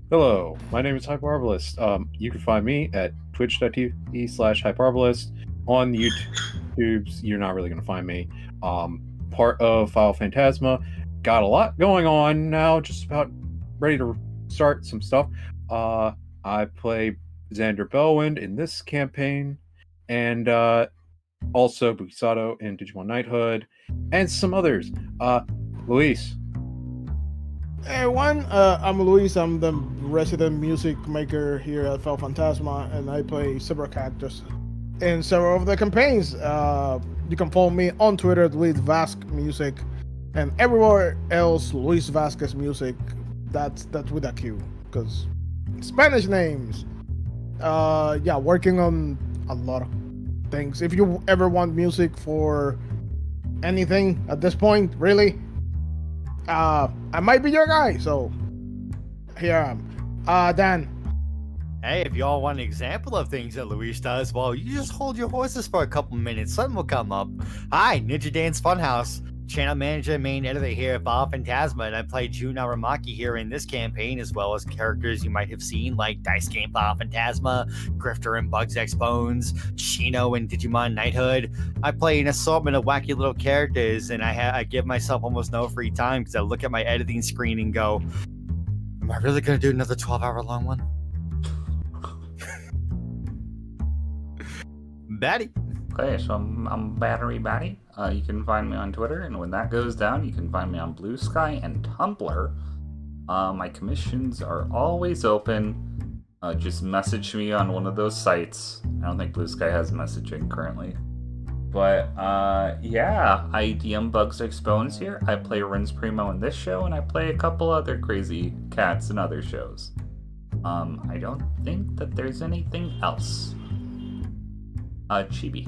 Hello, my name is Hyperbolist. You can find me at twitch.tv/Hyperbolist. On the YouTubes, you're not really going to find me. Part of Phantasma. Got a lot going on now, just about ready to start some stuff. I play Xander Bellwind in this campaign, and also Bukisato in Digimon Knighthood, and some others. Luis. Hey everyone, I'm Luis. I'm the resident music maker here at Phantasma, and I play several characters in several of the campaigns. You can follow me on Twitter at Luis Vasquez Music, and everywhere else Luis Vasquez Music. That's with a Q, because Spanish names. Yeah, working on a lot of things. If you ever want music for anything at this point, really. I might be your guy, so here I am. Dan. Hey, if y'all want an example of things that Luis does, well, you just hold your horses for a couple minutes. Something will come up. Hi, Ninja Dan's Funhouse, channel manager and main editor here at Phantasma, and I play Jun Aramaki here in this campaign, as well as characters you might have seen like Dice Game Phantasma, Grifter and Bugs X Bones, Shino and Digimon Knighthood. I play an assortment of wacky little characters, and I give myself almost no free time because I look at my editing screen and go, am I really going to do another 12-hour long one? Batty. Okay, so I'm Battery Batty. You can find me on Twitter, and when that goes down, you can find me on Blue Sky and Tumblr. My commissions are always open. Just message me on one of those sites. I don't think Blue Sky has messaging currently. But, yeah, I DM Bugs X Bones here. I play Ren's Primo in this show, and I play a couple other crazy cats in other shows. I don't think that there's anything else. Chibi.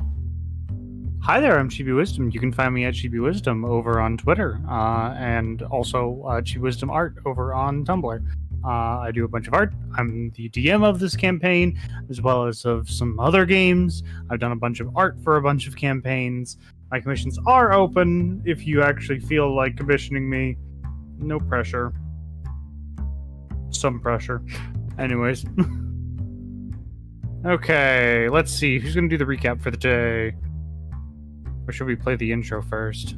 Hi there, I'm ChibiWisdom. You can find me at ChibiWisdom over on Twitter, and also ChibiWisdom Art over on Tumblr. I do a bunch of art. I'm the DM of this campaign, as well as of some other games. I've done a bunch of art for a bunch of campaigns. My commissions are open if you actually feel like commissioning me. No pressure. Some pressure. Anyways. Okay, let's see. Who's going to do the recap for the day? Or should we play the intro first?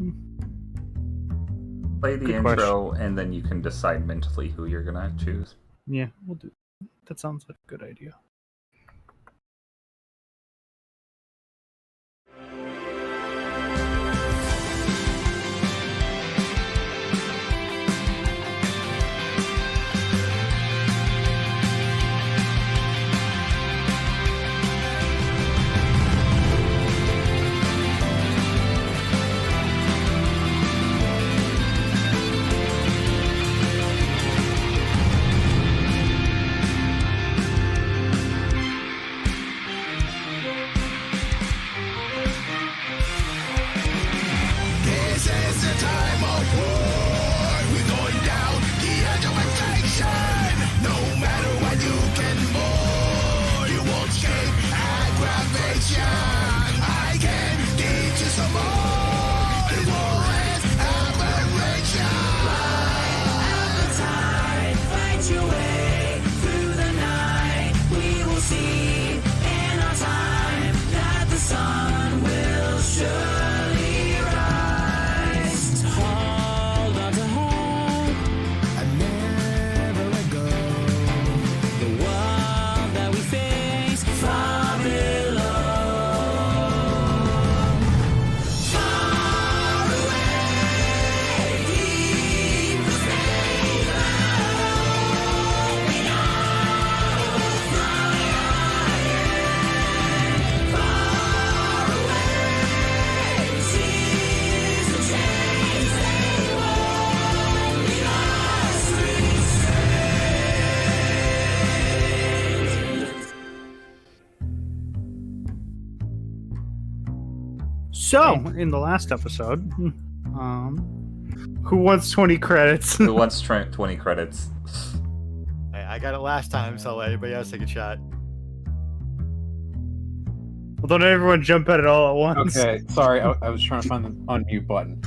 Play the intro, and then you can decide mentally who you're going to choose. Yeah, we'll do. That sounds like a good idea. So, in the last episode, who wants 20 credits? Who wants 20 credits? I got it last time, so I'll let anybody else take a shot. Well, don't everyone jump at it all at once. Okay, sorry, I was trying to find the unmute button.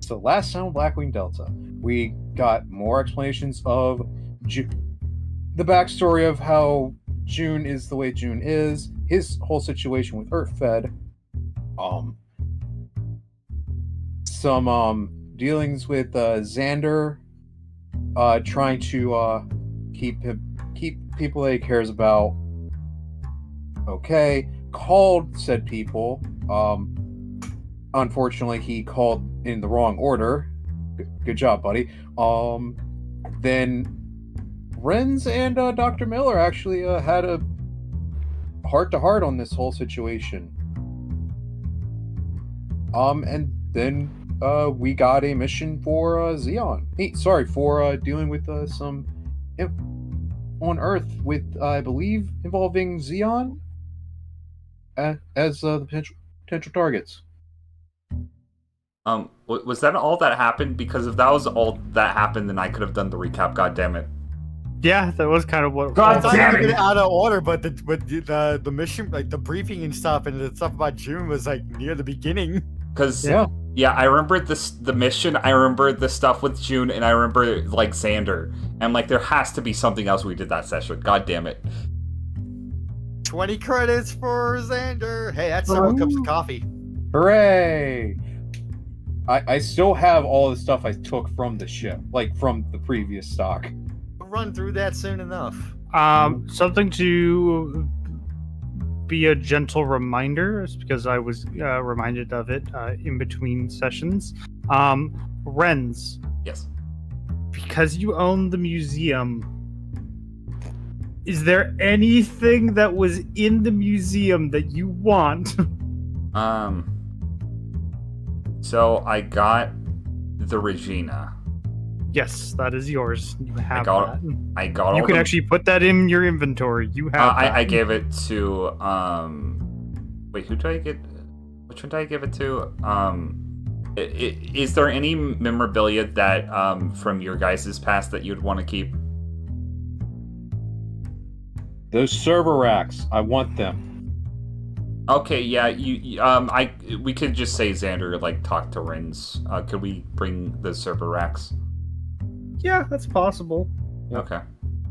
So last time, Blackwing Delta, we got more explanations of the backstory of how June is the way June is, his whole situation with Earthfed, some dealings with Xander, trying to keep people that he cares about. Okay, called said people. Unfortunately, he called in the wrong order. Good job, buddy. Then Renz and Dr. Miller actually had a heart-to-heart on this whole situation. And then we got a mission for Xeon. For dealing with some on Earth with, I believe, involving Xeon as the potential targets. Was that all that happened? Because if that was all that happened, then I could have done the recap. God damn it! Yeah, that was kind of what. I thought you were gonna get out of order, but the mission, like the briefing and stuff, and the stuff about June was like near the beginning. Because yeah, I remember the mission. I remember the stuff with June, and I remember like Xander. And like there has to be something else we did that session. God damn it! 20 credits for Xander. Hey, that's several cups of coffee. Hooray! I still have all the stuff I took from the ship, like from the previous stock. We'll run through that soon enough. Something to be a gentle reminder, because I was reminded of it in between sessions. Renz. Yes. Because you own the museum, is there anything that was in the museum that you want? So I got the Regina. Yes, that is yours. You have that. I got. You can actually put that in your inventory. You have. I gave it to. Wait, who did I get? Which one did I give it to? Is there any memorabilia that from your guys' past that you'd want to keep? Those server racks, I want them. Okay, yeah, we could just say Xander like talk to Renz. Could we bring the server racks? Yeah, that's possible. Okay.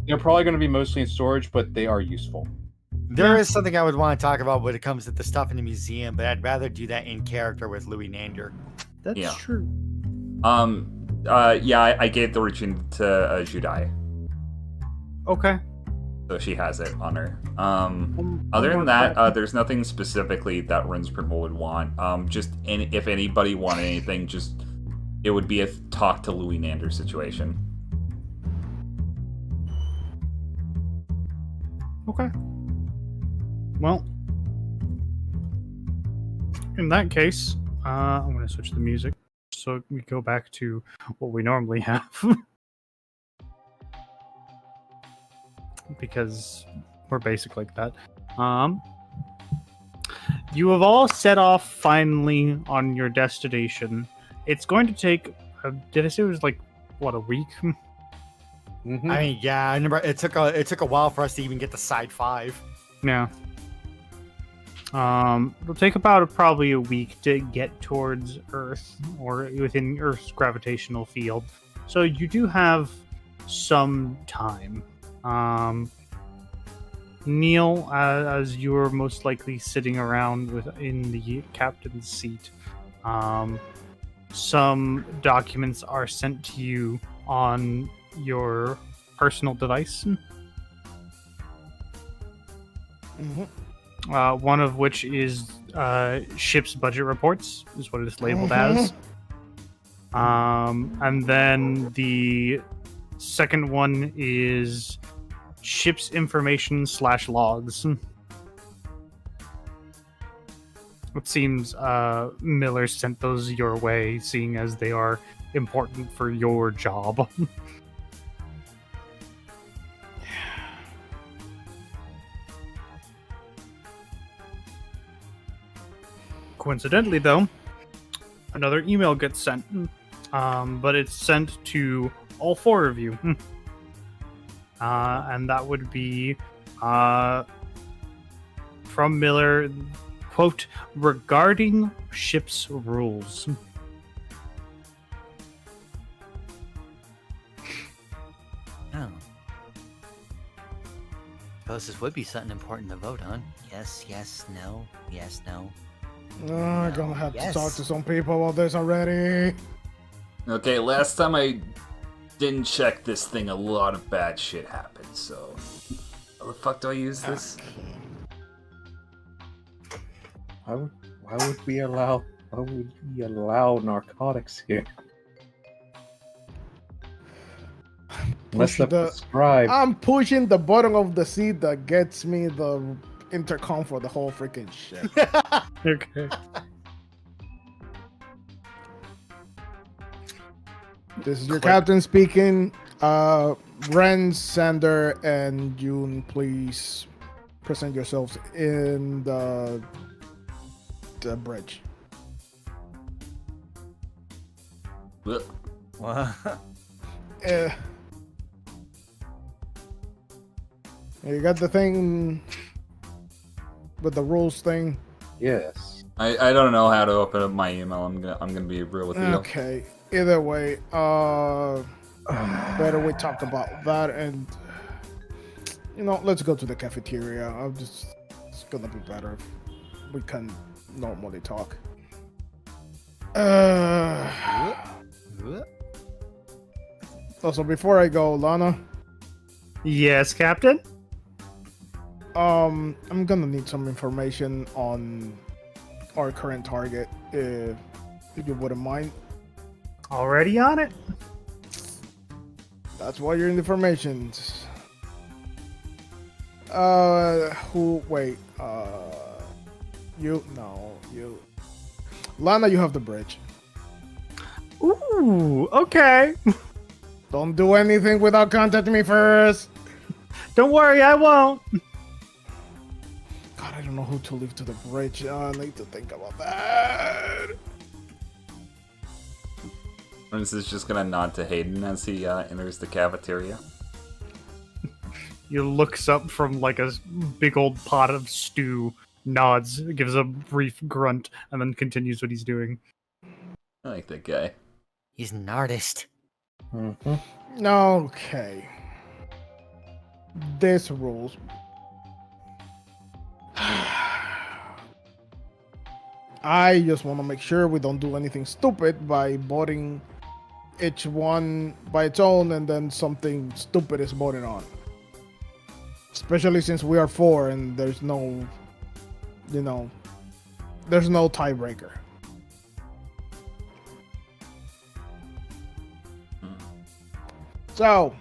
They're probably going to be mostly in storage, but they are useful. There is something I would want to talk about when it comes to the stuff in the museum, but I'd rather do that in character with Louis Nander. That's true. I gave the Regina to Judai. Okay. So she has it on her. Other than that, there's nothing specifically that Renz Primo would want. If anybody wanted anything, it would be a talk to Louis Nander situation. Okay. Well, in that case, I'm going to switch the music so we go back to what we normally have. Because we're basic like that. You have all set off finally on your destination. It's going to take. Did I say it was like what, a week? Mm-hmm. I mean, yeah, I remember it took a while for us to even get to side 5. Yeah. It'll take about probably a week to get towards Earth or within Earth's gravitational field. So you do have some time. Neil, as you're most likely sitting around in the captain's seat, some documents are sent to you on your personal device. Mm-hmm. One of which is ship's budget reports, is what it's labeled as. And then the second one is ship's information / logs. It seems Miller sent those your way, seeing as they are important for your job. Coincidentally, though, another email gets sent, but it's sent to all 4 of you. And that would be from from Miller, quote, regarding ship's rules. Oh. Suppose this would be something important to vote on. Yes, no, yes, no. I'm gonna have Yes. to talk to some people about this already. Okay, last time I didn't check this thing, a lot of bad shit happened, so... How the fuck do I use this? Why would we allow narcotics here? Unless they're prescribed. I'm pushing the button of the seat that gets me the intercom for the whole freaking shit. Okay. This is your captain speaking. Ren, Sander, and June, please present yourselves in the bridge. Ugh. What? You got the thing with the rules thing. Yes. I don't know how to open up my email. I'm gonna be real with you. Okay. Either way, better we talk about that, and let's go to the cafeteria. It's gonna be better if we can normally talk. Also, before I go, Lana, Yes, Captain? I'm gonna need some information on our current target, if you wouldn't mind. Already on it? That's why you're in information. You. Lana, you have the bridge. Ooh, okay. Don't do anything without contacting me first. Don't worry, I won't. God, I don't know who to leave to the bridge. I need to think about that. Ernst is just gonna nod to Hayden as he enters the cafeteria. He looks up from like a big old pot of stew, nods, gives a brief grunt, and then continues what he's doing. I like that guy. He's an artist. Mm-hmm. Okay. This rules. I just want to make sure we don't do anything stupid by voting each one by its own and then something stupid is voted on. Especially since we are 4 and there's no, there's no tiebreaker. So,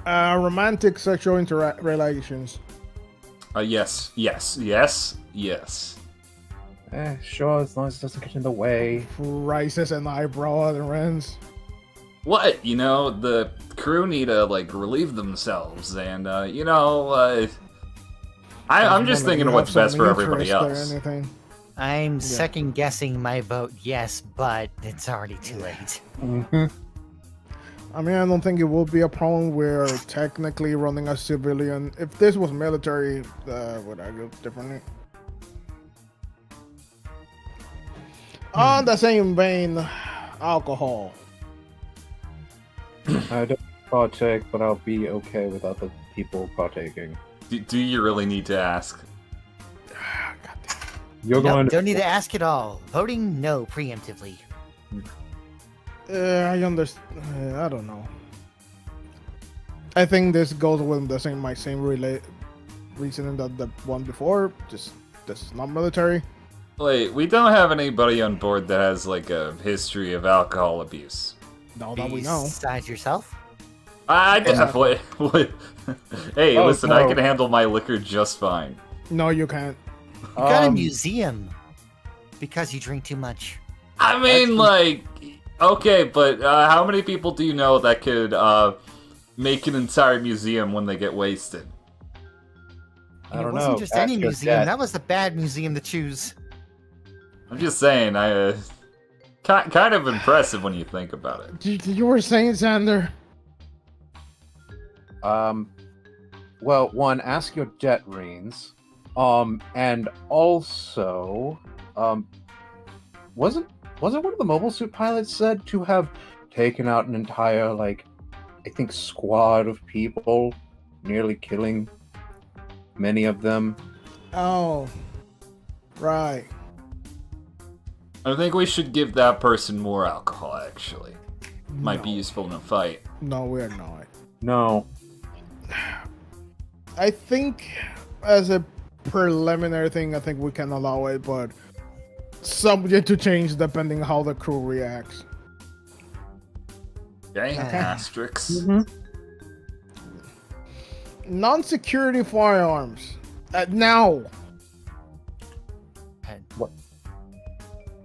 romantic sexual relations. Yes. Sure, as long as it doesn't get in the way. Rises an eyebrow at the Rens. What? The crew need to, relieve themselves, and, I'm just thinking of what's best for everybody else. I'm second guessing my vote, yes, but it's already too late. Mm-hmm. I mean, I don't think it will be a problem. We're technically running a civilian. If this was military, would I go differently? On the same vein, alcohol. I don't partake, but I'll be okay with other people partaking. Do you really need to ask? You're going Don't need to ask at all. Voting no preemptively. I understand. I don't know. I think this goes with the same reasoning that the one before. Just this is not military. Wait, we don't have anybody on board that has a history of alcohol abuse. No, that we know. Besides yourself? I definitely. Hey, Oh, listen, no. I can handle my liquor just fine. No, you can't. You got a museum because you drink too much. I mean, okay, but how many people do you know that could make an entire museum when they get wasted? I don't it wasn't know. just any Ask your museum. dad. That was the bad museum to choose. I'm just saying, kind of impressive when you think about it. You were saying, Xander. Well, one, ask your debt reins. And also, wasn't one of the mobile suit pilots said to have taken out an entire, like, I think, squad of people, nearly killing many of them? Oh, right. I think we should give that person more alcohol, actually. Might be No. useful in a fight. No, we're not. No. I think as a preliminary thing, I think we can allow it, but subject to change depending how the crew reacts. Okay, asterisks. Non-security firearms. Now. What?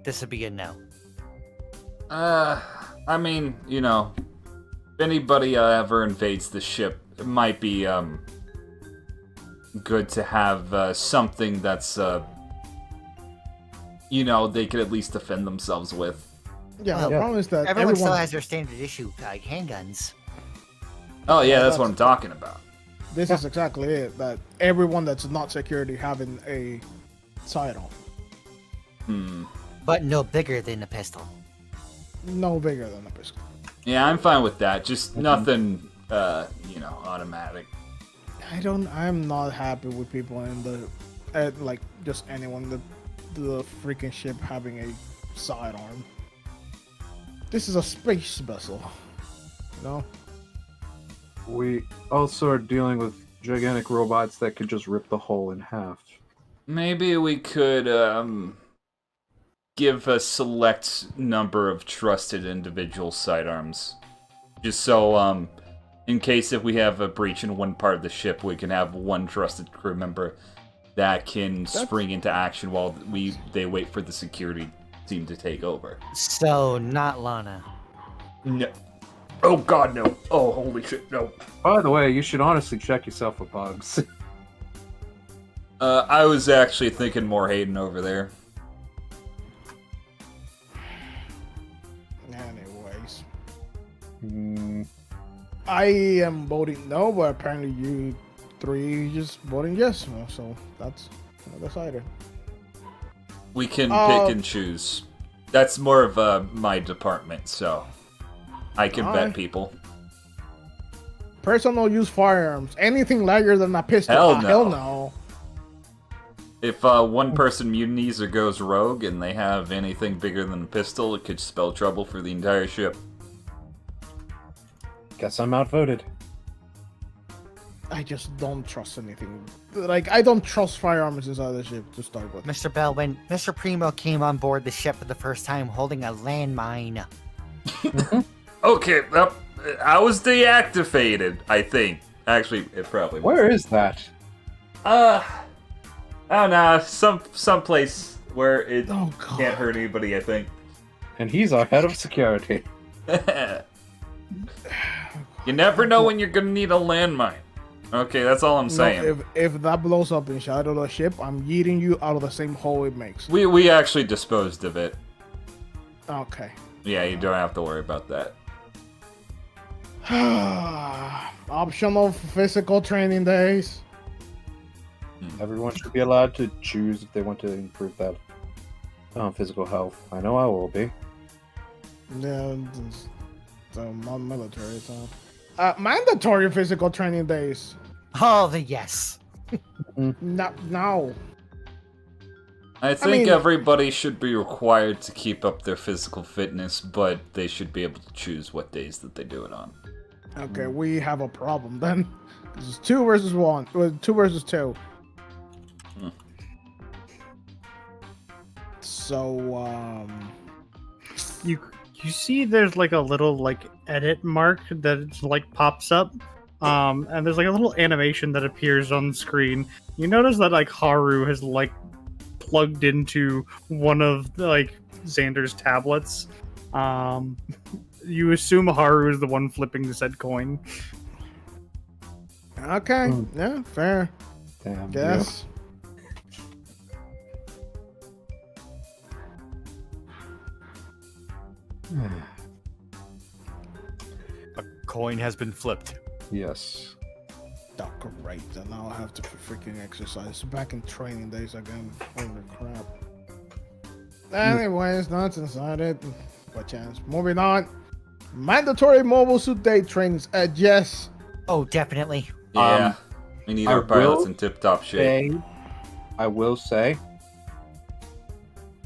This would be a no. I mean, you know, if anybody ever invades the ship, it might be, good to have, something that's, you know, they could at least defend themselves with. Yeah, Well, the problem is that Everyone still everyone. has their standard issue handguns. Oh, yeah, that's what I'm talking about. This is exactly it. That everyone that's not security having a sidearm. But no bigger than a pistol. No bigger than a pistol. Yeah, I'm fine with that. Just nothing, you know, automatic. I'm not happy with people in the, like, just anyone the freaking ship having a sidearm. This is a space vessel. You know? We also are dealing with gigantic robots that could just rip the hull in half. Maybe we could, give a select number of trusted individual sidearms. Just so, in case if we have a breach in one part of the ship, we can have one trusted crew member that can spring into action while they wait for the security team to take over. So, not Lana. No. Oh god, no. Oh, holy shit, no. By the way, you should honestly check yourself for bugs. I was actually thinking more Hayden over there. Anyways. Hmm. I am voting no, but apparently you three just voting yes. So that's decided. We can pick and choose. That's more of my department, so I can bet people. Personal use firearms. Anything larger than a pistol. Hell no. Hell no. If one person mutinies or goes rogue and they have anything bigger than a pistol, it could spell trouble for the entire ship. Guess I'm outvoted. I just don't trust anything. Like, I don't trust firearms inside the ship to start with. Mr. Bell, when Mr. Primo came on board the ship for the first time holding a landmine. Okay, well, I was deactivated, I think. Actually, it probably was. Where is that? I don't know, some place where it Oh, God. can't hurt anybody, I think. And he's our head of security. You never know when you're gonna need a landmine. Okay, that's all I'm saying. No, if that blows up inside of the ship, I'm yeeting you out of the same hole it makes. We actually disposed of it. Okay. Yeah, you don't have to worry about that. Optional physical training days. Everyone should be allowed to choose if they want to improve that physical health. I know I will be. Yeah, so non-military, so. Mandatory physical training days. Oh, the yes. No. I think mean- everybody should be required to keep up their physical fitness, but they should be able to choose what days that they do it on. Okay, we have a problem then. This is 2 versus 1. 2 versus 2. So, You see there's like a little like edit mark that like pops up, and there's like a little animation that appears on screen. You notice that like Haru has like plugged into one of like Xander's tablets. You assume Haru is the one flipping the said coin. okay, yeah, fair. Damn. Guess. A coin has been flipped. Yes. Oh, great. And now I have to freaking exercise. Back in training days again. Holy crap. Anyways, that's inside it. What chance? Moving on. Mandatory mobile suit day trainings. Yes. Oh, definitely. Yeah. We need our pilots in tip-top shape. I will say,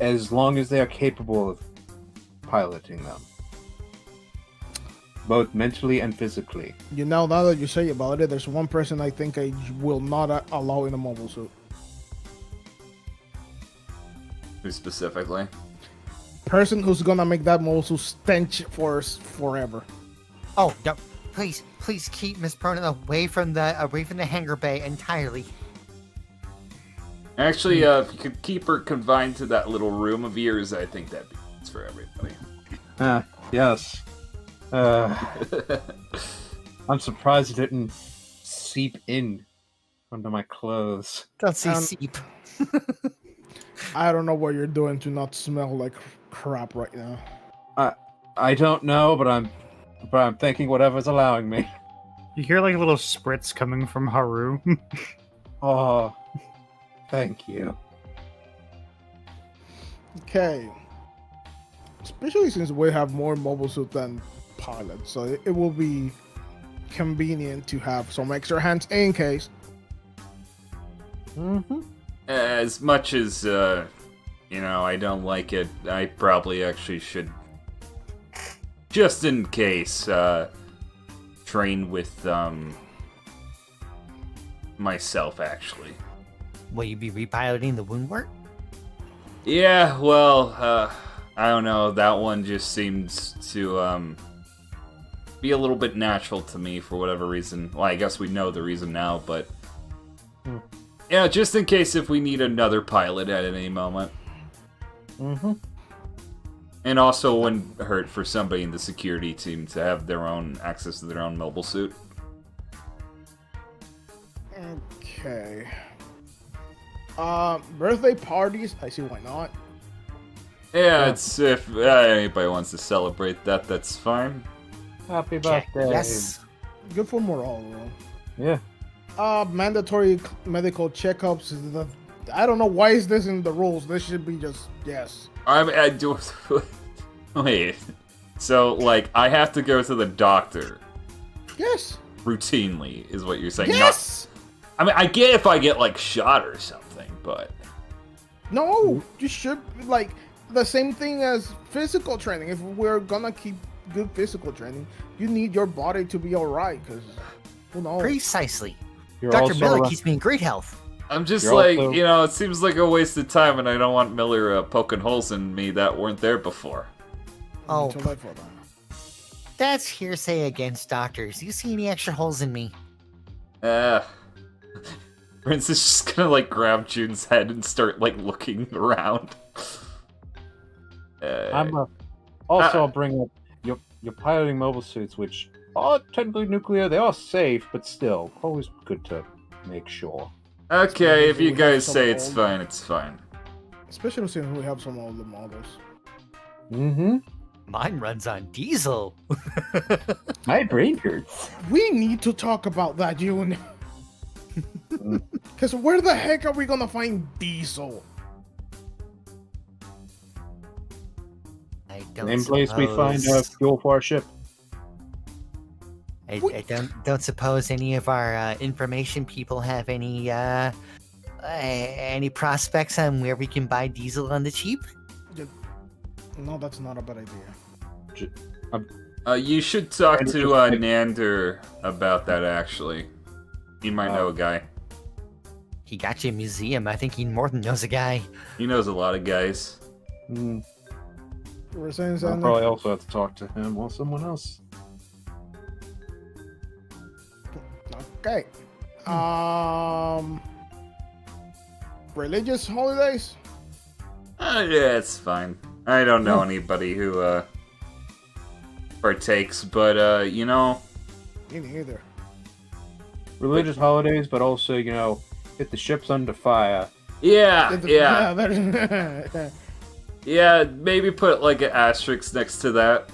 as long as they are capable of piloting them, both mentally and physically. You know, now that you say about it, there's one person I think I will not allow in a mobile suit. Who specifically? Person who's gonna make that mobile suit stench for forever. Oh, no. Please keep Miss Pronin away from the hangar bay entirely. Actually, if you could keep her confined to that little room of yours, I think that'd be best for everybody. Yes. I'm surprised it didn't seep in under my clothes. Don't say seep. I don't know what you're doing to not smell like crap right now. I don't know, but I'm thinking whatever's allowing me. You hear like a little spritz coming from Haru. Oh, thank you. Okay. Especially since we have more mobile suit than pilots, so it will be convenient to have some extra hands in case. As much as, I don't like it, I probably actually should, just in case, train with, myself, actually. Will you be repiloting the Woundwort? Yeah, well, I don't know, that one just seems to, be a little bit natural to me for whatever reason. Well, I guess we know the reason now, but... Yeah, just in case if we need another pilot at any moment. And also wouldn't hurt for somebody in the security team to have their own access to their own mobile suit. Okay. Birthday parties. I see why not. Yeah, it's if anybody wants to celebrate that, that's fine. Happy Check. birthday. Yes. Good for morale, though. Yeah. Mandatory medical checkups. I don't know why is this in the rules. This should be just yes. I do. Wait. So, like, I have to go to the doctor Yes. routinely, is what you're saying? Yes. I mean, I get if I get, like, shot or something, but... No, you should like the same thing as physical training. If we're gonna keep good physical training, you need your body to be alright. Because who knows? Precisely. You're Dr. also Miller keeps me in great health. I'm just You're like, also- it seems like a waste of time, and I don't want Miller poking holes in me that weren't there before. Oh, Too late for that. that's hearsay against doctors. You see any extra holes in me? Prince is just gonna, like, grab June's head and start, like, looking around. I'll bring up your piloting mobile suits, which are technically nuclear. They are safe, but still, always good to make sure. Okay, if you We have guys some say it's old- fine, it's fine. Especially since we have some older models. Mine runs on diesel. My brain hurts. We need to talk about that, June. Because where the heck are we gonna find diesel? I don't Same place we find suppose- fuel for our ship. I don't suppose any of our information people have any prospects on where we can buy diesel on the cheap? No, that's not a bad idea. You should talk to Nander about that, actually. He might know a guy. He got you a museum. I think he more than knows a guy. He knows a lot of guys. You were saying I'll something? probably also have to talk to him or someone else. Okay. Religious holidays? Yeah, it's fine. I don't know anybody who partakes, but Me neither. Religious holidays, but also, if the ship's under fire. yeah. There's- Yeah, maybe put like an asterisk next to that.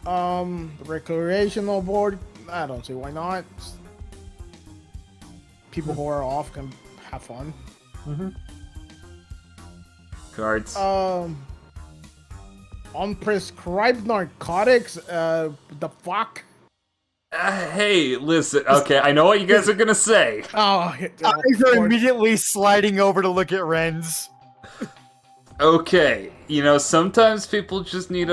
The recreational board, I don't see why not. People who are off can have fun. Cards. Unprescribed narcotics, the fuck? Hey, listen. Okay, I know what you guys are gonna say. Eyes are immediately sliding over to look at Ren's. Okay, sometimes people just need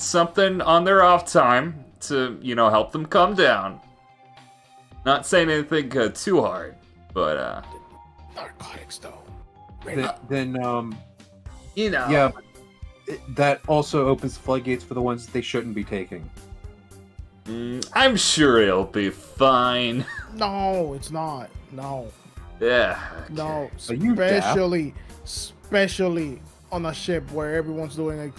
something on their off time to, help them calm down. Not saying anything too hard, but, Narcotics, though. Yeah, that also opens the floodgates for the ones they shouldn't be taking. I'm sure it'll be fine. No, it's not. No. Yeah. Okay. No, Are you daft? especially on a ship where everyone's doing a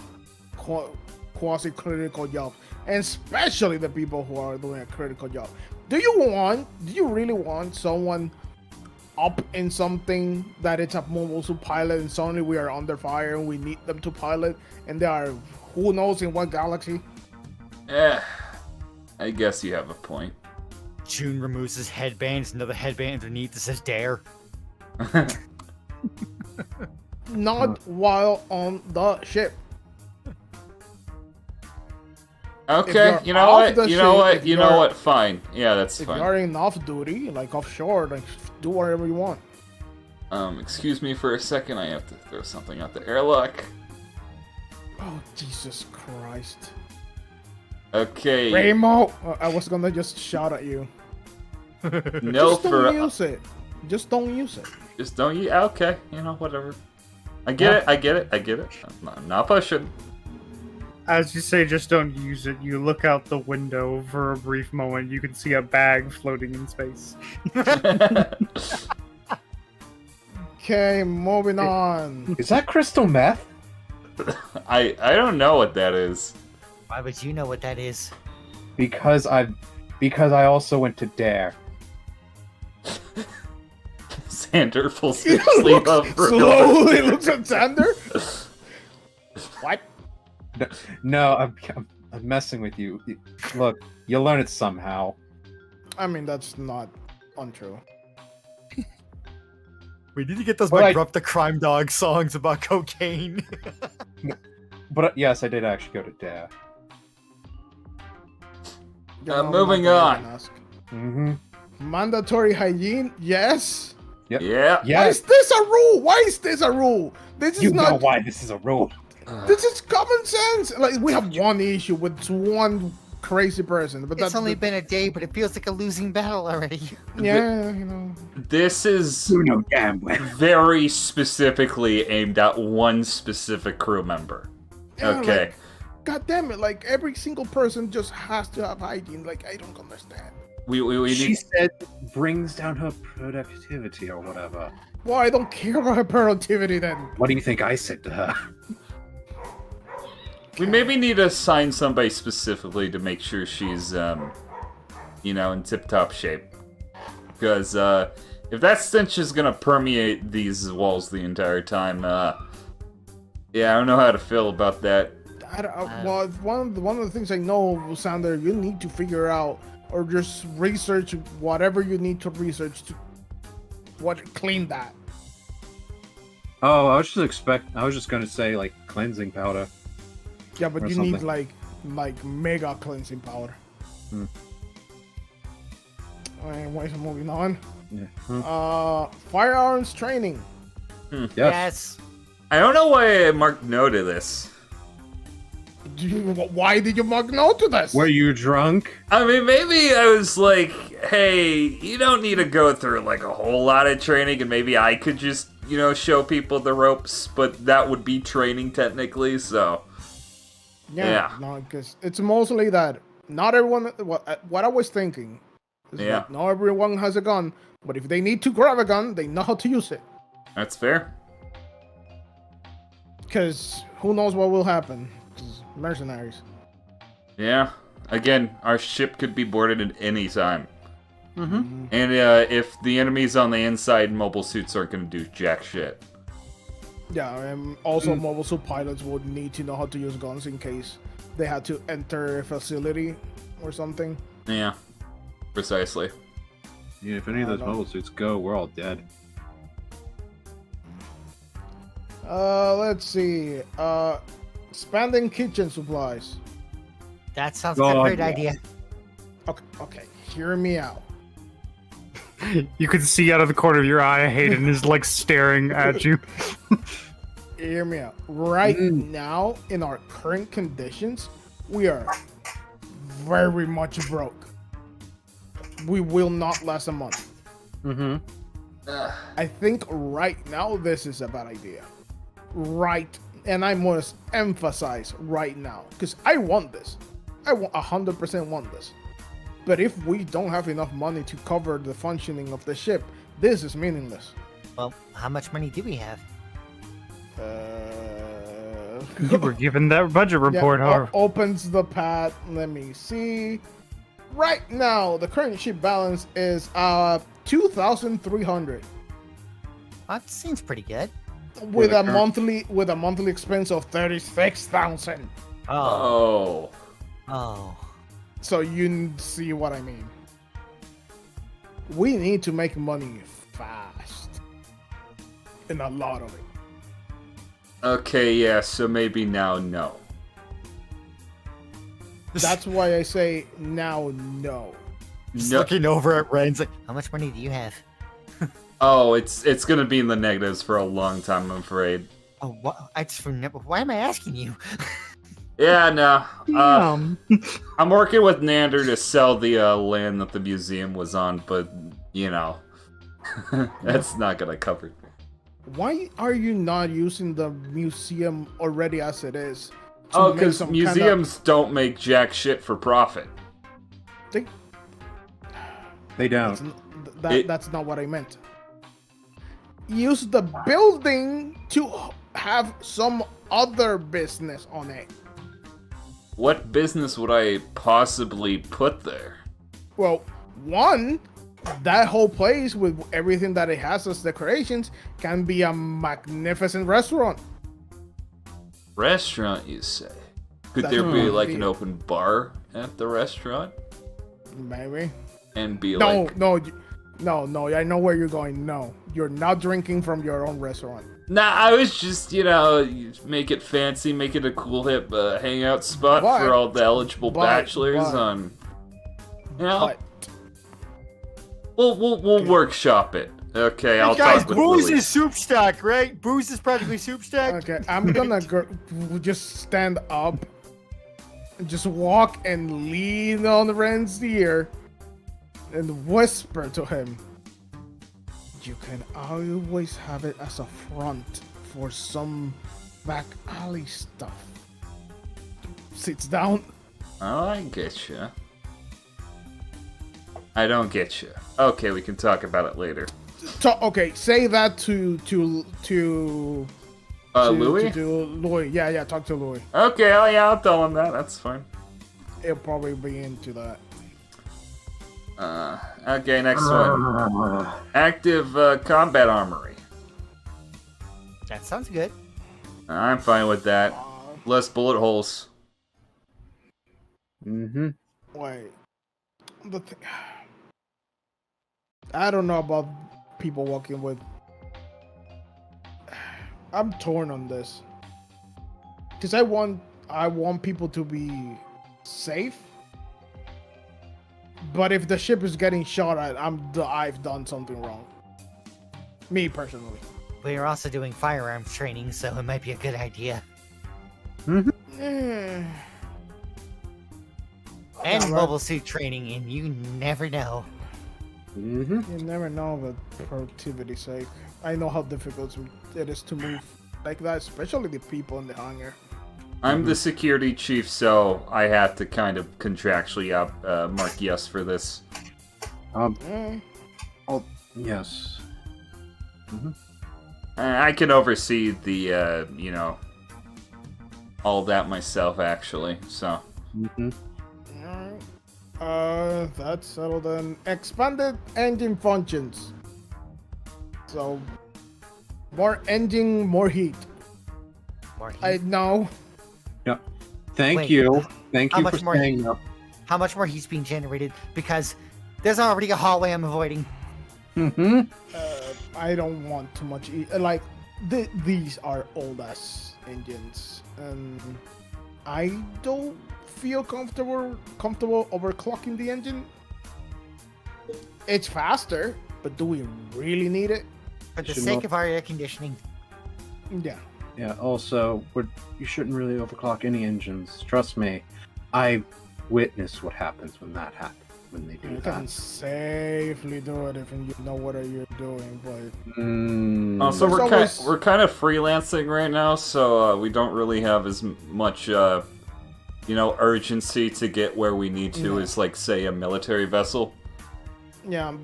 quasi-critical job, and especially the people who are doing a critical job. Do you really want someone up in something that it's a mobile suit pilot and suddenly we are under fire and we need them to pilot and they are who knows in what galaxy? Yeah, I guess you have a point. June removes his headbands, another headband underneath that says Dare. Not while on the ship. Okay, you know what? Fine. Yeah, that's If fine. you're in off duty, like offshore, like do whatever you want. Excuse me for a second. I have to throw something out the airlock. Oh, Jesus Christ. Okay. Ramo! I was gonna just shout at you. No, Just don't use it. Just don't use it. Just don't you? Okay, whatever. I get it. I'm not pushing. As you say, just don't use it. You look out the window for a brief moment. You can see a bag floating in space. Okay, moving on. Is that crystal meth? I don't know what that is. Why would you know what that is? Because I also went to Dare. Xander falls asleep up for Slowly looks at Xander. What? No, I'm messing with you. Look, you'll learn it somehow. I mean, that's not untrue. We need to get those But Abrupt the Crime Dog songs about cocaine. But yes, I did actually go to Dare. Moving on. Mm-hmm. Mandatory hygiene? Yes. Yep. Yeah. Why Yes. is this a rule? Why is this a rule? This is You know not. why this is a rule. This is common sense. Like we have one issue with one crazy person, but It's that's only been a day, but it feels like a losing battle already. yeah, you know. This is You know damn well. very specifically aimed at one specific crew member. Yeah, Okay. like, God damn it! Like every single person just has to have hygiene. Like I don't understand. We She need. said brings down her productivity or whatever. Well, I don't care about her productivity then. What do you think I said to her? We maybe need to assign somebody specifically to make sure she's, in tip-top shape. Because, if that stench is gonna permeate these walls the entire time, yeah, I don't know how to feel about that. Well, one of the things I know, Sander, you need to figure out or just research whatever you need to research to clean that. Oh, I was just gonna say like cleansing powder. Yeah, but Or you need something. like mega cleansing powder. Hmm. Anyways, moving on. Yeah. Firearms training. Yes. Yes. I don't know why I marked no to this. Why did you mark no to this? Were you drunk? I mean, maybe I was like, hey, you don't need to go through like a whole lot of training, and maybe I could just, show people the ropes, but that would be training technically, so. Yeah. No, because it's mostly that not everyone. What I was thinking is Yeah. that not everyone has a gun, but if they need to grab a gun, they know how to use it. That's fair. Because who knows what will happen? 'Cause mercenaries. Yeah. Again, our ship could be boarded at any time. Mm-hmm. And if the enemy's on the inside, mobile suits aren't going to do jack shit. Yeah, and also mobile suit pilots would need to know how to use guns in case they had to enter a facility or something. Yeah, precisely. Yeah, if any of those mobile suits go, we're all dead. Let's see. Expanding kitchen supplies. That sounds like a God, great yeah. idea. Okay, hear me out. You can see out of the corner of your eye, Hayden is like staring at you. Hear me out. Right now, in our current conditions, we are very much broke. We will not last a month. Mm-hmm. I think right now this is a bad idea. Right, and I must emphasize right now, because I want this. I 100% want this. But if we don't have enough money to cover the functioning of the ship, this is meaningless. Well, how much money do we have? You were given that budget report, huh? Opens the pad. Let me see. Right now, the current ship balance is 2,300 That seems pretty good. with a monthly expense of 36,000. Oh. Oh. So you see what I mean. We need to make money fast, and a lot of it. Okay, yeah, so maybe now, no. That's why I say now, no. Just No. looking over at Ren's like, how much money do you have? Oh, it's gonna be in the negatives for a long time, I'm afraid. Oh, what? I just remember. Why am I asking you? Yeah, no. Damn. I'm working with Nander to sell the land that the museum was on, but, you know, that's not gonna cover it. Why are you not using the museum already as it is? to Oh, make because some museums don't make jack shit for profit. Kind They of, don't. that's not what I meant. Use the building to have some other business on it. What business would I possibly put there? Well, one, that whole place with everything that it has as decorations can be a magnificent restaurant. Restaurant, you say? Could That's there be what like it an is. open bar at the restaurant? Maybe. And be No, like... no, I know where you're going. No, you're not drinking from your own restaurant. Nah, I was just, you know, make it fancy, make it a cool hip hangout spot But- for all the eligible but- bachelors but- on... You know, But we'll workshop it. Okay, I'll Guys, talk with booze Louis. is soup stack, right? Booze is practically soup stack. okay, I'm gonna just stand up, and just walk and lean on Ren's ear, and whisper to him. You can always have it as a front for some back alley stuff. Sits down. Oh, I get you. I don't get you. Okay, we can talk about it later. Okay, say that to Louis? To Louis. Yeah, talk to Louis. Okay, oh, yeah, I'll tell him that. That's fine. He'll probably be into that. Okay, next one. Active combat armory. That sounds good. I'm fine with that. Less bullet holes. Mm-hmm. Wait. I don't know about people walking with. I'm torn on this. Because I want people to be safe. But if the ship is getting shot at, I've done something wrong. Me personally. We're also doing firearms training, so it might be a good idea. Eh. And Yeah, right. mobile suit training, and you never know. Mm-hmm. You never know for productivity's sake. I know how difficult it is to move like that, especially the people in the hangar. I'm the security chief, so I have to kind of contractually mark yes for this. Yes. I can oversee the, you know, all that myself, actually, so... Mm-hmm. Alright. That's settled then. Expanded engine functions. So, more engine, more heat. More heat. I know. Yep. Thank Wait, you. Thank how you much for more- saying that. How much more heat's being generated? Because there's already a hallway I'm avoiding. Mm-hmm. I don't want too much. These are old ass engines, and I don't feel comfortable overclocking the engine. It's faster, but do we really need it? For the Should sake not- of our air conditioning. Yeah. Yeah, also, you shouldn't really overclock any engines. Trust me. I witnessed what happens when that happens, when they do You that. can safely do it if you know what you're doing, but Also, There's we're always- we're kind of freelancing right now, so we don't really have as much, urgency to get where we need to Yeah. as, like, say, a military vessel. yeah,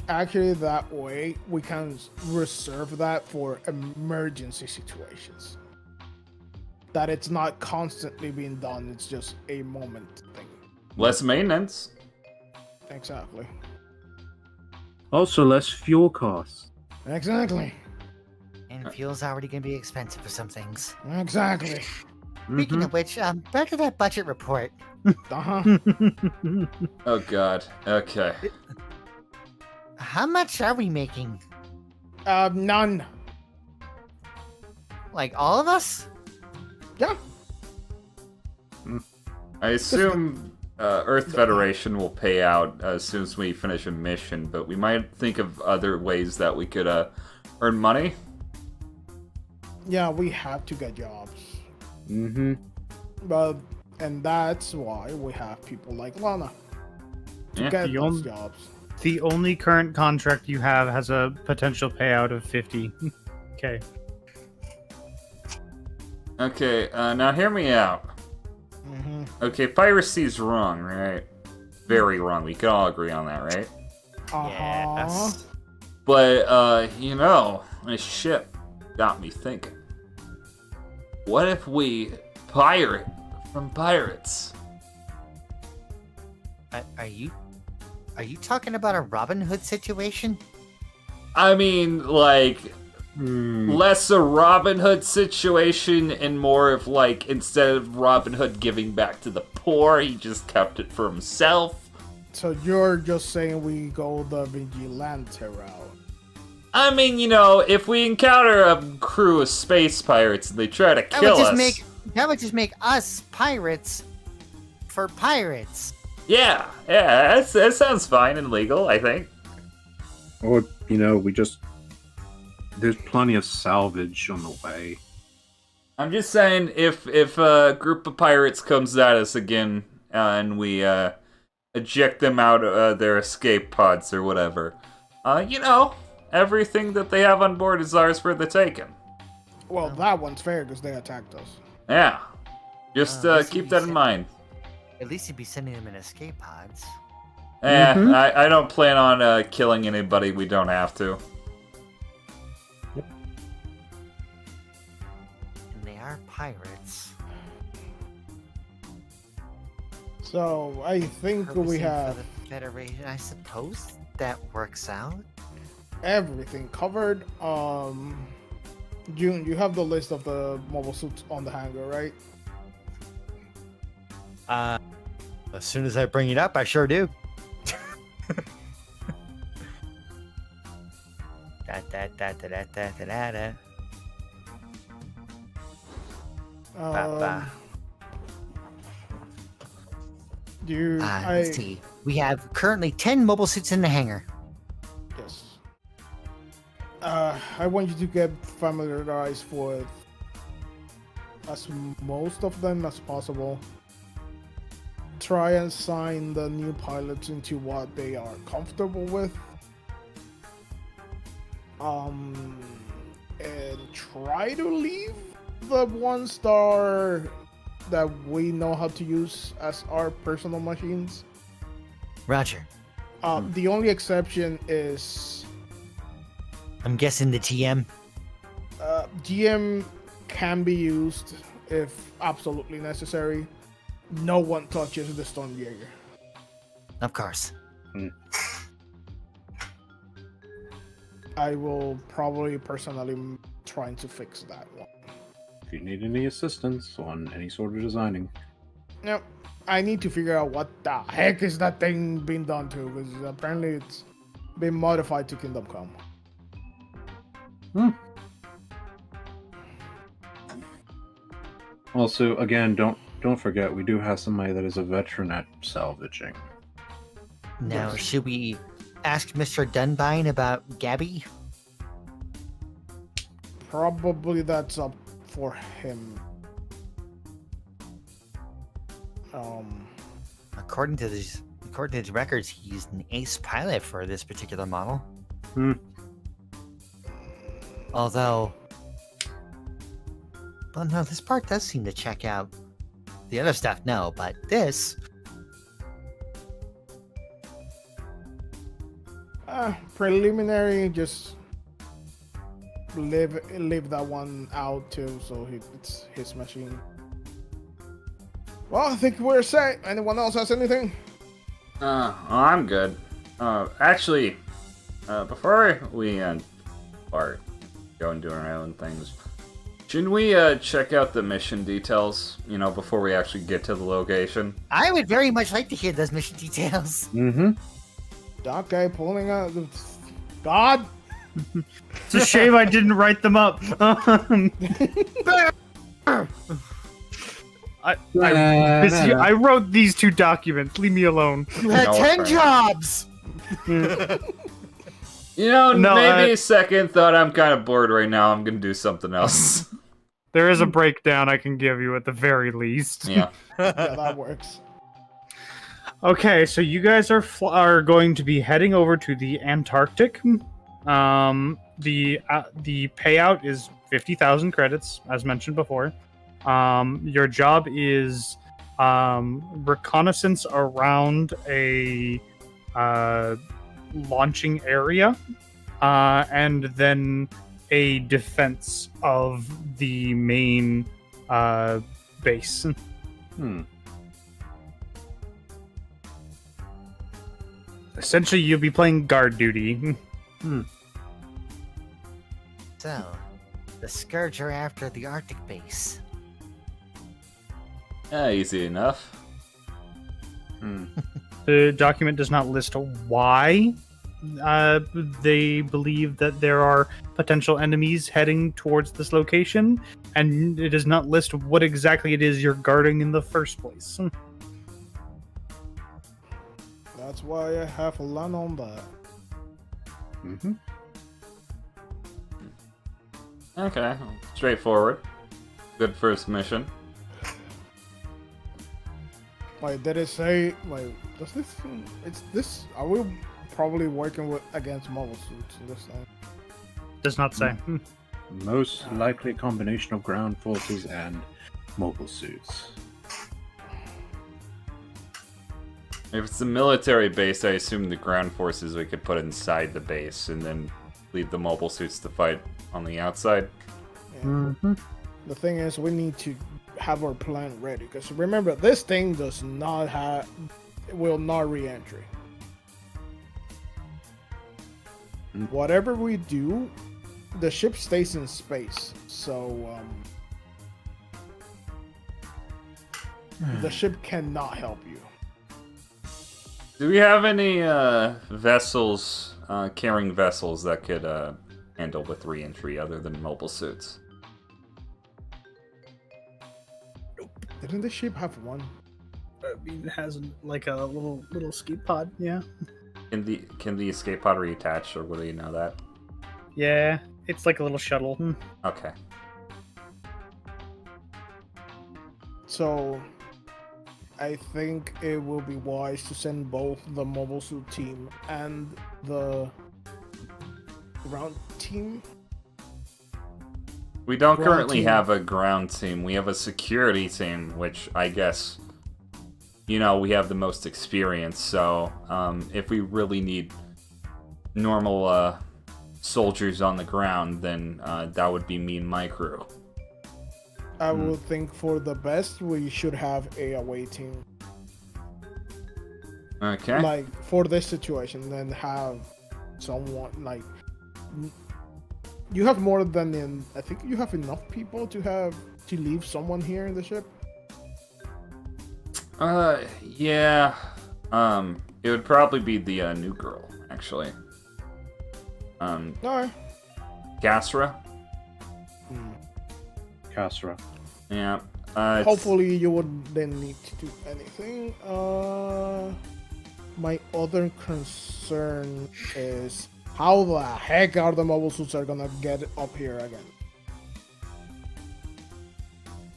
actually that way we can reserve that for emergency situations. That it's not constantly being done; it's just a moment thing. Less maintenance. Exactly. Also, less fuel costs. Exactly. And fuel's already going to be expensive for some things. Exactly. Speaking of which, back to that budget report. Uh-huh. Oh god. Okay. How much are we making? None. Like, all of us? Yeah. I assume Earth Federation will pay out as soon as we finish a mission, but we might think of other ways that we could earn money. Yeah, we have to get jobs. Mm-hmm. And that's why we have people like Lana to Yeah. get The those only- jobs. The only current contract you have has a potential payout of 50. Okay. Okay, now hear me out. Mm-hmm. Okay, piracy's wrong, right? Very wrong. We can all agree on that, right? Uh-huh. But, this ship got me thinking. What if we pirate from pirates? Are you talking about a Robin Hood situation? I mean, like, less a Robin Hood situation and more of, like, instead of Robin Hood giving back to the poor, he just kept it for himself. So you're just saying we go the vigilante route. I mean, if we encounter a crew of space pirates and they try to kill us... That would just make us pirates for pirates. Yeah, that sounds fine and legal, I think. Or, there's plenty of salvage on the way. I'm just saying, if a group of pirates comes at us again, and we eject them out of their escape pods or whatever, everything that they have on board is ours for the taking. Well, that one's fair because they attacked us. Yeah, just this keep would be that in sick. mind. At least you'd be sending them in escape pods. Yeah, I don't plan on killing anybody we don't have to. And they are pirates. So I think we Purposing have for the Federation. I suppose that works out. everything covered. June, you have the list of the mobile suits on the hangar, right? As soon as I bring it up, I sure do. Da. Ba. Let's see. We have currently 10 mobile suits in the hangar. Yes. I want you to get familiarized with as most of them as possible. Try and sign the new pilots into what they are comfortable with. And try to leave the ones that we know how to use as our personal machines. Roger. The only exception is I'm guessing the GM. GM can be used if absolutely necessary. No one touches the Stormjäger. Of course. I will probably personally trying to fix that one. if you need any assistance on any sort of designing. Yep. I need to figure out what the heck is that thing being done to, because apparently it's been modified to Kingdom Come. Also, again, don't forget, we do have somebody that is a veteran at salvaging. Now, should we ask Mr. Dunbine about Gabby? Probably that's up for him. According to his records, he's an ace pilot for this particular model. Although, well, no, this part does seem to check out. The other stuff, no, but this. Preliminary, just leave that one out too, so it's his machine. Well, I think we're set. Anyone else has anything? I'm good. Actually, before we start going doing our own things, shouldn't we check out the mission details, before we actually get to the location? I would very much like to hear those mission details. Okay, pulling out. God! It's a shame I didn't write them up. I wrote these 2 documents. Leave me alone. You had 10 jobs! Maybe a second thought, I'm kind of bored right now. I'm going to do something else. There is a breakdown I can give you at the very least. Yeah. Yeah, that works. Okay, so you guys are going to be heading over to the Antarctic. The payout is 50,000 credits, as mentioned before. Your job is reconnaissance around a launching area, and then a defense of the main base. Essentially, you'll be playing guard duty. So, the Scourge are after the Arctic base. Easy enough. The document does not list why they believe that there are potential enemies heading towards this location, and it does not list what exactly it is you're guarding in the first place. That's why I have a lot on that. Okay, straightforward. Good first mission. Wait, did it say, does this, it's this, are we probably working against mobile suits in this thing? Does not say. Most likely a combination of ground forces and mobile suits. If it's a military base, I assume the ground forces we could put inside the base and then leave the mobile suits to fight on the outside. Yeah. The thing is, we need to have our plan ready, because remember, this thing does not will not re-entry. Whatever we do, the ship stays in space, so the ship cannot help you. Do we have any vessels, carrying vessels that could handle with re-entry other than mobile suits? Didn't the ship have one? It has like a little escape pod, yeah. Can the escape pod reattach, or will you know that? Yeah, it's like a little shuttle. Okay. So, I think it will be wise to send both the mobile suit team and the ground team. We don't Ground currently team. have a ground team. We have a security team, which I guess, we have the most experience. So, if we really need normal soldiers on the ground, then that would be me and my crew. I would think for the best, we should have a away team. Okay. Like, for this situation, then have someone, You have more than in. I think you have enough people to leave someone here in the ship. Yeah. It would probably be the new girl, actually. Alright. Gasra. Kasra. Yeah. Hopefully you wouldn't then need to do anything. My other concern is how the heck are the mobile suits are gonna get up here again?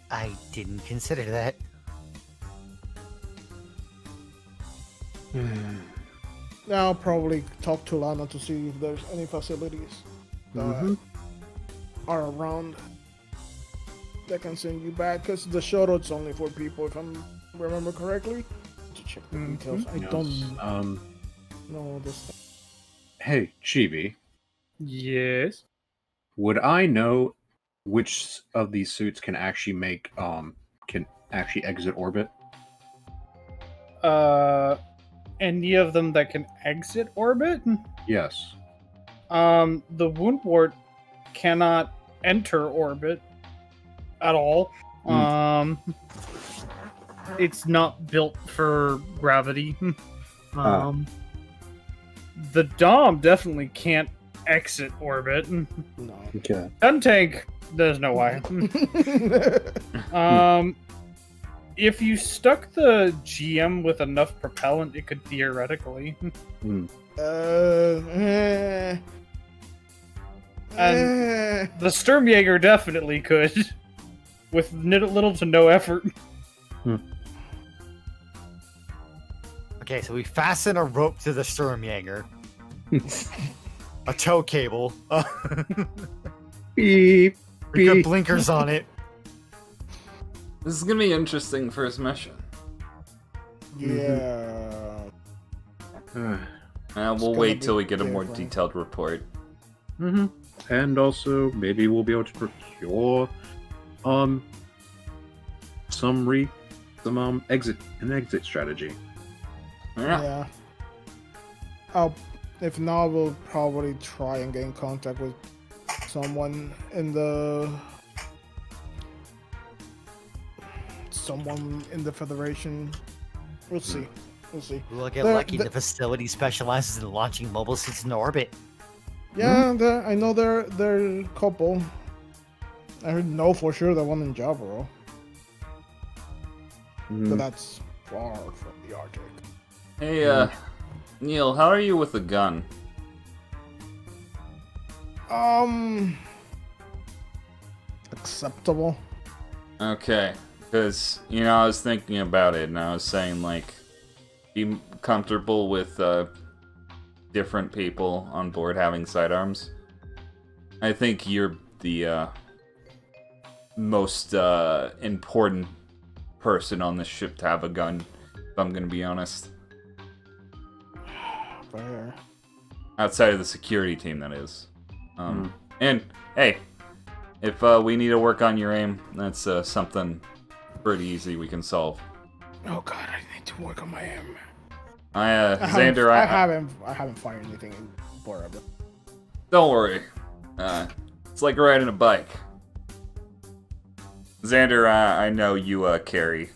I didn't consider that. Now I'll probably talk to Lana to see if there's any facilities that are around that can send you back, because the shuttle is only 4 people, if I remember correctly. To check the details. I don't know this thing. Hey, Chibi, Yes. would I know which of these suits can actually exit orbit? Any of them that can exit orbit? Yes. The Woundwort cannot enter orbit at all. It's not built for gravity. The Dom definitely can't exit orbit. No. Okay. Tank, there's no way. If you stuck the GM with enough propellant, it could theoretically. And the Sturmjäger definitely could, with little to no effort. Okay, so we fasten a rope to the Sturmjäger. A tow cable. Beep. We put blinkers on it. This is gonna be interesting first mission. Yeah. We'll wait till we get a more detailed report. And also, maybe we'll be able to procure some exit strategy. Yeah. If not, we'll probably try and get in contact with someone in the Federation. We'll see. We'll get lucky. The facility specializes in launching mobile suits into orbit. Yeah, I know they're a couple. I know for sure the one in Javaro. But that's far from the Arctic. Hey, Neil, how are you with the gun? Acceptable. Okay, because, I was thinking about it, and I was saying, like, be comfortable with, different people on board having sidearms. I think you're the, most, important person on the ship to have a gun, if I'm gonna be honest. Fair. Outside of the security team, that is. And, hey, if we need to work on your aim, that's something pretty easy we can solve. Oh god, I need to work on my aim. Xander, I haven't fired anything in forever. Don't worry. It's like riding a bike. Xander, I know you carry.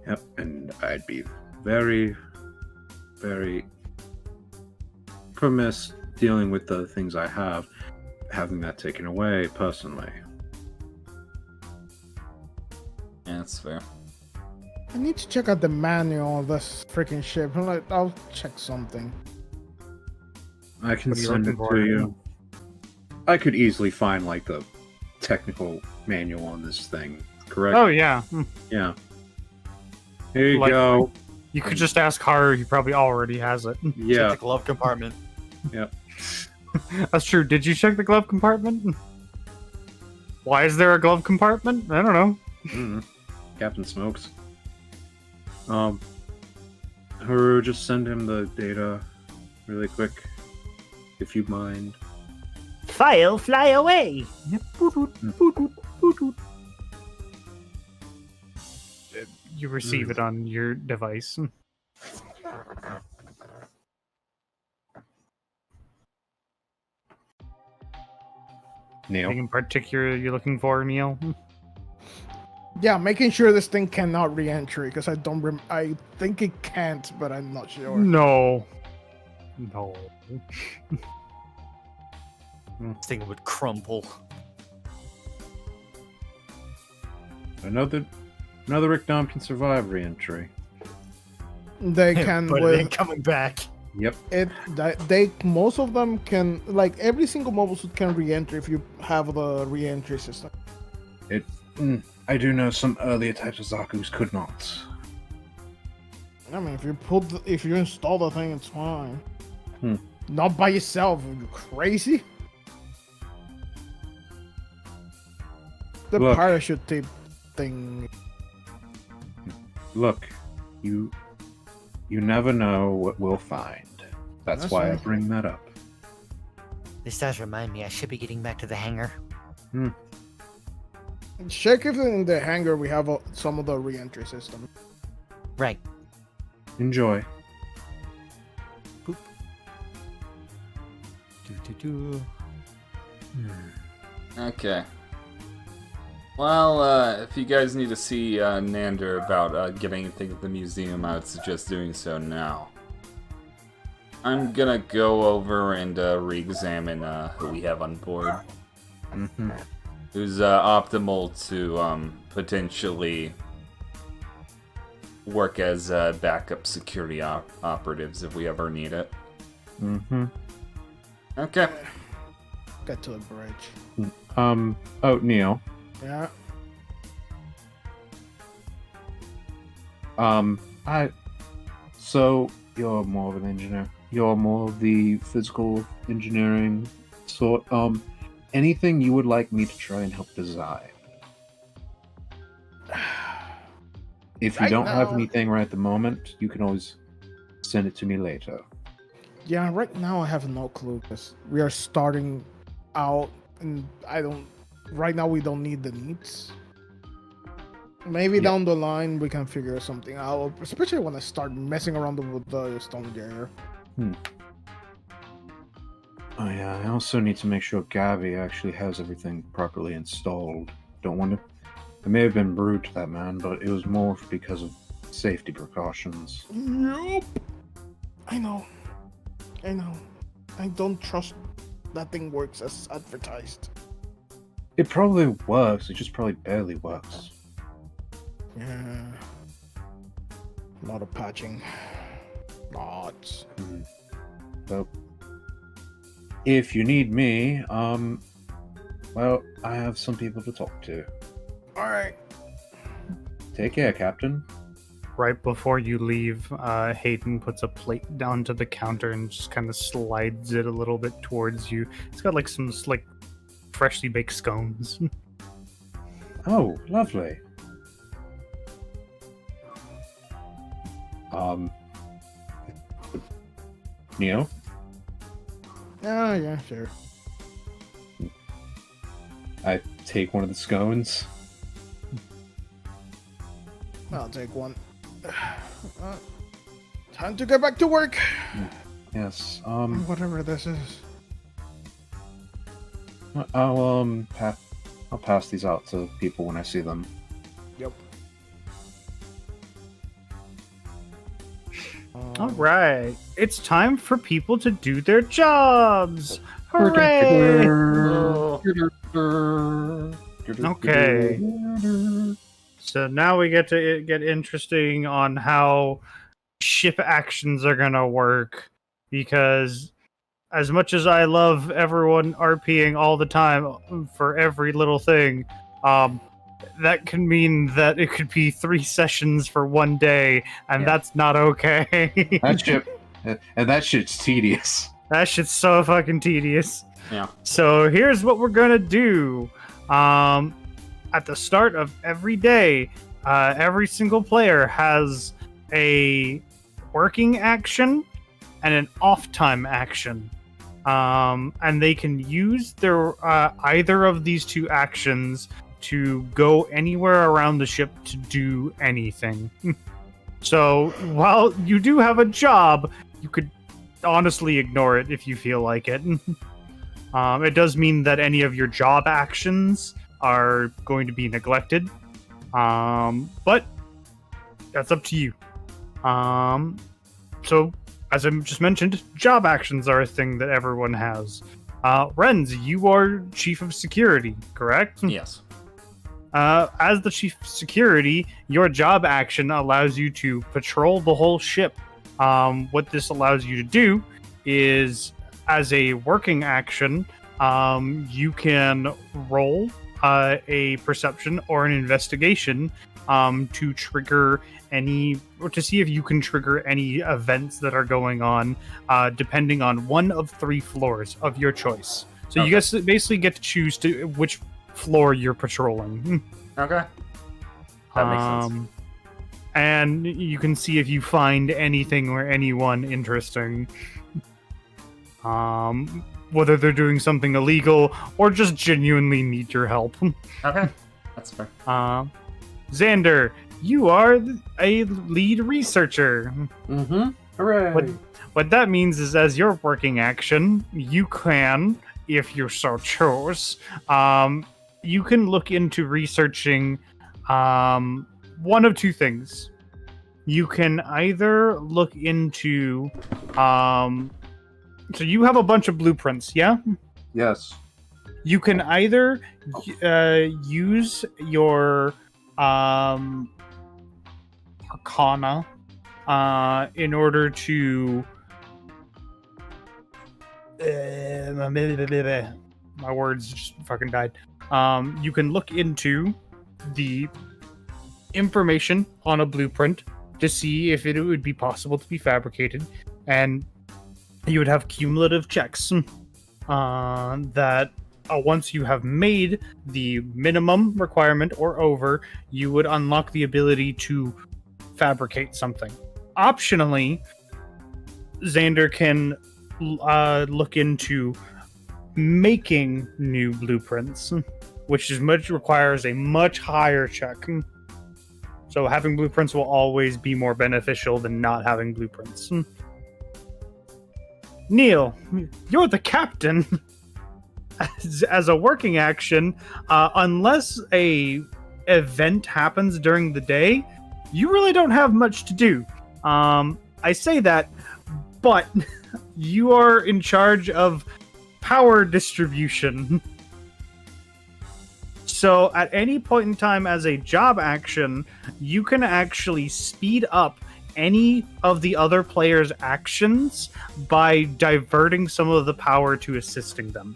Yep, and I'd be very, very remiss dealing with the things I have, having that taken away personally. Yeah, that's fair. I need to check out the manual of this freaking ship. I'll check something. I can What are you send it looking to for? you. I could easily find like the technical manual on this thing, correct? Oh, yeah. Yeah. Here you Like- go. You could just ask Haru, he probably already has it. Check Yeah. the glove compartment. That's true. Did you check the glove compartment? Why is there a glove compartment? I don't know. Captain Smokes. Haru, just send him the data really quick, if you mind. File fly away. you receive it on your device. Neil. Anything in particular you're looking for, Neil? Yeah, making sure this thing cannot re-entry because I think it can't, but I'm not sure. No. This thing would crumple. Another Rick Dom can survive re-entry. They can But it ain't coming back. Yep. Most of them can, like every single mobile suit can re-enter if you have the re-entry system. I do know some earlier types of Zaku's could not. I mean, if you install the thing, it's fine. Not by yourself. Are you crazy? The Look. parachute tape thing. Look, you never know what we'll find. That's why I right. bring that up. This does remind me, I should be getting back to the hangar. Check if in the hangar we have some of the re-entry system. Right. Enjoy. Boop. Okay. Well, if you guys need to see Nander about getting anything at the museum, I would suggest doing so now. I'm gonna go over and re-examine who we have on board. Who's optimal to potentially work as backup security operatives if we ever need it. Okay. Get to the bridge. Oh, Neil. Yeah. So you're more of an engineer. You're more of the physical engineering sort. Anything you would like me to try and help design? If you Right don't have now- anything right at the moment, you can always send it to me later. Yeah, right now I have no clue because we are starting out and right now we don't need the needs. Maybe down the line we can figure something out, especially when I start messing around with the stone gear. Oh yeah, I also need to make sure Gavi actually has everything properly installed. Don't want to... I may have been rude to that man, but it was more because of safety precautions. Yep. I know. I don't trust that thing works as advertised. It probably works, it just probably barely works. Yeah. A lot of patching. Lots. So, if you need me, well, I have some people to talk to. Alright. Take care, Captain. Right before you leave, Hayden puts a plate down to the counter and just kind of slides it a little bit towards you. It's got like some freshly baked scones. Oh, lovely. Neil? Oh, yeah, sure. I take one of the scones. I'll take one. Time to get back to work. Yes, Whatever this is. I'll pass these out to people when I see them. Yep. All right, it's time for people to do their jobs. Hooray! Okay. So now we get to get interesting on how ship actions are gonna work, because as much as I love everyone RPing all the time for every little thing, that can mean that it could be 3 sessions for one day, and that's not okay. That shit's tedious. That shit's so fucking tedious. Yeah. So here's what we're gonna do. At the start of every day, every single player has a working action and an off time action. And they can use their either of these two actions to go anywhere around the ship to do anything. So while you do have a job, you could honestly ignore it if you feel like it. It does mean that any of your job actions are going to be neglected. But that's up to you. So, as I just mentioned, job actions are a thing that everyone has. Renz, you are Chief of Security, correct? Yes. As the Chief of Security, your job action allows you to patrol the whole ship. What this allows you to do is, as a working action, you can roll a perception or an investigation to trigger any, or to see if you can trigger any events that are going on, depending on one of 3 floors of your choice. So you guys basically get to choose which floor you're patrolling. Okay. That makes sense. And you can see if you find anything or anyone interesting. Whether they're doing something illegal or just genuinely need your help. Okay. That's fair. Xander, you are a lead researcher. Mm-hmm. Hooray! What that means is, as your working action, you can, if you so choose, you can look into researching one of 2 things. You can either look into... so you have a bunch of blueprints, yeah? Yes. You can either use your Arcana in order to... my words just fucking died. You can look into the information on a blueprint to see if it would be possible to be fabricated, and you would have cumulative checks that once you have made the minimum requirement or over, you would unlock the ability to fabricate something. Optionally, Xander can look into making new blueprints, which requires a much higher check. So having blueprints will always be more beneficial than not having blueprints. Neil, you're the captain. As a working action, unless a event happens during the day, you really don't have much to do. I say that, but you are in charge of power distribution. So at any point in time as a job action, you can actually speed up any of the other players' actions by diverting some of the power to assisting them.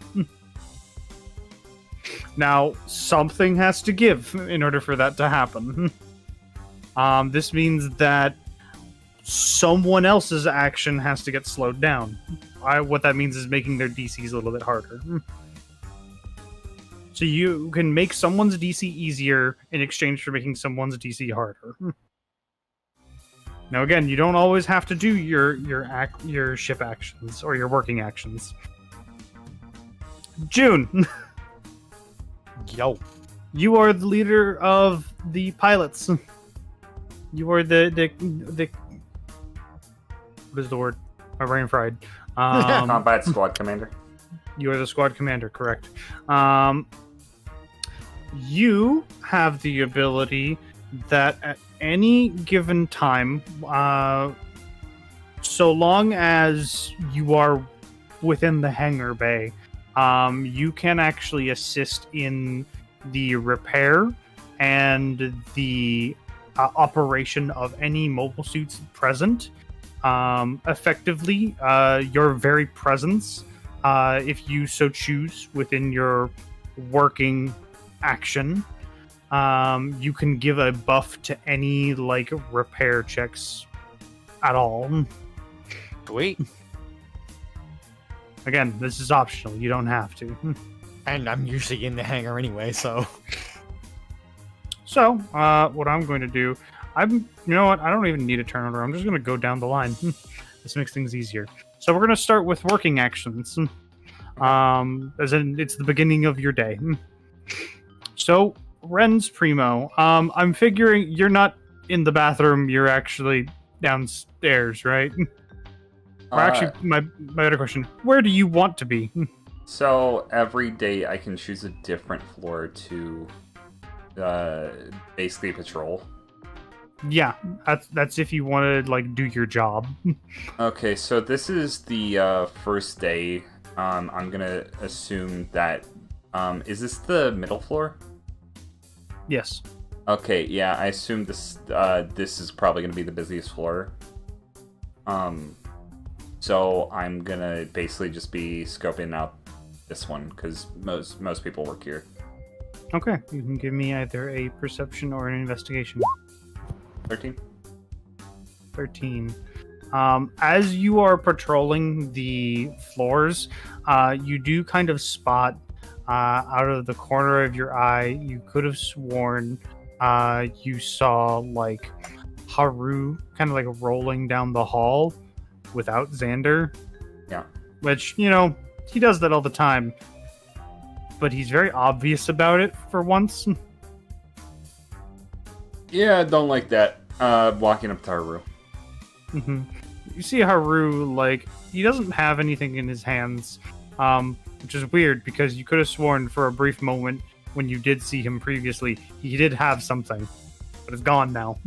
Now, something has to give in order for that to happen. This means that someone else's action has to get slowed down. What that means is making their DCs a little bit harder. So you can make someone's DC easier in exchange for making someone's DC harder. Now again, you don't always have to do your ship actions or your working actions. June! Yo. You are the leader of the pilots. You are the what is the word? My brain fried. Combat squad commander. You are the squad commander, correct. You have the ability that at any given time, so long as you are within the hangar bay, you can actually assist in the repair and the operation of any mobile suits present. Effectively, your very presence, if you so choose within your working action, you can give a buff to any repair checks at all. Sweet. Again, this is optional. You don't have to. And I'm usually in the hangar anyway, so. So, what I'm going to do, you know what? I don't even need a turn order. I'm just going to go down the line. This makes things easier. So we're going to start with working actions. As in, it's the beginning of your day. So, Ren's Primo. I'm figuring you're not in the bathroom. You're actually downstairs, right? Or actually, my better question: where do you want to be? So every day I can choose a different floor to basically patrol. Yeah, that's if you want to like do your job. Okay, so this is the first day. I'm gonna assume that is this the middle floor? Yes. Okay, yeah, I assume this is probably gonna be the busiest floor. So I'm gonna basically just be scoping out this one because most people work here. Okay, you can give me either a perception or an investigation. 13. 13. As you are patrolling the floors, you do kind of spot out of the corner of your eye, you could have sworn you saw like Haru kind of like rolling down the hall without Xander. Yeah. Which, you know, he does that all the time. But he's very obvious about it for once. Yeah, I don't like that. Walking up to Haru. Mm-hmm. You see Haru, like, he doesn't have anything in his hands, which is weird because you could have sworn for a brief moment when you did see him previously, he did have something, but it's gone now.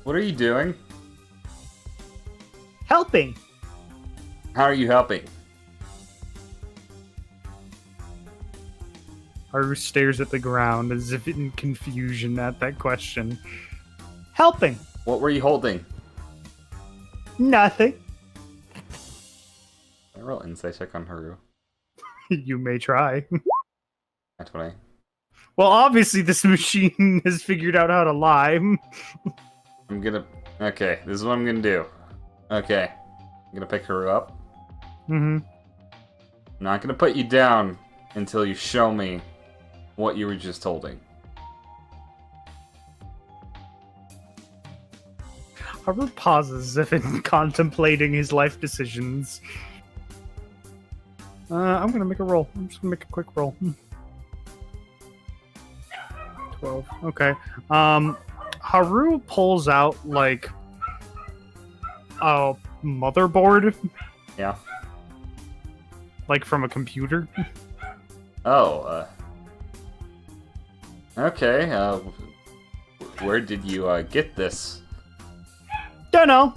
What are you doing? Helping. How are you helping? Haru stares at the ground as if in confusion at that question. Helping. What were you holding? Nothing. I roll insight check on Haru. You may try. That's what I... Well, obviously this machine has figured out how to lie. I'm gonna... Okay, this is what I'm gonna do. Okay. I'm gonna pick Haru up. Mm-hmm. I'm not gonna put you down until you show me what you were just holding. Haru pauses as if in contemplating his life decisions. I'm gonna make a roll. I'm just gonna make a quick roll. 12. Okay. Haru pulls out like a motherboard, Yeah. like from a computer. Oh, okay, where did you, get this? Don't know.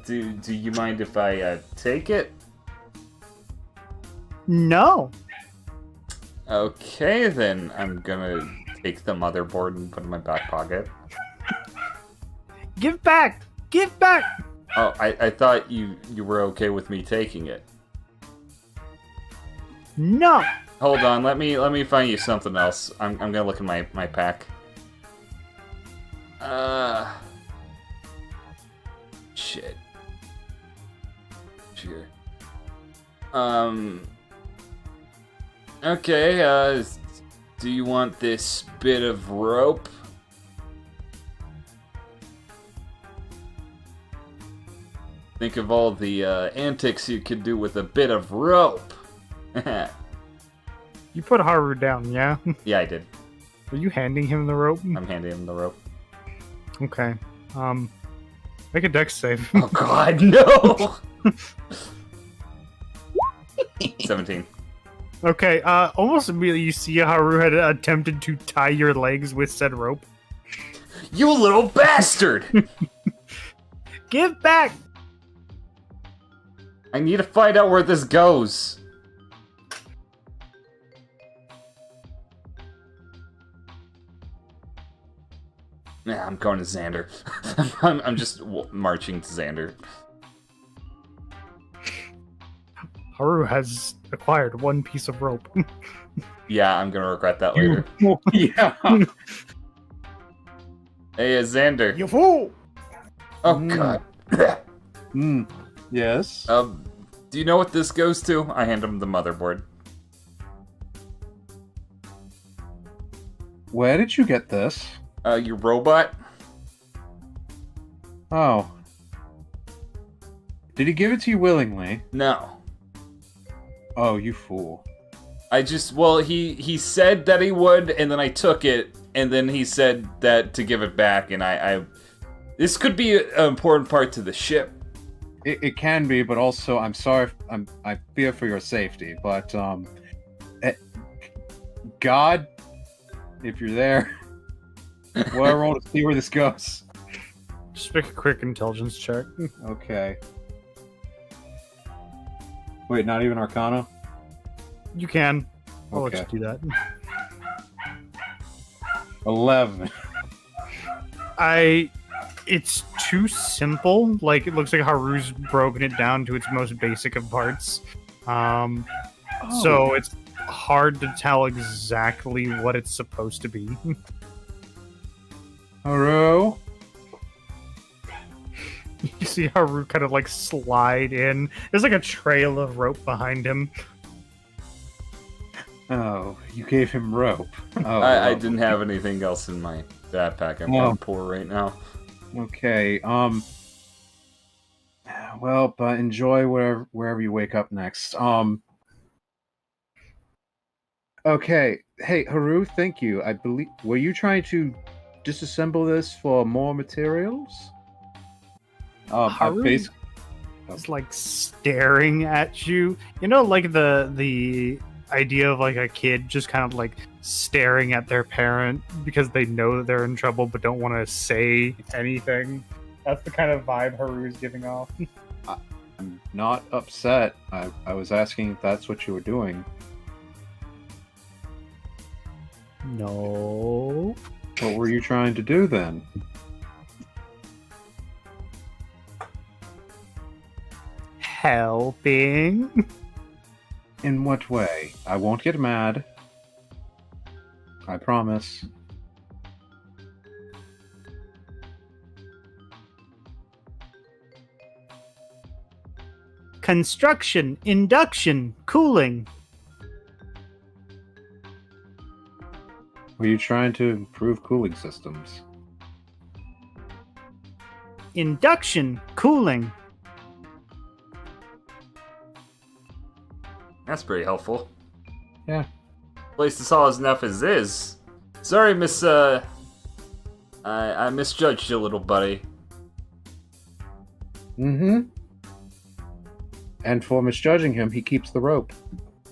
Do you mind if I, take it? No. Okay, then I'm gonna take the motherboard and put it in my back pocket. Give back. Give back. Oh, I thought you were okay with me taking it. No. Hold on, let me find you something else. I'm gonna look in my pack. Shit. Sure. Okay, do you want this bit of rope? Think of all the antics you could do with a bit of rope. You put Haru down, yeah? Yeah, I did. Are you handing him the rope? I'm handing him the rope. Okay. Make a dex save. Oh god, no! 17. Okay, almost immediately you see Haru had attempted to tie your legs with said rope. You little bastard! Give back. I need to find out where this goes. Yeah, I'm going to Xander. I'm just marching to Xander. Haru has acquired one piece of rope. Yeah, I'm gonna regret that later. Yeah. Hey, Xander. You fool! Oh god. Yes. Do you know what this goes to? I hand him the motherboard. Where did you get this? Your robot? Oh. Did he give it to you willingly? No. Oh, you fool. He said that he would, and then I took it, and then he said that to give it back, and I this could be an important part to the ship. It can be, but also I'm sorry. I fear for your safety, but God, if you're there, well, I roll to see where this goes. Just make a quick intelligence check. Okay. Wait, not even Arcana? You can. I'll Okay. let you do that. 11. It's too simple. Like, it looks like Haru's broken it down to its most basic of parts. So it's hard to tell exactly what it's supposed to be. Haru? You see Haru kind of like slide in. There's like a trail of rope behind him. Oh, you gave him rope. Oh, I didn't have anything else in my backpack. I'm kind of poor right now. Okay. Well, but enjoy wherever you wake up next. Okay. Hey, Haru, thank you. I believe. Were you trying to disassemble this for more materials? Haru is like staring at you. You know, like the idea of like a kid just kind of like staring at their parent because they know that they're in trouble but don't want to say anything. That's the kind of vibe Haru's giving off. I'm not upset. I was asking if that's what you were doing. No. What were you trying to do then? Helping. In what way? I won't get mad. I promise. Construction, induction, cooling. Were you trying to improve cooling systems? Induction, cooling. That's pretty helpful. Yeah. Place is all enough as is. Sorry, Miss. I misjudged you, little buddy. Mm-hmm. And for misjudging him, he keeps the rope.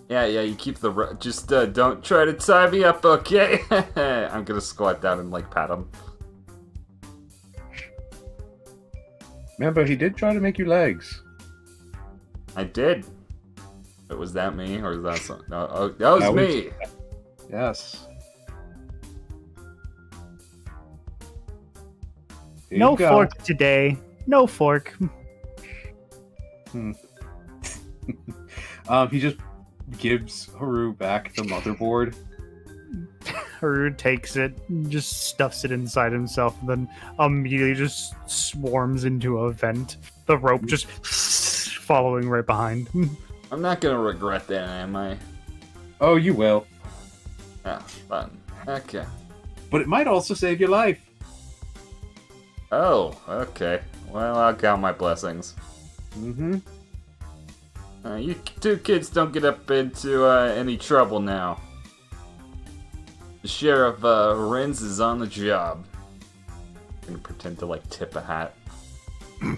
Yeah, you keep the just don't try to tie me up, okay? I'm gonna squat down and like pat him. Remember, he did try to make you legs. I did. But was that me or was that something? No, that was me. Yes. Here No you go. fork today. No fork. He just gives Haru back the motherboard. Haru takes it, just stuffs it inside himself, and then immediately just swarms into a vent. The rope just following right behind. I'm not gonna regret that, am I? Oh, you will. Ah, fun. Okay. But it might also save your life. Oh, okay. Well, I'll count my blessings. Mm-hmm. You two kids don't get up into any trouble now. The Sheriff Renz is on the job. I'm gonna pretend to like tip a hat. You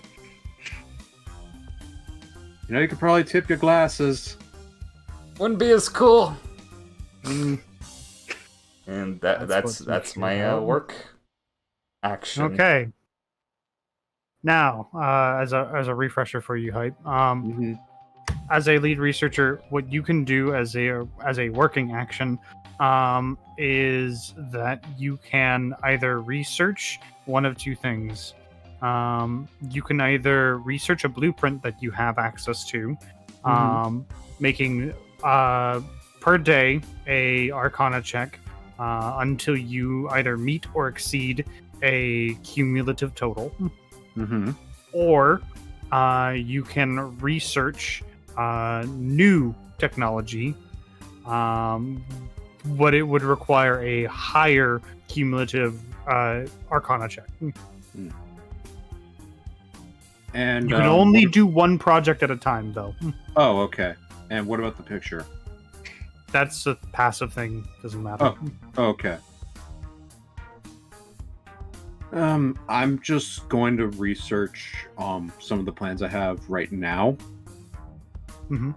know, you could probably tip your glasses. Wouldn't be as cool. Mm. And That's that's my work action. Okay. Now, as a refresher for you, Hype. Mm-hmm. As a lead researcher, what you can do as a working action is that you can either research one of two things. You can either research a blueprint that you have access to, making per day a Arcana check until you either meet or exceed a cumulative total, Mm-hmm. or you can research new technology. What it would require a higher cumulative Arcana check. And You can only do one project at a time, though. Oh, okay. And what about the picture? That's a passive thing. Doesn't matter. Oh, okay. I'm just going to research some of the plans I have right now. Mm-hmm.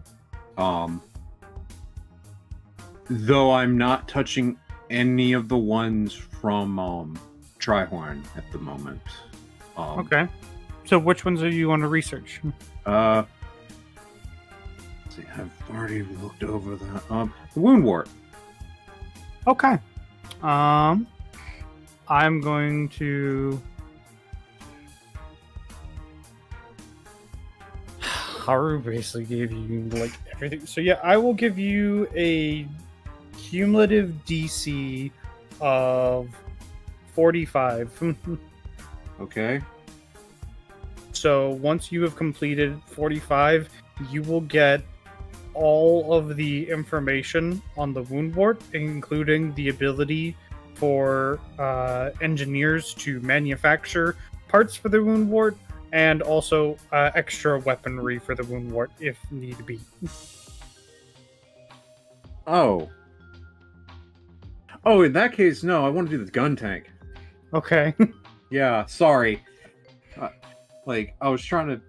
Though I'm not touching any of the ones from Trihorn at the moment. Okay. So which ones do you want to research? Let's see, I've already looked over that. The Wound Wart. Okay. I'm going to. Haru basically gave you like everything. So yeah, I will give you a cumulative DC of 45. Okay. So once you have completed 45, you will get all of the information on the Wound Wart, including the ability for engineers to manufacture parts for the Wound Wart, and also extra weaponry for the Wound Wart if need be. Oh, in that case, no, I want to do the gun tank. Okay. Yeah, sorry. I was trying to...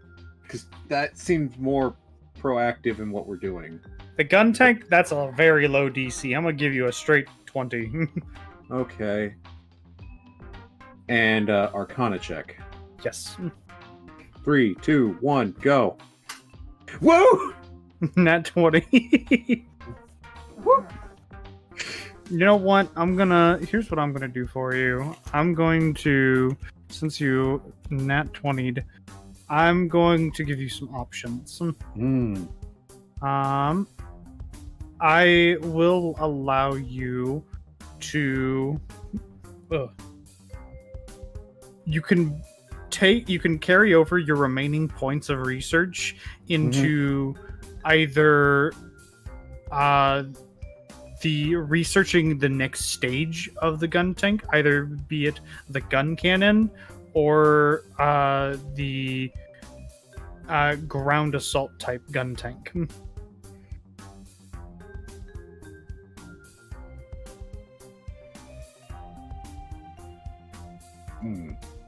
Because that seems more proactive in what we're doing. The gun tank, that's a very low DC. I'm going to give you a straight 20. Okay. And Arcana check. Yes. 3, 2, 1, go. Whoa! Nat 20. You know what? Here's what I'm gonna do for you. I'm going to, since you nat 20'd, I'm going to give you some options. I will allow you to. You can carry over your remaining points of research into either the researching the next stage of the gun tank, either be it the gun cannon or the ground assault type gun tank.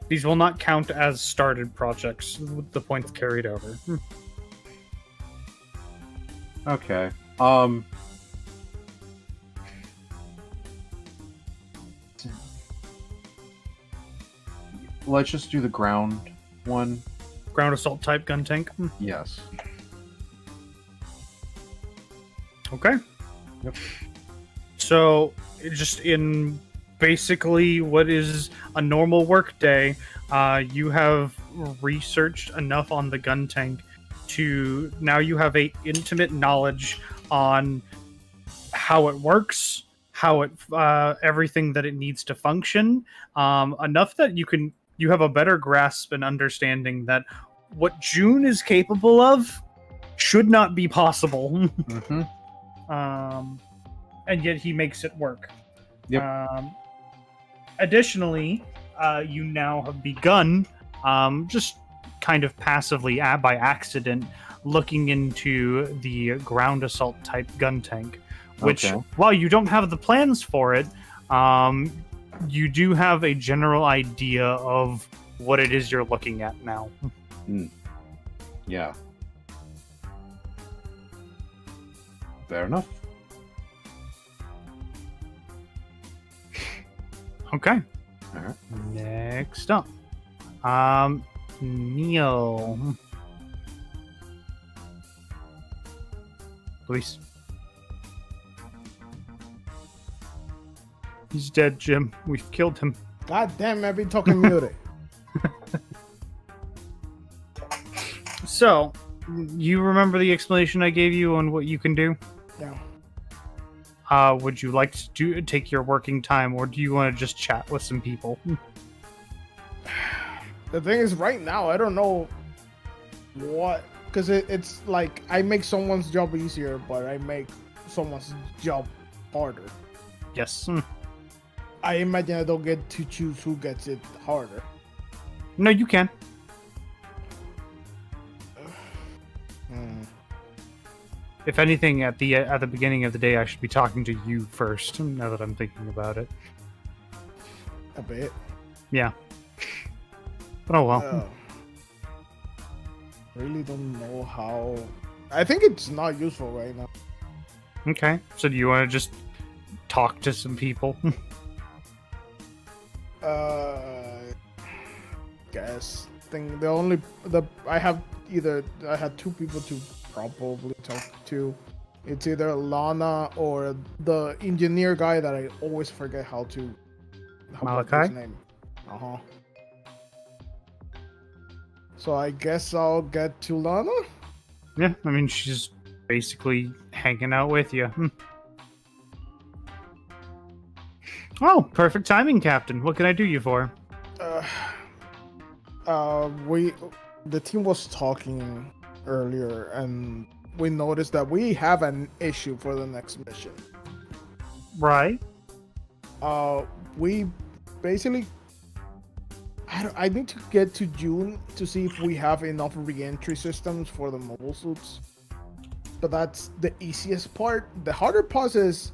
These will not count as started projects with the points carried over. Okay. Let's just do the ground one. Ground assault type gun tank? Yes. Okay. Yep. So, just in basically what is a normal work day, you have researched enough on the gun tank to now you have a intimate knowledge on how it works, how it everything that it needs to function, enough that you have a better grasp and understanding that what June is capable of should not be possible. Mm-hmm. And yet he makes it work. Yep. Additionally, you now have begun, just kind of passively by accident, looking into the ground assault type gun tank, which, while you don't have the plans for it, you do have a general idea of what it is you're looking at now. Yeah. Fair enough. Okay. All right. Next up, Neil. Luis. He's dead, Jim. We've killed him. God damn, I've been talking muted. So, you remember the explanation I gave you on what you can do? Yeah. Would you like to take your working time, or do you want to just chat with some people? The thing is, right now, I don't know what... Because it's like, I make someone's job easier, but I make someone's job harder. Yes. I imagine I don't get to choose who gets it harder. No, you can. If anything, at the beginning of the day, I should be talking to you first. Now that I'm thinking about it. A bit. Yeah. But oh well. Really don't know how. I think it's not useful right now. Okay. So do you want to just talk to some people? Guess. I had two people to probably talk to. It's either Lana or the engineer guy that I always forget how to Malachi? his name. So I guess I'll get to Lana. Yeah, I mean she's basically hanging out with you. Oh, perfect timing, Captain. What can I do you for? The team was talking earlier, and we noticed that we have an issue for the next mission. Right. We basically, I need to get to June to see if we have enough re-entry systems for the mobile suits. But that's the easiest part. The harder part is,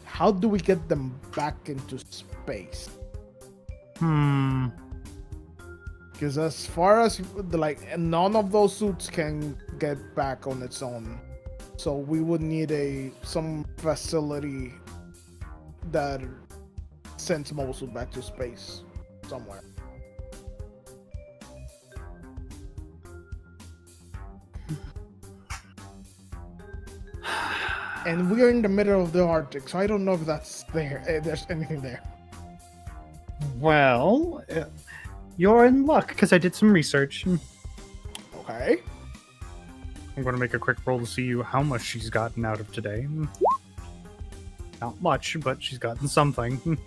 how do we get them back into space? Because as far as none of those suits can get back on its own, so we would need some facility that sends mobile suit back to space somewhere. And we are in the middle of the Arctic, so I don't know if that's there. There's anything there. Well, you're in luck because I did some research. Okay. I'm going to make a quick roll to see how much she's gotten out of today. Not much, but she's gotten something.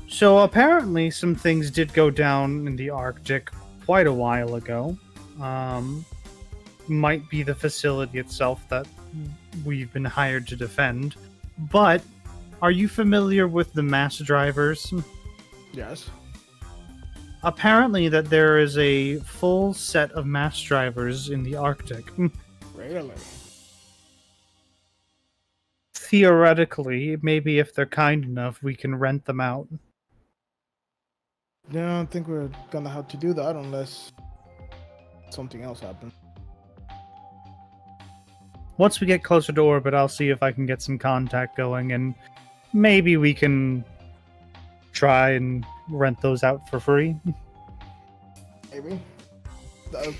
So apparently some things did go down in the Arctic quite a while ago. Might be the facility itself that we've been hired to defend. But are you familiar with the mass drivers? Yes. Apparently that there is a full set of mass drivers in the Arctic. Really? Theoretically, maybe if they're kind enough, we can rent them out. Yeah, I don't think we're gonna have to do that unless something else happens. Once we get closer to orbit, I'll see if I can get some contact going, and maybe we can try and rent those out for free. Maybe.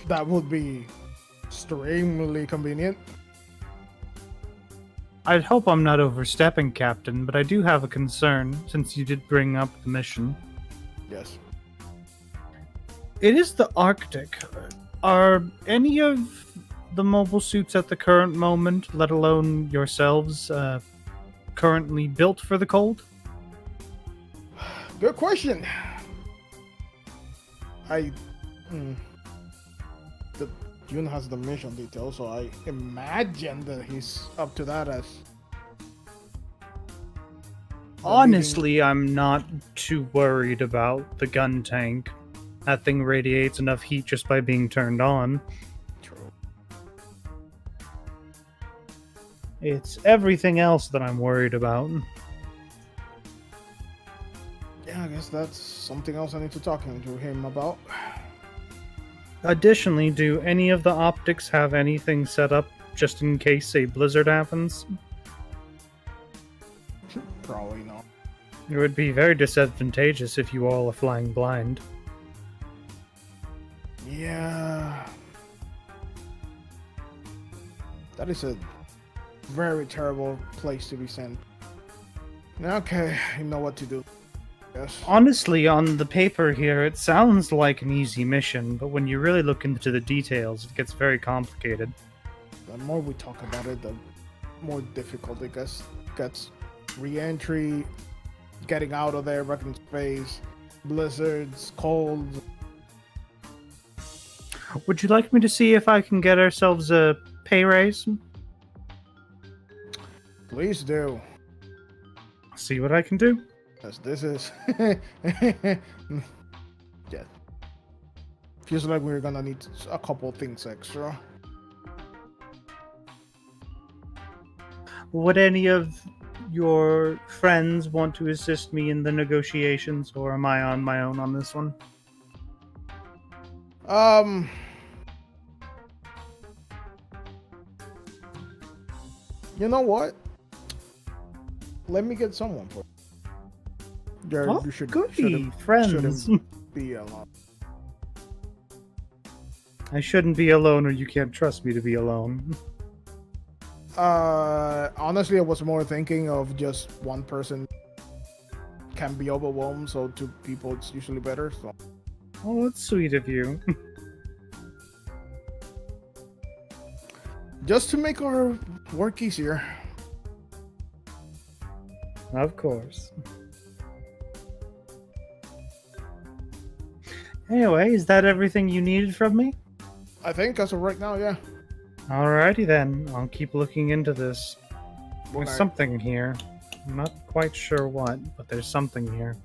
That would be extremely convenient. I'd hope I'm not overstepping, Captain, but I do have a concern, since you did bring up the mission. Yes. It is the Arctic. Are any of the mobile suits at the current moment, let alone yourselves, currently built for the cold? Good question. June has the mission details, so I imagine that he's up to that as... Honestly, I'm not too worried about the gun tank. That thing radiates enough heat just by being turned on. True. It's everything else that I'm worried about. Yeah, I guess that's something else I need to talk to him about. Additionally, do any of the optics have anything set up just in case a blizzard happens? Probably not. It would be very disadvantageous if you all are flying blind. Yeah. That is a very terrible place to be sent. Okay, I know what to do. Yes. Honestly, on the paper here, it sounds like an easy mission, but when you really look into the details, it gets very complicated. The more we talk about it, the more difficult it gets. Re-entry, getting out of there, back in space, blizzards, cold. Would you like me to see if I can get ourselves a pay raise? Please do. See what I can do? Yes, this is... yeah. Feels like we're gonna need a couple things extra. Would any of your friends want to assist me in the negotiations, or am I on my own on this one? You know what? Let me get someone for you. Oh, You should goody, shouldn't friends. be alone. I shouldn't be alone, or you can't trust me to be alone. Honestly, I was more thinking of just one person can be overwhelmed, so two people it's usually better. So Oh, that's sweet of you. just to make our work easier. Of course. Anyway, is that everything you needed from me? I think as of right now, yeah. Alrighty then, I'll keep looking into this. There's Alright. something here. I'm not quite sure what, but there's something here.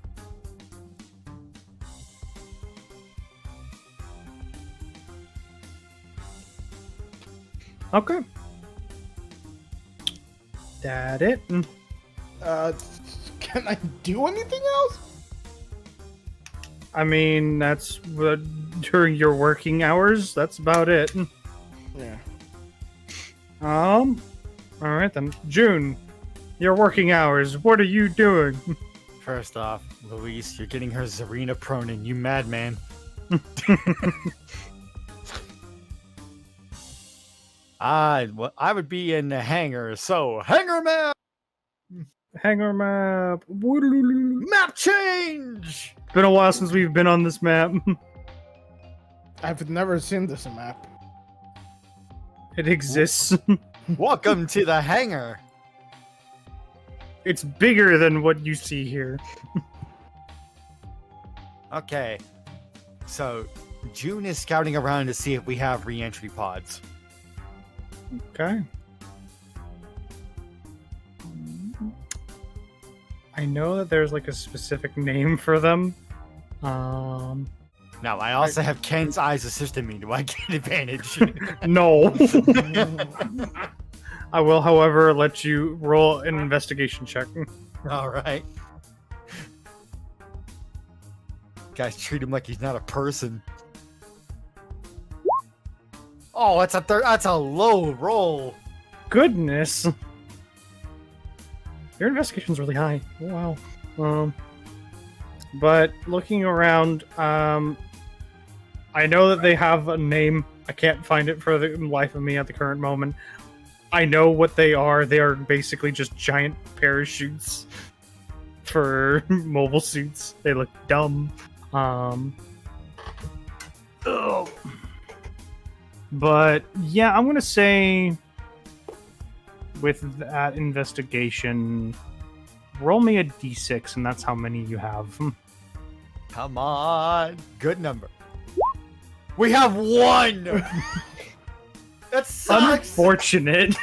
Okay. That it? Can I do anything else? I mean, that's during your working hours. That's about it. Yeah. All right then. June, your working hours. What are you doing? First off, Luis, you're getting her Zarina Pronin, you madman. I would be in the hangar, so hangar map! Hangar map. Map change! Been a while since we've been on this map. I've never seen this map. It exists. Welcome to the hangar. It's bigger than what you see here. Okay, so June is scouting around to see if we have re-entry pods. Okay. I know that there's like a specific name for them. Now, I also have Ken's eyes assisting me. Do I get advantage? No. I will, however, let you roll an investigation check. All right. Guys, treat him like he's not a person. Oh, that's a low roll. Goodness. Your investigation's really high. Oh, wow. But looking around, I know that they have a name. I can't find it for the life of me at the current moment. I know what they are. They are basically just giant parachutes for mobile suits. They look dumb. But yeah, I'm gonna say with that investigation, roll me a d6, and that's how many you have. Come on. Good number. We have one! That sucks! Unfortunate.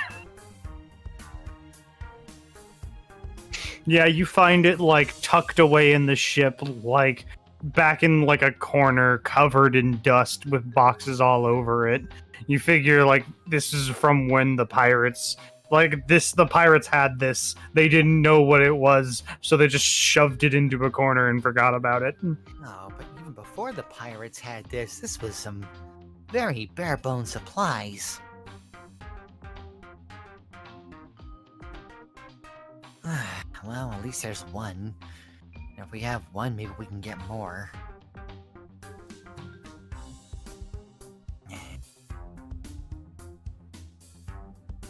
Yeah, you find it like tucked away in the ship, like back in like a corner, covered in dust with boxes all over it. You figure like this is from when the pirates the pirates had this. They didn't know what it was, so they just shoved it into a corner and forgot about it. Oh, but even before the pirates had this was some very bare bones supplies. Well, at least there's one. And if we have one, maybe we can get more.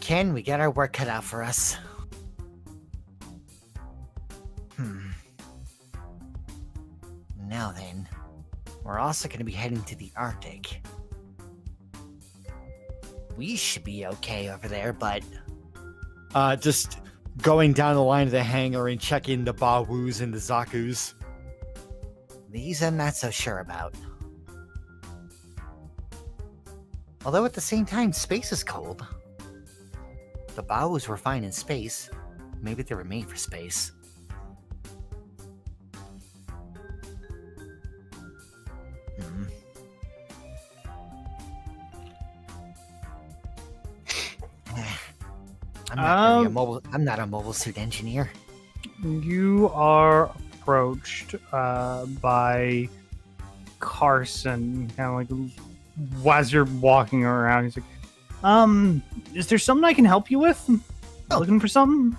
Ken, we got our work cut out for us. Now then, we're also going to be heading to the Arctic. We should be okay over there, but Just going down the line of the hangar and checking the Bawus and the Zakus. these I'm not so sure about. Although at the same time, space is cold. The Bawus were fine in space. Maybe they were made for space. I'm not a mobile suit engineer. You are approached by Carson, kind of like as you're walking around. He's like, is there something I can help you with? Oh. Looking for something?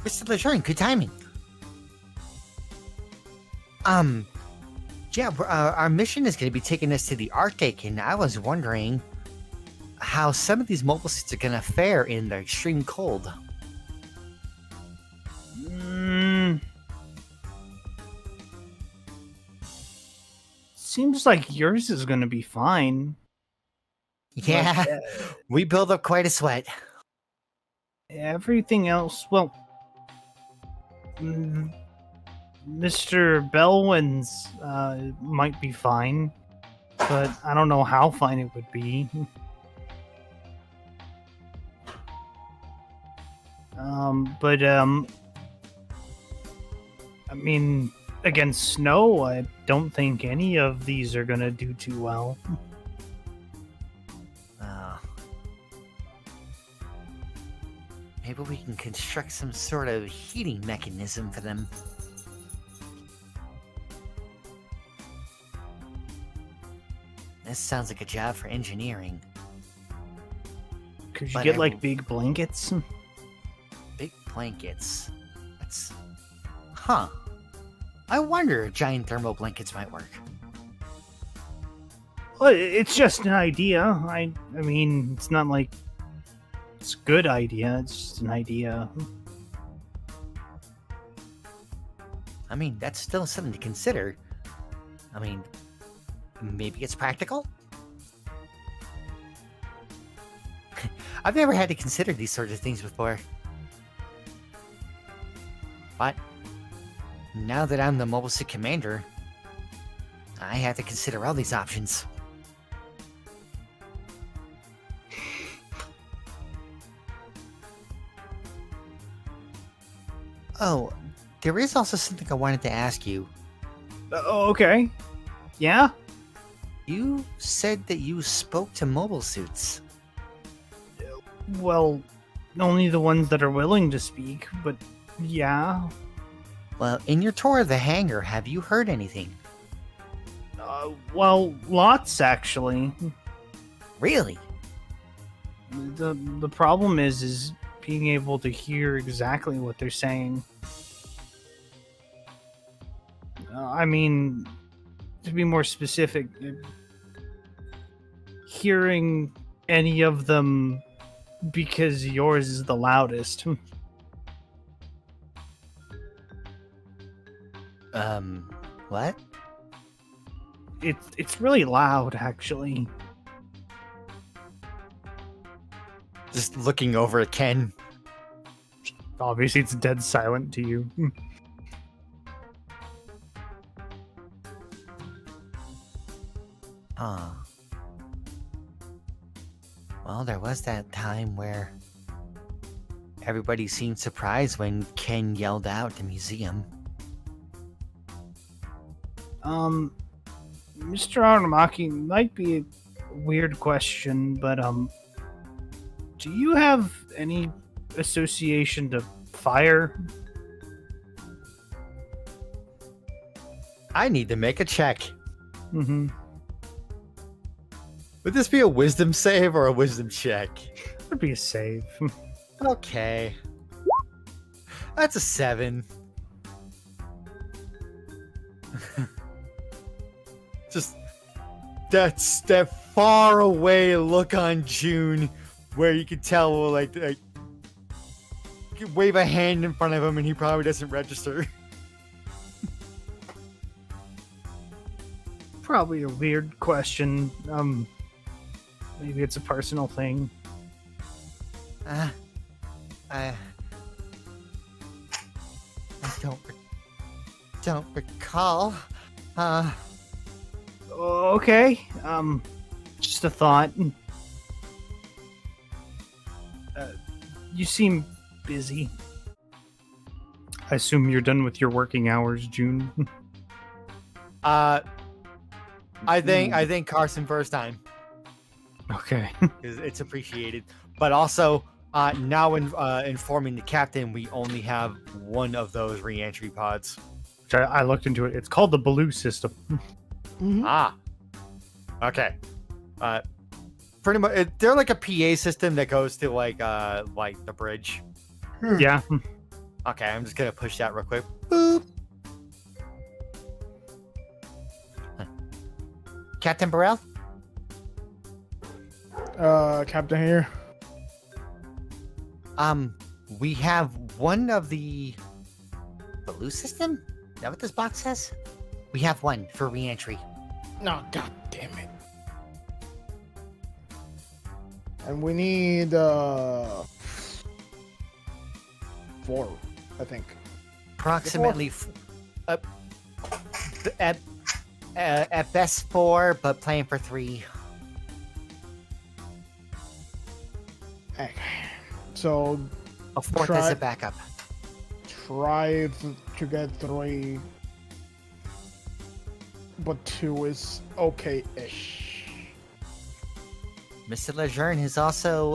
Mr. Lejeune, good timing. Yeah, our mission is going to be taking us to the Arctic, and I was wondering how some of these mobile suits are going to fare in the extreme cold. Seems like yours is going to be fine. Yeah, we build up quite a sweat. Everything else, well, Mr. Belwin's might be fine, but I don't know how fine it would be. I mean, against snow, I don't think any of these are gonna do too well. Maybe we can construct some sort of heating mechanism for them. This sounds like a job for engineering. Could you But get I like will- big blankets? Big blankets. That's... Huh. I wonder if giant thermal blankets might work. Well, it's just an idea. I mean, it's not like it's a good idea. It's just an idea. I mean, that's still something to consider. I mean, maybe it's practical? I've never had to consider these sorts of things before. But now that I'm the mobile suit commander, I have to consider all these options. Oh, there is also something I wanted to ask you. Okay. Yeah? You said that you spoke to mobile suits. Well, only the ones that are willing to speak, but yeah. Well, in your tour of the hangar, have you heard anything? Well, lots actually. Really? The problem is being able to hear exactly what they're saying. I mean, to be more specific, hearing any of them because yours is the loudest. What? It's really loud, actually. Just looking over at Ken. Obviously, it's dead silent to you. Huh. Well, there was that time where everybody seemed surprised when Ken yelled out at the museum. Mr. Aramaki, might be a weird question, but do you have any association to fire? I need to make a check. Mm-hmm. Would this be a wisdom save or a wisdom check? Would be a save. Okay. That's a 7. Just that far away look on June where you can tell like you can wave a hand in front of him and he probably doesn't register. Probably a weird question. Maybe it's a personal thing. I don't recall. Okay. Just a thought. You seem busy. I assume you're done with your working hours, June. I think Carson first time. Okay. It's appreciated, but also Now informing the captain, we only have one of those re-entry pods. Which I looked into it. It's called the Blue system. Mhm. Ah. Okay. Pretty much, they're like a PA system that goes to like the bridge. Yeah. Okay, I'm just gonna push that real quick. Boop. Captain Burrell? Captain here. We have one of the blue system? Is that what this box says? We have one for re-entry. No, god damn it. And we need 4, I think. Approximately at best 4, but playing for 3. Okay. So A 4th Try- as a backup. try to get 3, but 2 is okay-ish. Mr. Lejeune has also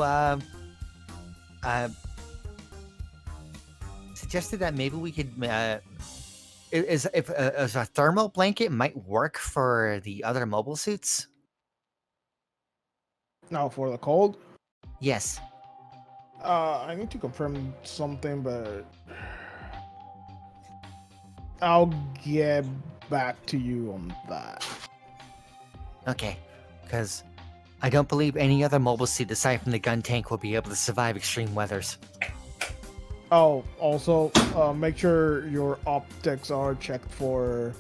suggested that maybe we could as a thermal blanket might work for the other mobile suits. Now for the cold, Yes. I need to confirm something, but I'll get back to you on that. Okay. Because I don't believe any other mobile suit aside from the gun tank will be able to survive extreme weathers. Oh, also, make sure your optics are checked for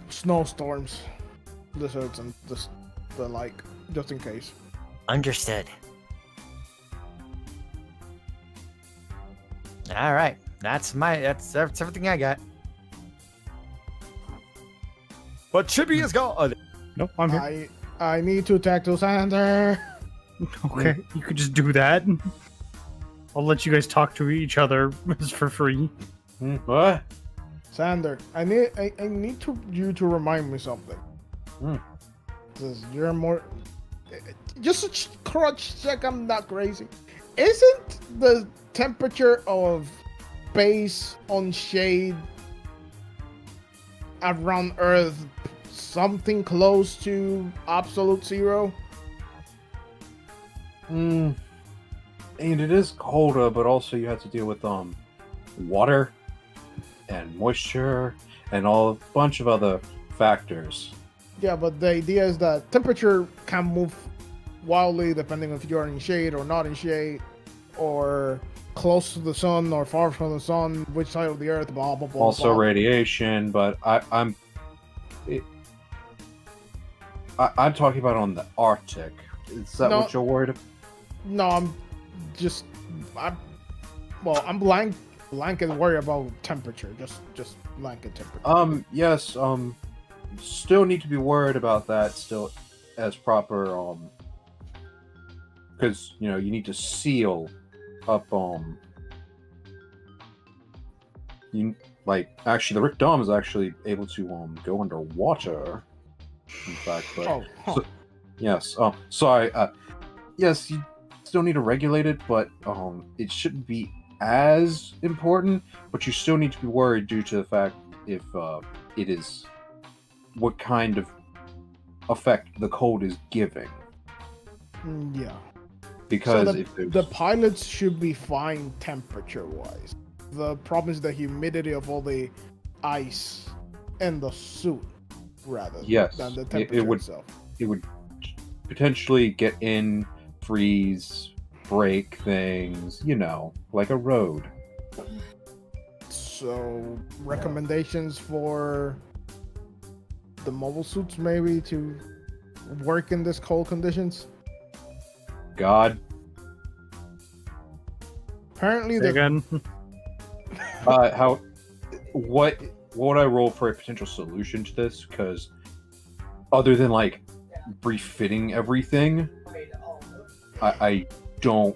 snowstorms, blizzards, and the like, just in case. Understood. All right. That's everything I got. But Chibi is gone. Nope, I'm here. I need to talk to Sander. Okay, you could just do that. I'll let you guys talk to each other for free. What? Sander, I need you to remind me something. Because you're more. Just a crutch check. I'm not crazy. Isn't the temperature of base on shade around Earth something close to absolute zero? And it is colder, but also you have to deal with water and moisture and a bunch of other factors. Yeah, but the idea is that temperature can move wildly depending if you're in shade or not in shade, or close to the sun or far from the sun, which side of the earth, blah blah blah. Also blah. radiation, but I'm talking about on the Arctic. Is that No. what you're worried about? No, I'm blanket worried about temperature. Just blanket temperature. Yes, still need to be worried about that still as proper, because, you know, you need to seal up, actually, the Rick Dom is actually able to, go underwater, in fact, but, Oh, huh. so, yes, sorry, yes, you still need to regulate it, but, it shouldn't be as important, but you still need to be worried due to the fact if, it is what kind of effect the cold is giving. Yeah. Because So if there's... the pilots should be fine temperature-wise. The problem is the humidity of all the ice in the suit, rather Yes, than the it temperature would- itself. it would potentially get in, freeze, break things, you know, like a road. So, recommendations for the mobile suits, maybe, to work in this cold conditions? God, Apparently, Say the again. what would I roll for a potential solution to this? Because other than like refitting everything, I don't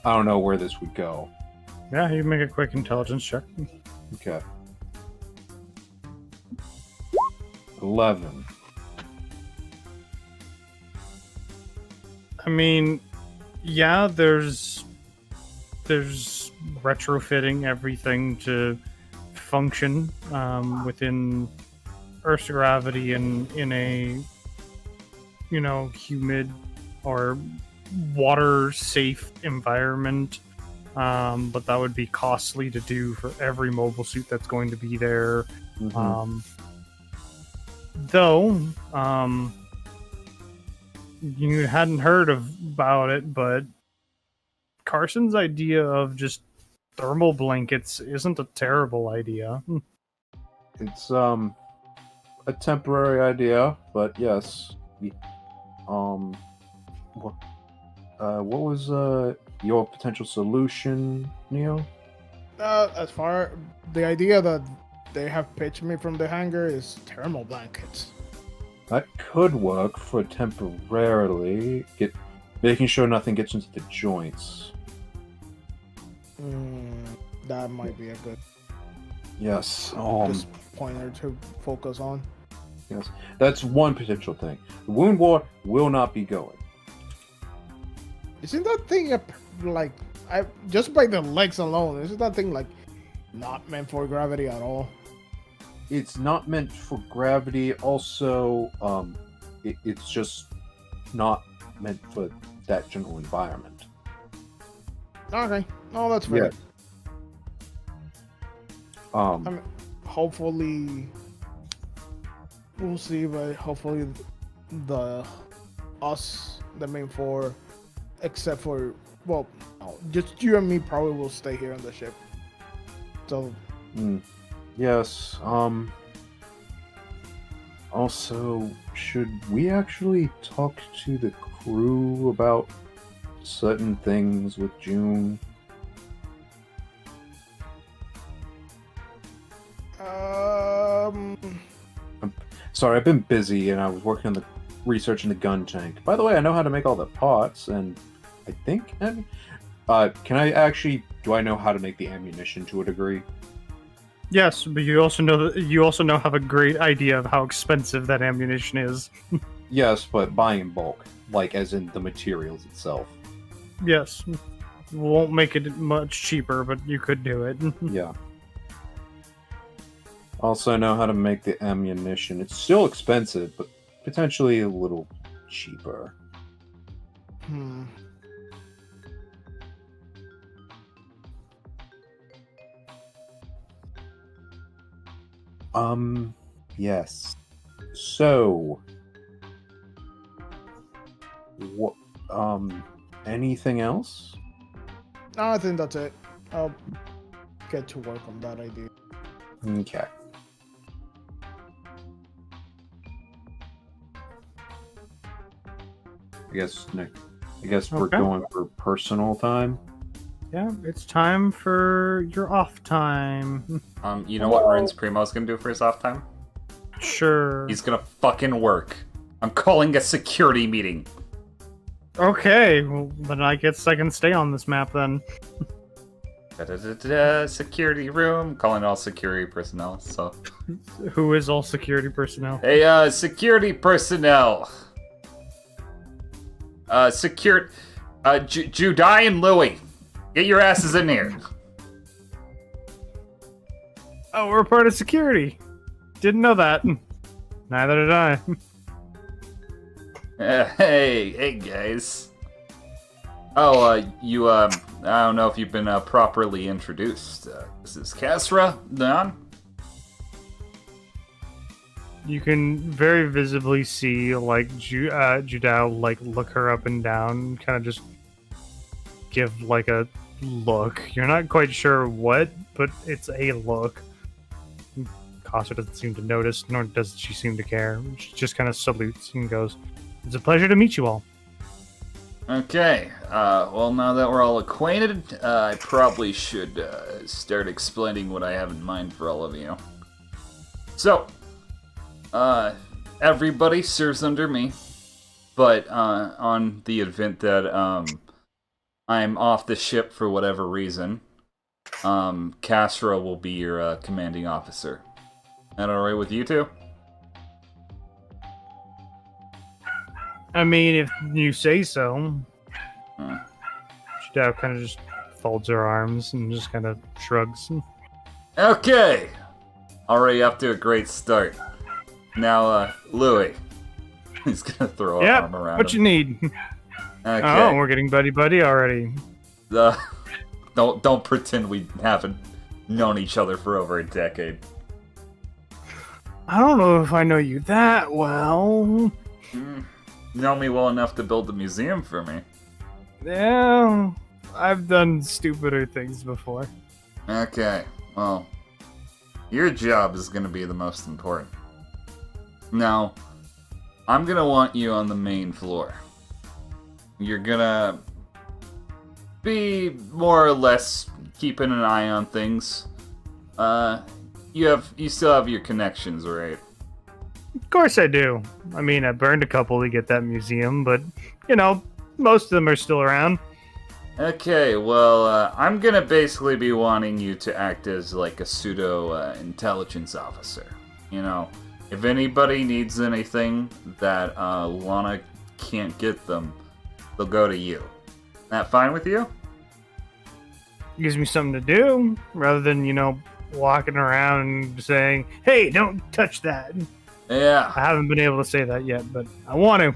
know where this would go. Yeah, you can make a quick intelligence check. Okay. 11. I mean, yeah, there's retrofitting everything to function within Earth's gravity and in a humid or water safe environment. But that would be costly to do for every mobile suit that's going to be there. Though, you hadn't heard about it, but Carson's idea of just thermal blankets isn't a terrible idea. It's a temporary idea, but yes. What was your potential solution, Neo? As far the idea that they have pitched me from the hangar is thermal blankets. That could work for temporarily, making sure nothing gets into the joints. That might be a good Yes. just pointer to focus on. Yes, that's one potential thing. The wound war will not be going. Isn't that thing just by the legs alone? Isn't that thing not meant for gravity at all? It's not meant for gravity. Also, it's just not meant for that general environment. Okay, no, that's fair. Yeah. I mean, hopefully, we'll see. But hopefully, the main four, except for just you and me, probably will stay here on the ship. So. Yes. Also, should we actually talk to the crew about certain things with June? Sorry, I've been busy and I was working on the research in the gun tank. By the way, I know how to make all the parts, and I think do I know how to make the ammunition to a degree? Yes, but you also have a great idea of how expensive that ammunition is. Yes, but buying in bulk, as in the materials itself. Yes. Won't make it much cheaper, but you could do it. Yeah. Also know how to make the ammunition. It's still expensive, but potentially a little cheaper. Yes. So, what, anything else? No, I think that's it. I'll get to work on that idea. Okay. I guess we're going for personal time. Yeah, it's time for your off time. You know what Rune's Primo's gonna do for his off time? Sure. He's gonna fucking work. I'm calling a security meeting. Okay, well, then I guess I can stay on this map then. Security room. Calling all security personnel, so. Who is all security personnel? Hey, security personnel. Judai and Louie. Get your asses in here. Oh, we're part of security. Didn't know that. Neither did I. Hey guys. Oh, I don't know if you've been properly introduced. This is Kasra, Don. You can very visibly see, Judao, look her up and down, kind of just give, a look. You're not quite sure what, but it's a look. Kasra doesn't seem to notice, nor does she seem to care. She just kind of salutes and goes, "It's a pleasure to meet you all." Okay, well, now that we're all acquainted, I probably should start explaining what I have in mind for all of you. So, everybody serves under me, but on the event that I'm off the ship for whatever reason, Kasra will be your commanding officer. That alright with you two? I mean, if you say so. Hmm. Chibiao kind of just folds her arms and just kind of shrugs. Okay. Already up to a great start. Now, Louis. He's gonna throw an arm around what him. you need? Okay. Oh, we're getting buddy already. Don't pretend we haven't known each other for over a decade. I don't know if I know you that well. You know me well enough to build a museum for me. Yeah, I've done stupider things before. Okay, well, your job is going to be the most important. Now, I'm going to want you on the main floor. You're going to be more or less keeping an eye on things. You still have your connections, right? Of course I do. I mean, I burned a couple to get that museum, but, you know, most of them are still around. Okay, well, I'm gonna basically be wanting you to act as like a pseudo-intelligence officer. You know, if anybody needs anything that Lana can't get them, they'll go to you. That fine with you? Gives me something to do, rather than, you know, walking around and saying, hey, don't touch that. Yeah. I haven't been able to say that yet, but I want to.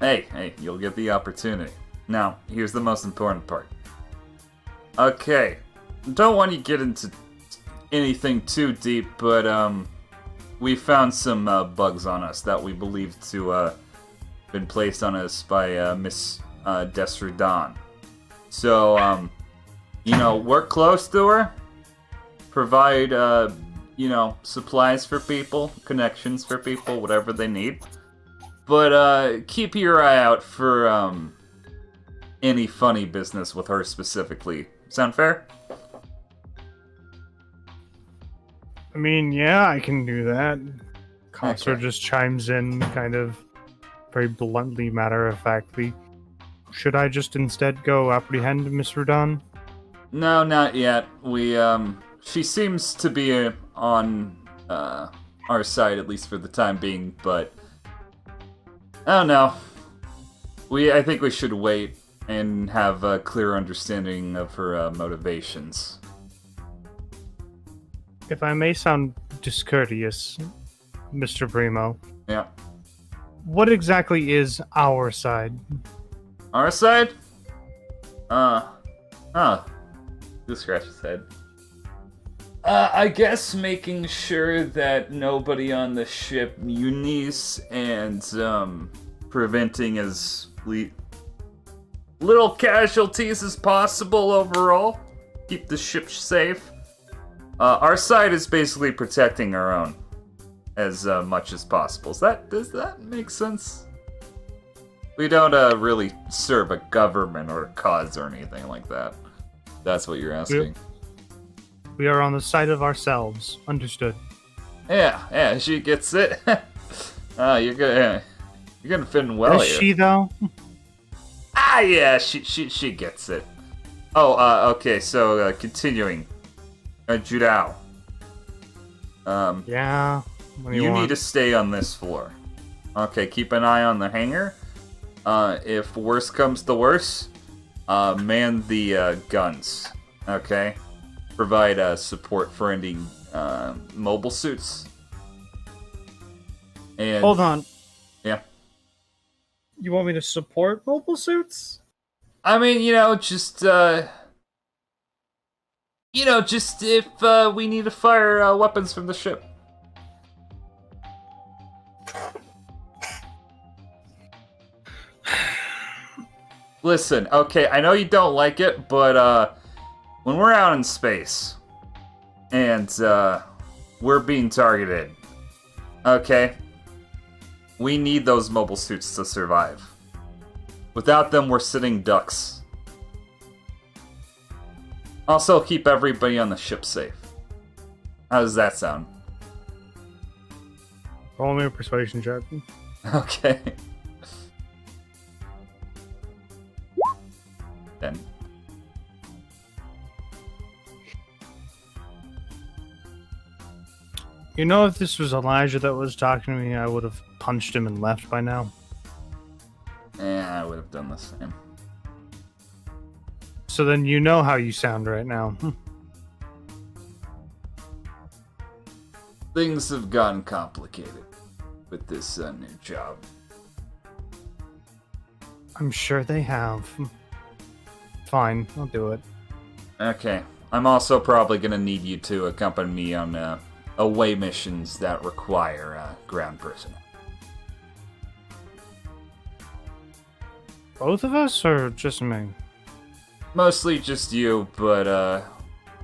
Hey, you'll get the opportunity. Now, here's the most important part. Okay, don't want you to get into anything too deep, but we found some bugs on us that we believe to been placed on us by Miss Desredan. So, you know, work close to her, provide you know, supplies for people, connections for people, whatever they need. But keep your eye out for any funny business with her specifically. Sound fair? I mean, yeah, I can do that. Consul Okay. just chimes in, kind of very bluntly, matter-of-factly. Should I just instead go apprehend Miss Rudan? No, not yet. She seems to be on our side, at least for the time being, but I don't know. I think we should wait and have a clear understanding of her motivations. If I may sound discourteous, Mr. Primo, Yeah. what exactly is our side? Our side? Just scratch his head. I guess making sure that nobody on the ship unis and preventing as little casualties as possible overall. Keep the ship safe. Our side is basically protecting our own as much as possible. Does that make sense? We don't really serve a government or a cause or anything like that. That's what you're asking. We are on the side of ourselves. Understood. Yeah, she gets it. You're gonna fit in well Is here. she, though? Yeah, she gets it. Oh, okay, so continuing. Judao. Yeah. What do You want? need to stay on this floor. Okay, keep an eye on the hangar. If worse comes to worse, man the guns. Okay? Provide support for any mobile suits. And Hold on. Yeah. You want me to support mobile suits? I mean, just if we need to fire weapons from the ship. Listen, okay, I know you don't like it, but when we're out in space and we're being targeted, okay, we need those mobile suits to survive. Without them, we're sitting ducks. Also, keep everybody on the ship safe. How does that sound? Roll me a persuasion check. Okay. Then. You know, if this was Elijah that was talking to me, I would have punched him and left by now. have done the same. So then you know how you sound right now. Things have gotten complicated with this new job. I'm sure they have. Fine, I'll do it. Okay. I'm also probably going to need you to accompany me on away missions that require ground personnel. Both of us, or just me? Mostly just you, but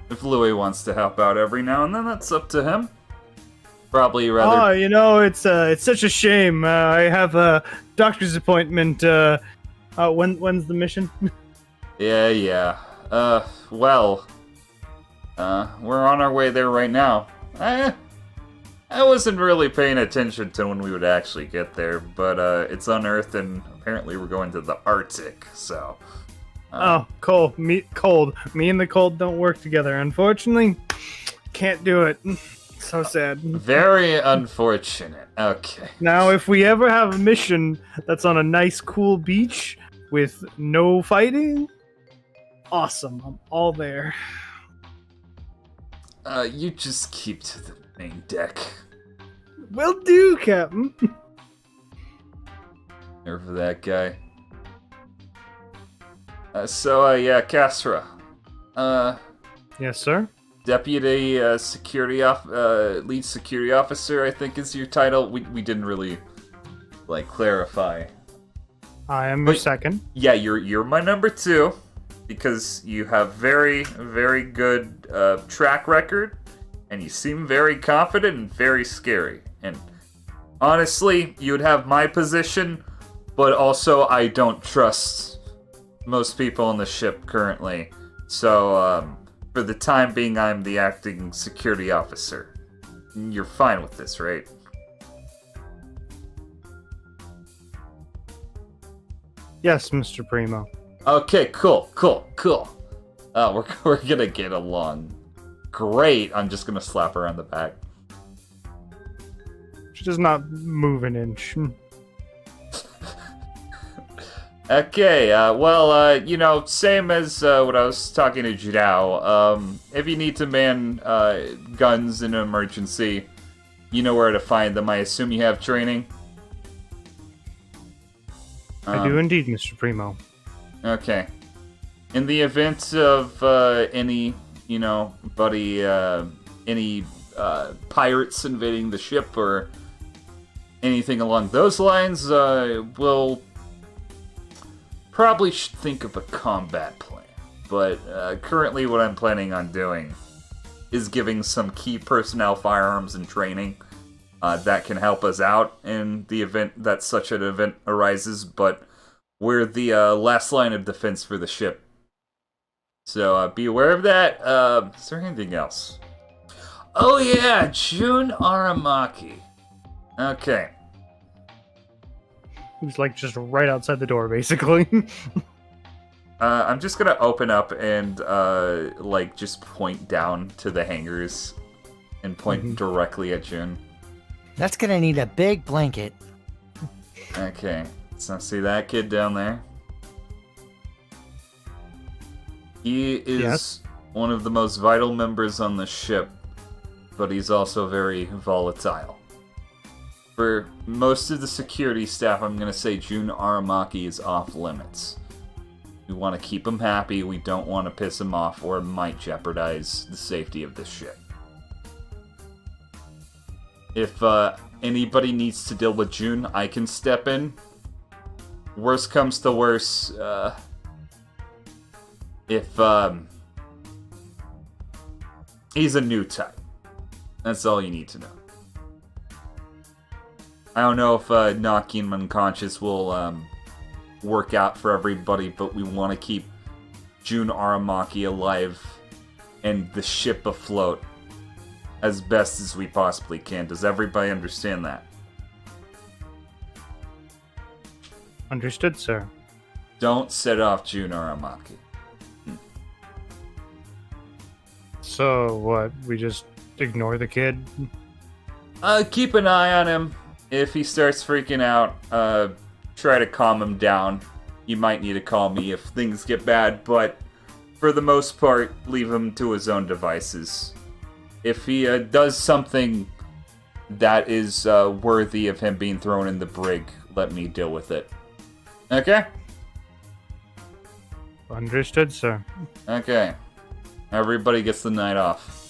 if Louis wants to help out every now and then, that's up to him. Probably rather... Oh, you know, it's such a shame. I have a doctor's appointment. When's the mission? Yeah. Well, we're on our way there right now. I wasn't really paying attention to when we would actually get there, but it's on Earth, and apparently we're going to the Arctic, so... Oh, cold. Me and the cold don't work together. Unfortunately, can't do it. So sad. Very unfortunate. Okay. Now, if we ever have a mission that's on a nice, cool beach with no fighting, awesome. I'm all there. You just keep to the main deck. Will do, Captain. There for that guy. Yeah, Kasra. Yes, sir. Deputy lead security officer, I think is your title. We didn't really clarify. I am your second. Yeah, you're my number 2 because you have very, very good track record, and you seem very confident and very scary. And honestly, you'd have my position, but also I don't trust most people on the ship currently. So, for the time being, I'm the acting security officer. You're fine with this, right? Yes, Mr. Primo. Okay, cool. We're gonna get along great. I'm just gonna slap her on the back. She does not move an inch. Okay, same as what I was talking to Jidao. If you need to man guns in an emergency, you know where to find them. I assume you have training? I do indeed, Mr. Primo. Okay. In the event of any pirates invading the ship or anything along those lines, we'll probably should think of a combat plan. But currently what I'm planning on doing is giving some key personnel firearms and training that can help us out in the event that such an event arises, but we're the last line of defense for the ship. So be aware of that. Is there anything else? Oh yeah, Jun Aramaki. Okay. Who's just right outside the door, basically. I'm just gonna open up and just point down to the hangars and point directly at Jun. That's gonna need a big blanket. Okay, so see that kid down there? He is one of the most vital members on the ship, but he's also very volatile. For most of the security staff, I'm going to say Jun Aramaki is off limits. We want to keep him happy, we don't want to piss him off, or it might jeopardize the safety of the ship. If anybody needs to deal with Jun, I can step in. Worst comes to worst, he's a new type. That's all you need to know. I don't know if knocking him unconscious will work out for everybody, but we want to keep Jun Aramaki alive and the ship afloat as best as we possibly can. Does everybody understand that? Understood, sir. Don't set off Jun Aramaki. So, what? We just ignore the kid? Keep an eye on him. If he starts freaking out, try to calm him down. you might need to call me if things get bad, but for the most part, leave him to his own devices. If he does something that is worthy of him being thrown in the brig, let me deal with it. Okay? Understood, sir. Okay. Everybody gets the night off.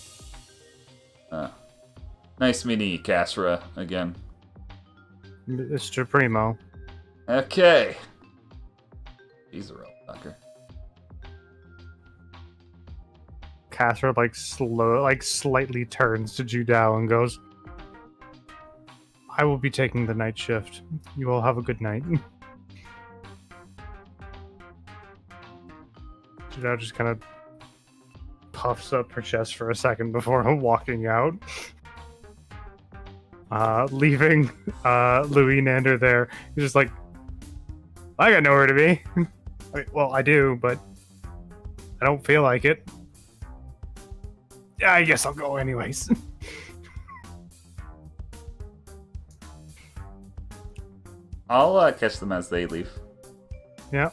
Nice meeting you, Kasra, again. Mr. Primo. Okay. He's a real fucker. Casper slightly turns to Judao and goes, I will be taking the night shift. You all have a good night. Judao just kind of puffs up her chest for a second before walking out. Leaving Louis Nander there. He's just like, I got nowhere to be. I do, but I don't feel like it. Yeah, I guess I'll go anyways. I'll catch them as they leave. Yeah.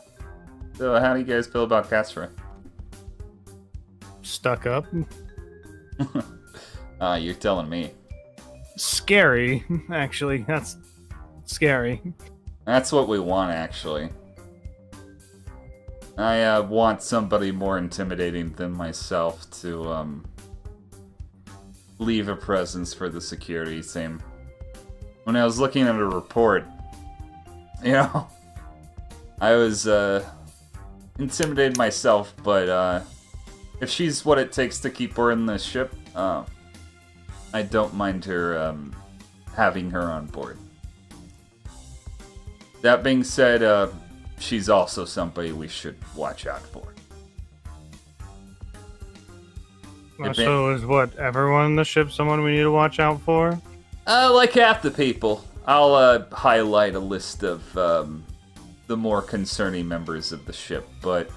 So, how do you guys feel about Kasra? Stuck up. You're telling me. Scary, actually. That's scary. That's what we want, actually. I want somebody more intimidating than myself to leave a presence for the security team. When I was looking at a report, I was intimidated myself, but if she's what it takes to keep her in the ship, I don't mind her having her on board. That being said, she's also somebody we should watch out for. So is what, everyone in the ship someone we need to watch out for? Like half the people. I'll highlight a list of the more concerning members of the ship, but...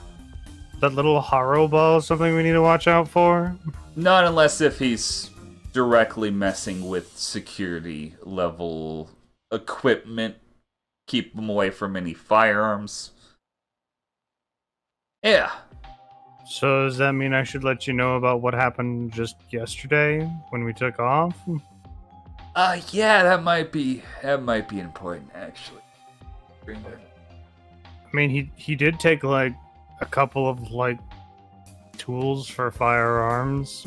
That little Haro ball is something we need to watch out for? Not unless if he's directly messing with security level equipment. Keep him away from any firearms. Yeah. So does that mean I should let you know about what happened just yesterday when we took off? Yeah, that might be important, actually. I mean, he did take, a couple of, tools for firearms.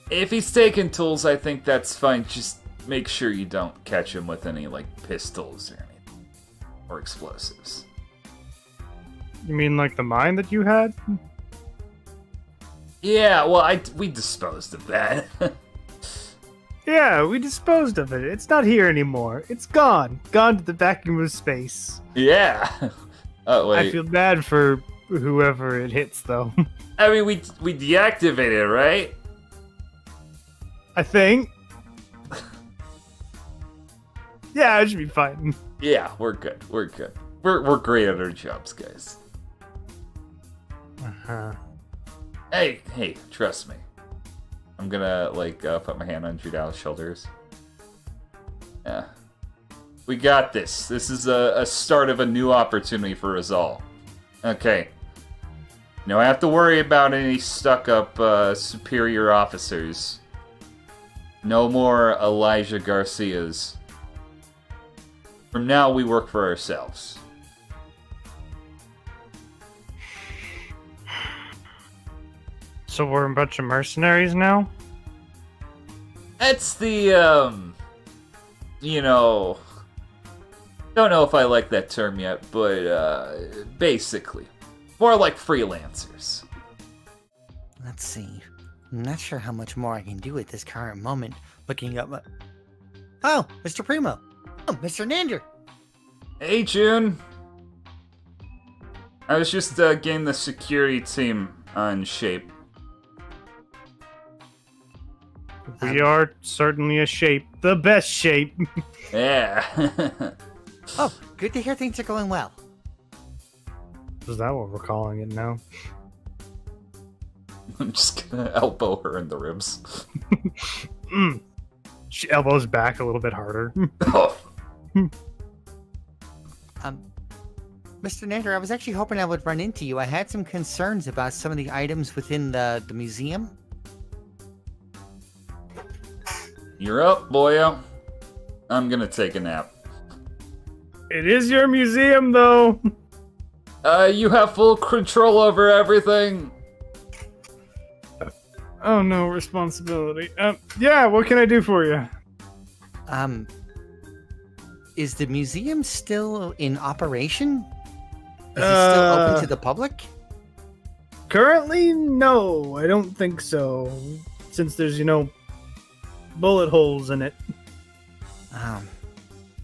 If he's taking tools, I think that's fine. Just make sure you don't catch him with any, pistols or anything. Or explosives. You mean, the mine that you had? Yeah, well, we disposed of that. Yeah, we disposed of it. It's not here anymore. It's gone. Gone to the vacuum of space. Yeah. Oh, wait. I feel bad for whoever it hits, though. I mean, we deactivated it, right? I think. Yeah, it should be fine. Yeah, we're good. We're good. We're great at our jobs, guys. Uh-huh. Hey, trust me. I'm gonna, put my hand on Judao's shoulders. Yeah. We got this. This is a start of a new opportunity for us all. Okay. No, I have to worry about any stuck-up superior officers. No more Elijah Garcias. From now, we work for ourselves. So we're a bunch of mercenaries now? That's the, don't know if I like that term yet, but, basically. More like freelancers. Let's see. I'm not sure how much more I can do at this current moment. Looking up. Oh, Mr. Primo. Oh, Mr. Nander. Hey, June. I was just getting the security team on shape. We are certainly a shape. The best shape. Yeah. Oh, good to hear things are going well. Is that what we're calling it now? I'm just gonna elbow her in the ribs. She elbows back a little bit harder. Oh. Mr. Nander, I was actually hoping I would run into you. I had some concerns about some of the items within the museum. You're up, boyo. I'm gonna take a nap. It is your museum, though. You have full control over everything. Oh no, responsibility. Yeah, what can I do for you? Is the museum still in operation? Is it still open to the public? Currently, no, I don't think so. Since there's, bullet holes in it.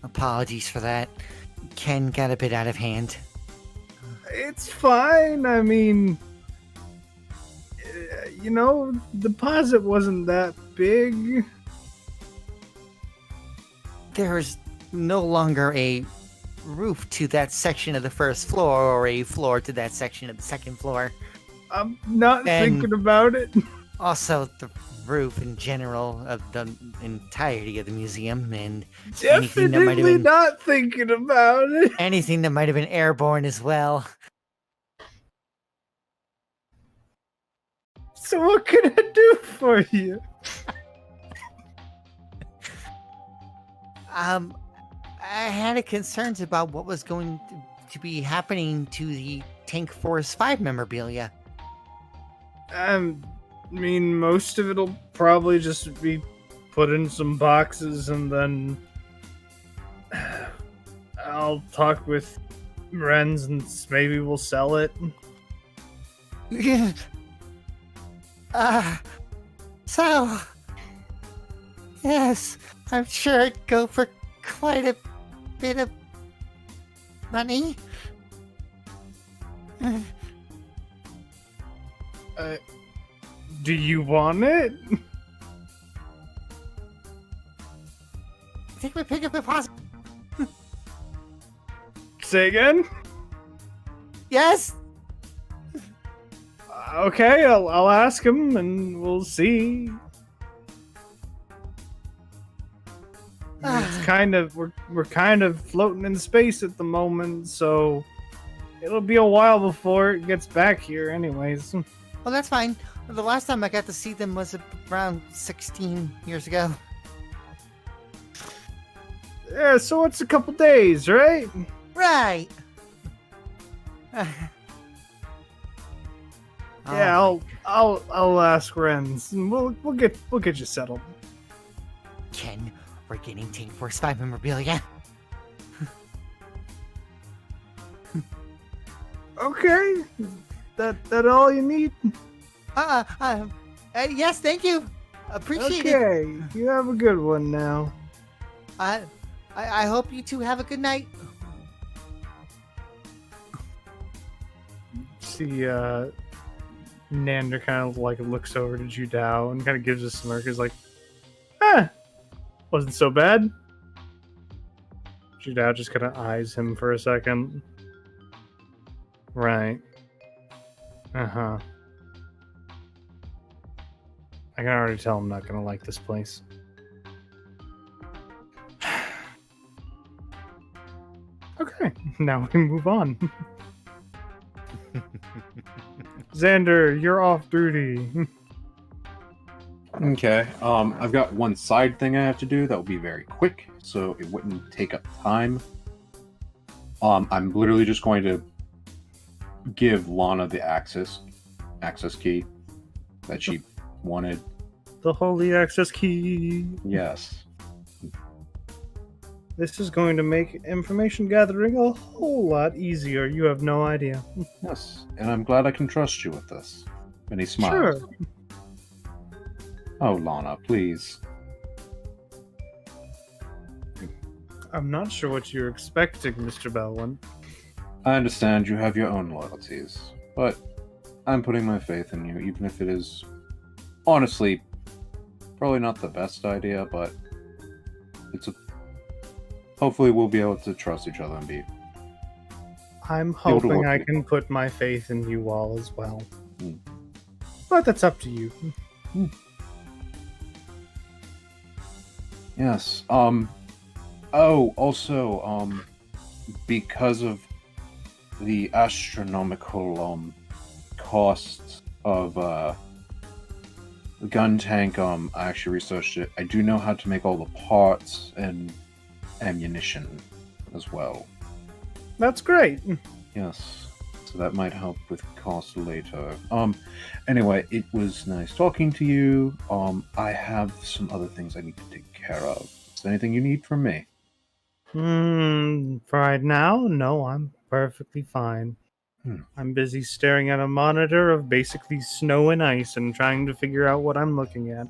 Apologies for that. Ken got a bit out of hand. It's fine. I mean, deposit wasn't that big. There's no longer a roof to that section of the first floor or a floor to that section of the second floor. I'm not And- thinking about it. Also, the roof in general of the entirety of the museum and Definitely not thinking about it. anything that might have been airborne as well. So what can I do for you? I had concerns about what was going to be happening to the Tank Force 5 memorabilia. Most of it'll probably just be put in some boxes and then I'll talk with Renz and maybe we'll sell it. So, yes, I'm sure it'd go for quite a bit of money. Do you want it? I think we pick up a possible. Say again? Yes. Okay, I'll ask him and we'll see. It's kind of we're kind of floating in space at the moment, so it'll be a while before it gets back here anyways. Well, that's fine. The last time I got to see them was around 16 years ago. Yeah, so it's a couple days, right? Right. Yeah, I'll ask Renz and we'll get you settled. Ken, we're getting Tank Force 5 memorabilia. Okay. That all you need? Yes, thank you. Appreciate it. Okay, you have a good one now. I hope you two have a good night. See, Nander kind of looks over to Judao and kind of gives a smirk. Is like, wasn't so bad. Judao just kind of eyes him for a second. Right. I can already tell I'm not gonna like this place. Okay, now we move on. Xander, you're off duty. Okay. I've got one side thing I have to do that will be very quick, so it wouldn't take up time. I'm literally just going to give Lana the access key that she wanted. The holy access key. Yes. This is going to make information gathering a whole lot easier. You have no idea. Yes. And I'm glad I can trust you with this. And he smiles. Sure. Oh, Lana, please. I'm not sure what you're expecting, Mr. Belwin. I understand you have your own loyalties, but I'm putting my faith in you, even if it is, honestly, probably not the best idea, but hopefully we'll be able to trust each other and be... I'm able to hoping work I with can put my faith in you all as well. Mm. But that's up to you. Yes. Oh, also, because of the astronomical cost of the gun tank. I actually researched it. I do know how to make all the parts and ammunition as well. That's great. Yes, so that might help with cost later. Anyway, it was nice talking to you. I have some other things I need to take care of. Is there anything you need from me? For right now, no, I'm perfectly fine. I'm busy staring at a monitor of basically snow and ice and trying to figure out what I'm looking at.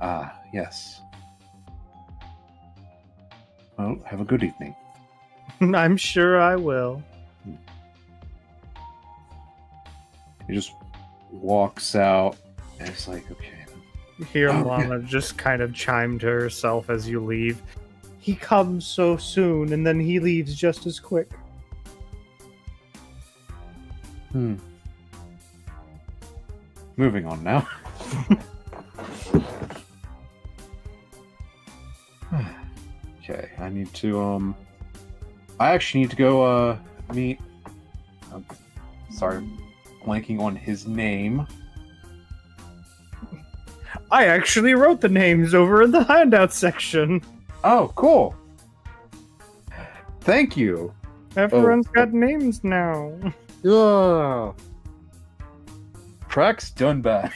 Ah, yes. Well, have a good evening. I'm sure I will. He just walks out, and it's like, okay. You hear Oh, Lana just kind of chime to herself as you leave. He comes so soon, and then he leaves just as quick. Moving on now. Okay, I need to, I actually need to go, meet... sorry, blanking on his name. I actually wrote the names over in the handout section. Oh, cool! Thank you! Everyone's got names now. Ugh. Crack's done bad.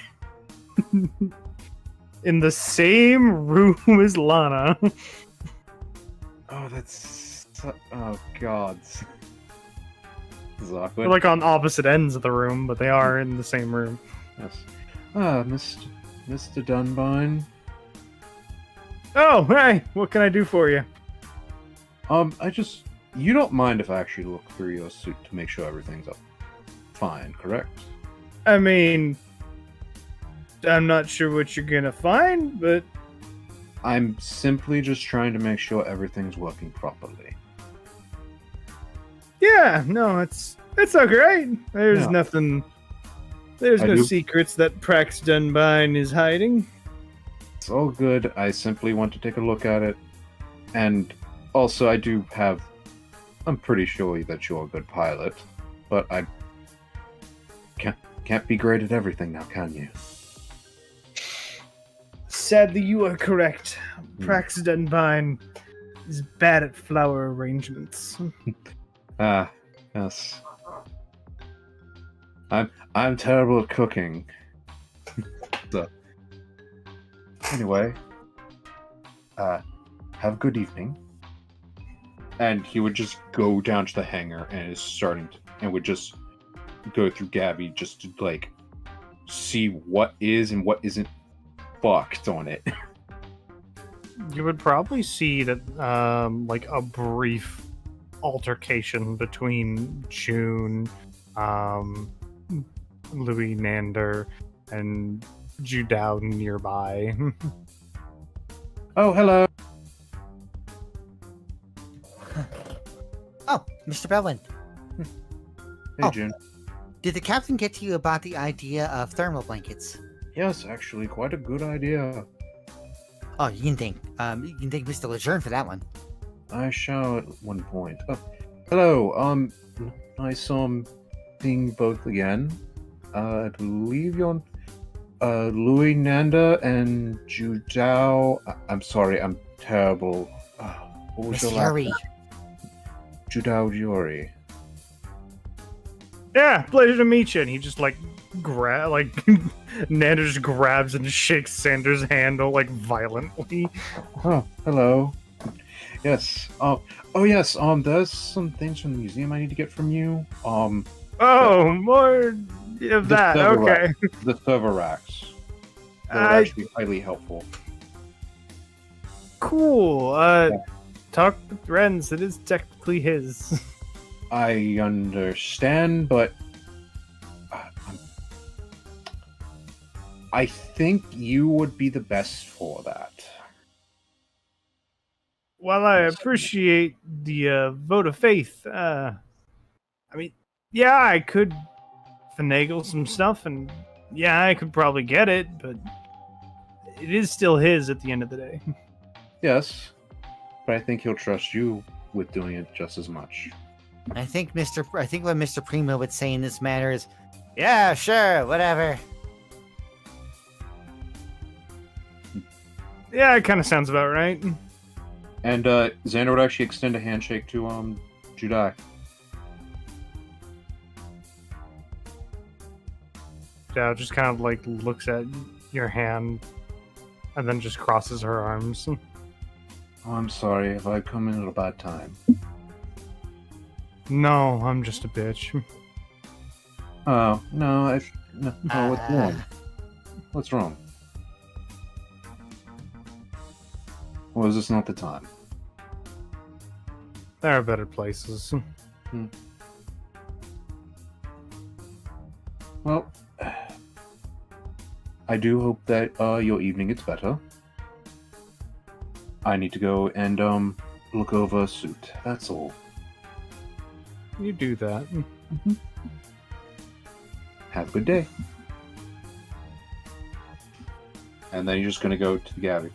In the same room as Lana. Oh, that's... oh, God. This is They're awkward. like on opposite ends of the room, but they are in the same room. Yes. Mr. Dunbine. Oh, hey! What can I do for you? You don't mind if I actually look through your suit to make sure everything's up fine, correct? I mean, I'm not sure what you're gonna find, but I'm simply just trying to make sure everything's working properly. yeah, no, it's okay. There's Yeah. nothing. There's I no do- secrets that Prax Dunbine is hiding. It's all good. I simply want to take a look at it. And also, I'm pretty sure that you're a good pilot, but I can't be great at everything now, can you? Sadly, you are correct. Prax Dunbine is bad at flower arrangements. Ah, yes. I'm terrible at cooking. So, anyway, have a good evening. And he would just go down to the hangar and would just go through Gabby just to like see what is and what isn't fucked on it. You would probably see that, like a brief altercation between June, Louis Nander, and Judao nearby. Oh, hello. Oh, Mr. Bellin, Hey, Oh. June. did the captain get to you about the idea of thermal blankets? Yes, actually, quite a good idea. Oh, you can thank Mr. Lejeune for that one. I shall at one point. Oh, hello. Nice seeing both again. I believe you're Louis Nanda and Judao. I'm sorry, I'm terrible. What was Miss your last Yuri. name? Judao Yuri. Yeah, pleasure to meet you. And he just Nander just grabs and shakes Sanders' hand violently. Oh, hello. Yes. Oh yes. There's some things from the museum I need to get from you. Oh, more of that. server Okay. The server racks. They're I- actually highly helpful. Cool. Talk with Renz. It is technically his. I understand, but I think you would be the best for that. While I appreciate the vote of faith, I mean, yeah, I could finagle some stuff, and yeah, I could probably get it, but it is still his at the end of the day. Yes, but I think he'll trust you with doing it just as much. I think what Mr. Primo would say in this matter is, yeah, sure, whatever. Yeah, it kind of sounds about right. And Xander would actually extend a handshake to Judai. Yeah, just kind of like looks at your hand and then just crosses her arms. Oh, I'm sorry if I come in at a bad time. No, I'm just a bitch. Oh, no, no, what's wrong? What's wrong? Well, is this not the time? There are better places. Well, I do hope that your evening gets better. I need to go and look over a suit. That's all. You do that. Have a good day. And then you're just gonna go to the Gabby.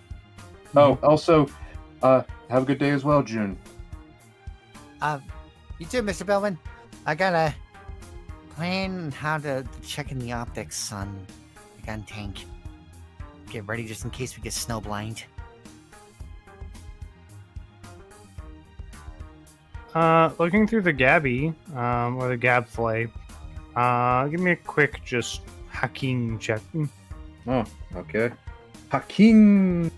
Oh, also, have a good day as well, June. You too, Mr. Bellman. I gotta plan how to check in the optics on the gun tank. Get ready just in case we get snowblind. Looking through the Gabby, or the Gabflay, give me a quick just hacking check. Oh, okay. Hacking!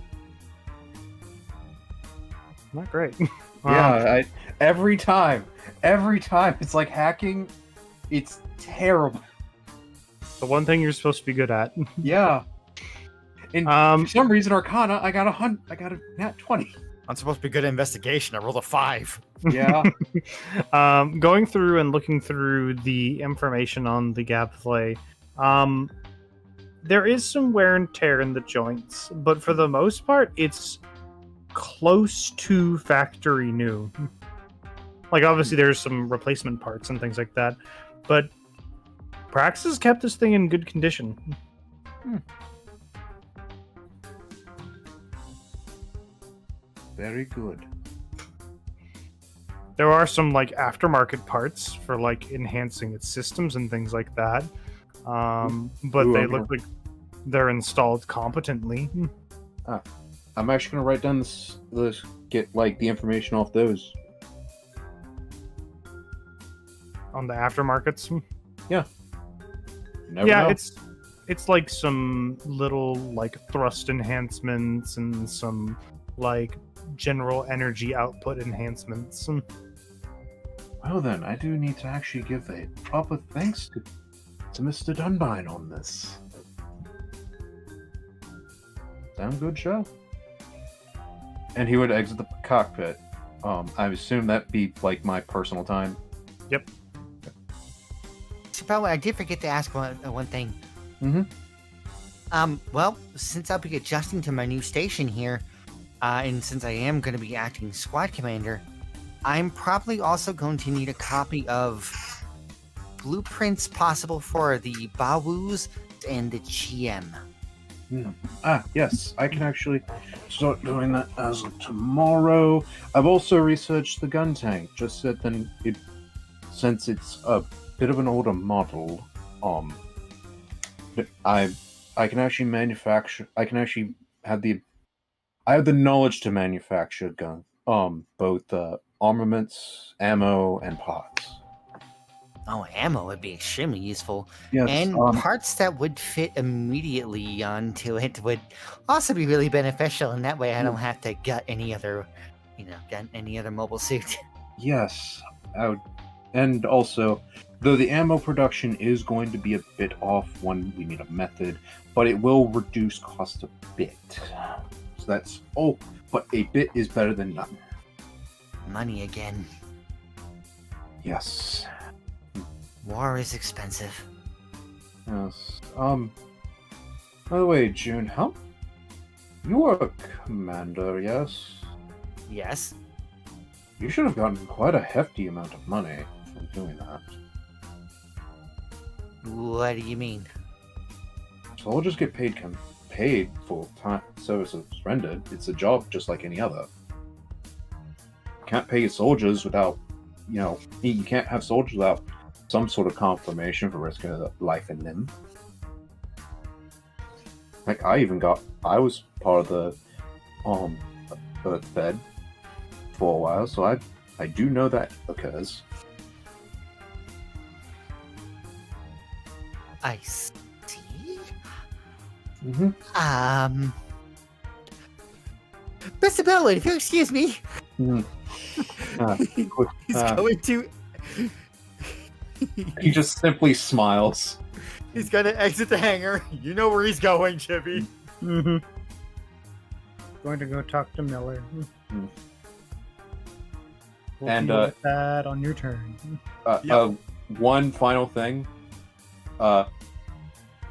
Not great. Yeah, every time, it's like hacking, it's terrible. The one thing you're supposed to be good at. Yeah. And for some reason, Arcana, I got a nat 20. I'm supposed to be good at investigation. I rolled a 5. Yeah. Going through and looking through the information on the Gabflay, there is some wear and tear in the joints, but for the most part, it's close to factory new. Like, obviously, there's some replacement parts and things like that, but Praxis kept this thing in good condition. Very good. There are some like aftermarket parts for like enhancing its systems and things like that, but they look like they're installed competently. I'm actually gonna write down this get like the information off those. On the aftermarkets. Yeah. Yeah, know. it's like some little like thrust enhancements and some like general energy output enhancements. Well then, I do need to actually give a proper thanks to Mr. Dunbine on this. Damn good show. And he would exit the cockpit. I assume that'd be like my personal time. Yep. So, by the way, I did forget to ask one thing. Mm-hmm. Well, since I'll be adjusting to my new station here, and since I am going to be acting squad commander, I'm probably also going to need a copy of blueprints possible for the Bawus and the Chiem. Yes, I can actually start doing that as of tomorrow. I've also researched the gun tank, just that then since it's a bit of an older model, I can actually manufacture. I have the knowledge to manufacture gun, both armaments, ammo, and parts. Oh, ammo would be extremely useful. Yes, And parts that would fit immediately onto it would also be really beneficial. And that way I don't have to gut any other mobile suit. Yes, I would. And also, though the ammo production is going to be a bit off when we need a method, but it will reduce cost a bit. So that's but a bit is better than none. Money again. Yes. War is expensive. Yes. By the way, June, you are a commander, yes? Yes. You should have gotten quite a hefty amount of money from doing that. What do you mean? Soldiers get paid for time services rendered. It's a job just like any other. You can't pay your soldiers without you can't have soldiers without some sort of confirmation for risking life in them. Like I was part of the Fed for a while, so I do know that occurs. I see. Mm-hmm. Mr. Bellwood, if you'll excuse me. He's going to. He just simply smiles. He's gonna exit the hangar. You know where he's going, Chibi. Mm-hmm. Going to go talk to Miller. Mm. We'll And, deal with that on your turn. One final thing.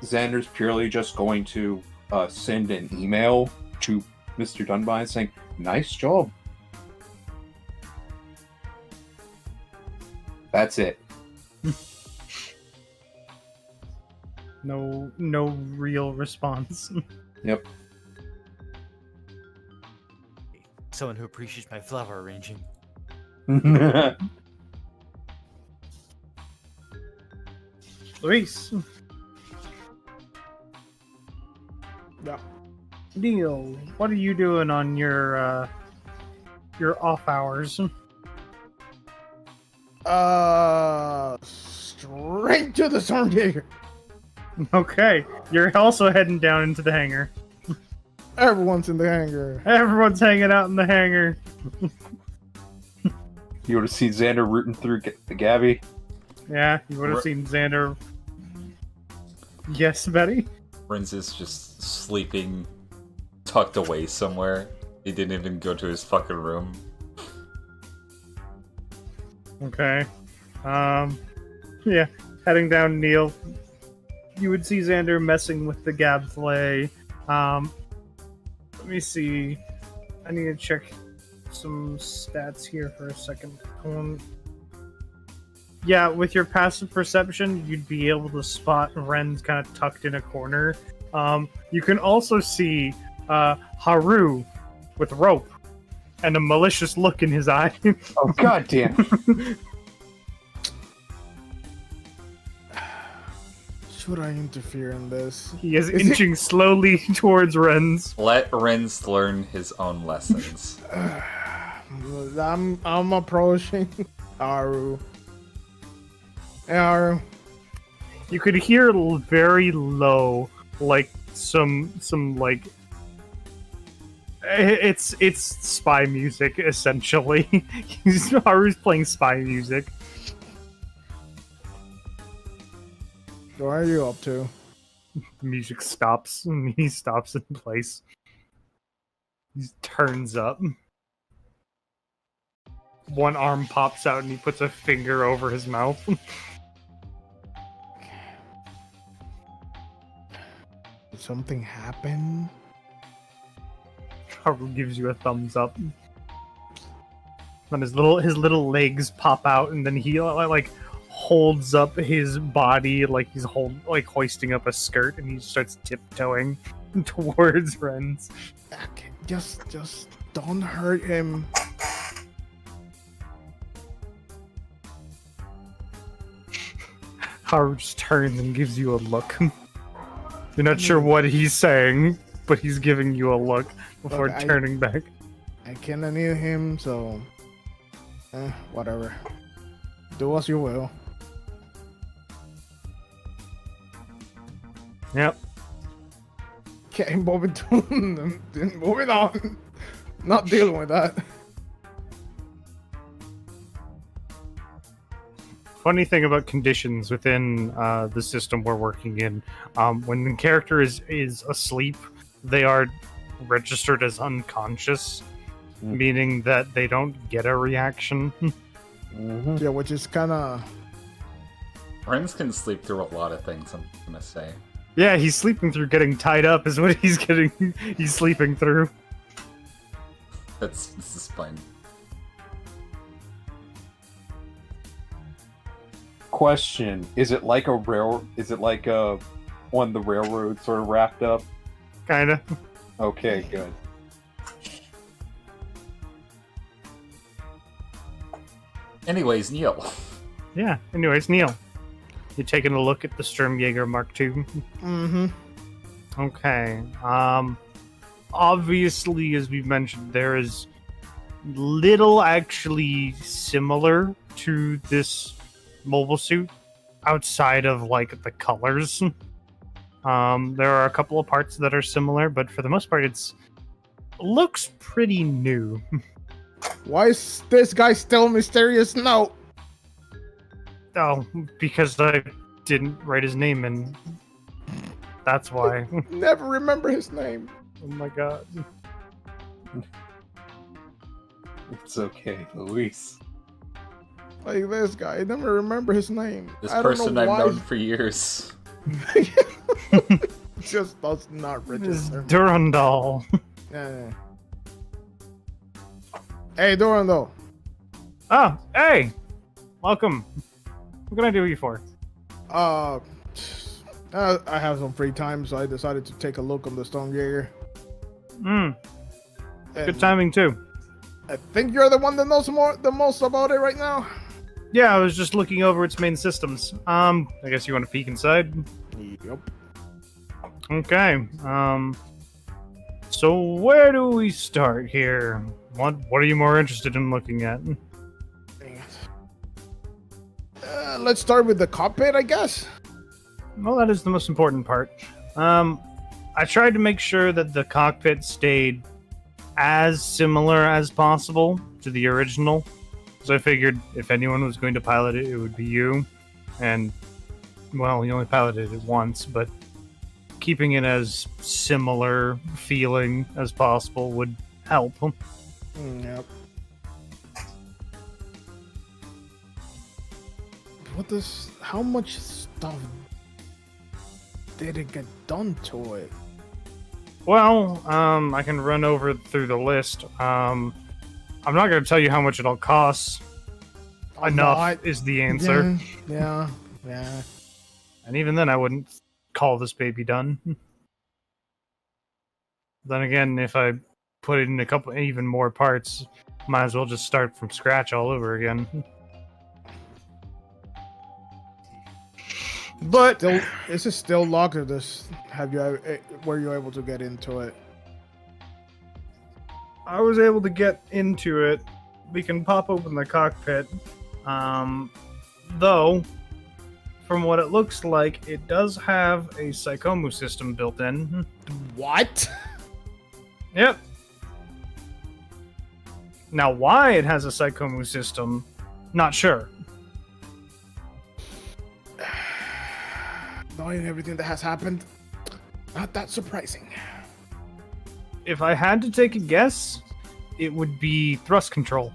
Xander's purely just going to send an email to Mr. Dunby saying, "Nice job." That's it. No real response. Yep. Someone who appreciates my flower arranging. Luis. Yeah. Neil, what are you doing on your off hours? Straight to the Stormjäger. Okay, you're also heading down into the hangar. Everyone's in the hangar. Everyone's hanging out in the hangar. You would have seen Xander rooting through the Gabby. Yeah, you would have seen Xander. Yes, Betty? Renz is just sleeping, tucked away somewhere. He didn't even go to his fucking room. Okay. Yeah, heading down, Neil. You would see Xander messing with the Gabflay. Let me see. I need to check some stats here for a second. Yeah, with your passive perception, you'd be able to spot Ren's kind of tucked in a corner. You can also see Haru with rope and a malicious look in his eye. Oh, goddamn. Should I interfere in this? He is inching slowly towards Ren's. Let Renz learn his own lessons. I'm approaching Haru. Haru. You could hear very low, like some like it's spy music essentially. Haru's playing spy music. What are you up to? The music stops and he stops in place. He turns up. One arm pops out and he puts a finger over his mouth. Did something happen? Haru gives you a thumbs up. Then his little legs pop out and then he like holds up his body like he's hoisting up a skirt and he starts tiptoeing towards Ren's. Okay, just don't hurt him. Haru just turns and gives you a look. You're not sure what he's saying, but he's giving you a look before Look, turning back. I kinda knew him, so whatever. Do as you will. Yep. Okay, moving on. Not dealing with that. Funny thing about conditions within the system we're working in, when the character is asleep, they are registered as unconscious, meaning that they don't get a reaction. Mm-hmm. Yeah, which is kind of... Renz can sleep through a lot of things, I'm gonna say. Yeah, he's sleeping through getting tied up is what he's sleeping through. This is fine. Question: Is it like on the railroad sort of wrapped up? Kinda. Okay, good. Anyways, Neil. Yeah. Anyways, Neil, you taking a look at the SuSHehgehog Mark II? Mm-hmm. Okay. Obviously, as we mentioned, there is little actually similar to this mobile suit outside of like the colors. There are a couple of parts that are similar, but for the most part, looks pretty new. Why is this guy still mysterious? No. Oh, because I didn't write his name in. That's why. Never remember his name. Oh my god. It's okay, Luis. Like this guy, I never remember his name. This I don't person know I've why. known for years. Just does not It's register. Durandal. Yeah. Hey, Durandal. Oh, hey! Welcome. What can I do you for? I have some free time, so I decided to take a look on the SuSHehgehog. Hmm. And Good timing, too. I think you're the one that knows the most about it right now. Yeah, I was just looking over its main systems. I guess you want to peek inside? Yep. Okay. So where do we start here? What are you more interested in looking at? Dang it. Let's start with the cockpit, I guess. Well, that is the most important part. I tried to make sure that the cockpit stayed as similar as possible to the original. So I figured if anyone was going to pilot it, it would be you. And, well, you only piloted it once, but keeping it as similar feeling as possible would help. Yep. How much stuff did it get done to it? Well, I can run over through the list. I'm not going to tell you how much it all costs. Enough is the answer. Yeah. And even then, I wouldn't call this baby done. Then again, if I put it in a couple even more parts, might as well just start from scratch all over again. But Is it still locked or this? Were you able to get into it? I was able to get into it. We can pop open the cockpit. Though, from what it looks like, it does have a Psychomu system built in. What? Yep. Now, why it has a Psychomu system, not sure. Knowing everything that has happened, not that surprising. If I had to take a guess, it would be thrust control.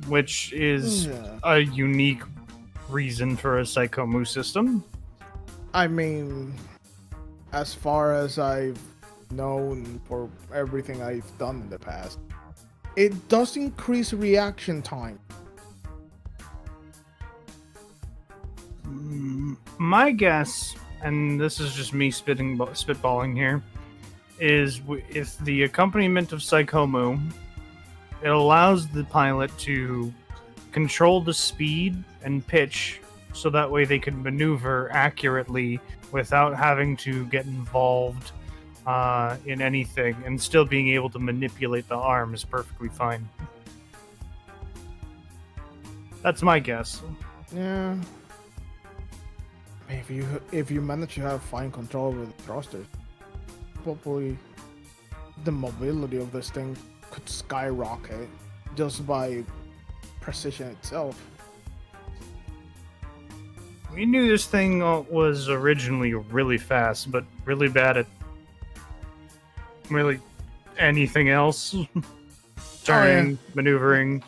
Which is a unique reason for a Psychomu system. I mean, as far as I've known for everything I've done in the past, it does increase reaction time. My guess, and this is just me spitballing here, is if the accompaniment of Psychomu, it allows the pilot to control the speed and pitch so that way they can maneuver accurately without having to get involved in anything, and still being able to manipulate the arm is perfectly fine. That's my guess. Yeah. If you manage to have fine control over the thrusters, probably the mobility of this thing could skyrocket just by precision itself. We knew this thing was originally really fast, but really bad at really anything else. Turning, maneuvering.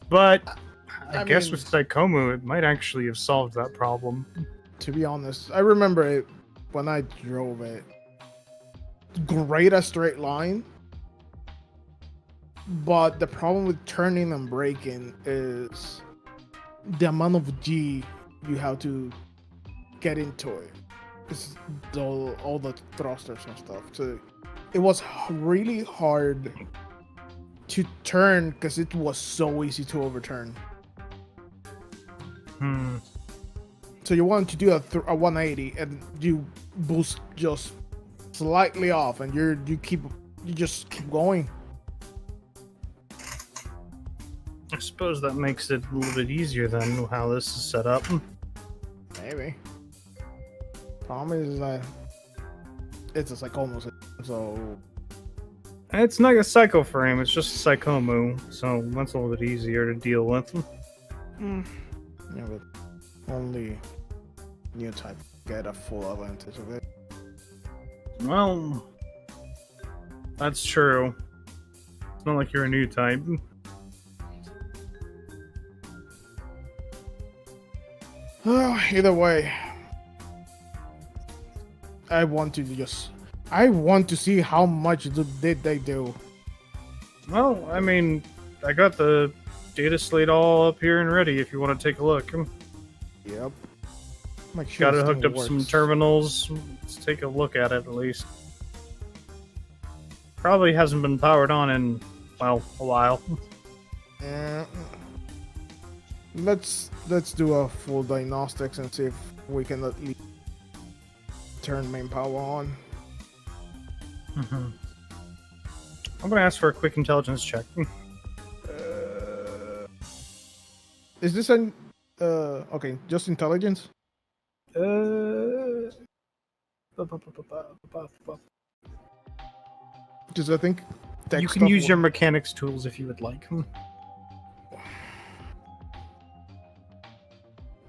But I guess mean, with Psychomu, it might actually have solved that problem. To be honest, I remember it when I drove it. Great at straight line, but the problem with turning and braking is the amount of G you have to get into it. It's all the thrusters and stuff. So it was really hard to turn because it was so easy to overturn. So you want to do a 180 and you boost just slightly off, and you just keep going. I suppose that makes it a little bit easier than how this is set up. Maybe. Problem is that it's a Psychomo, so It's not a Psycho frame, it's just a Psychomu, so that's a little bit easier to deal with. Yeah, but only new type get a full advantage of it. Well, that's true. It's not like you're a new type. Either way, I want to see how much did they do. Well, I mean, I got the data slate all up here and ready if you want to take a look. Yep. Make sure Got it this hooked thing up some works. terminals. Let's take a look at it at least. Probably hasn't been powered on in, well, a while. Let's do a full diagnostics and see if we can at least turn main power on. I'm gonna ask for a quick intelligence check. Is this an okay, just intelligence? Because I think tech You can stuff use your will- mechanics tools if you would like.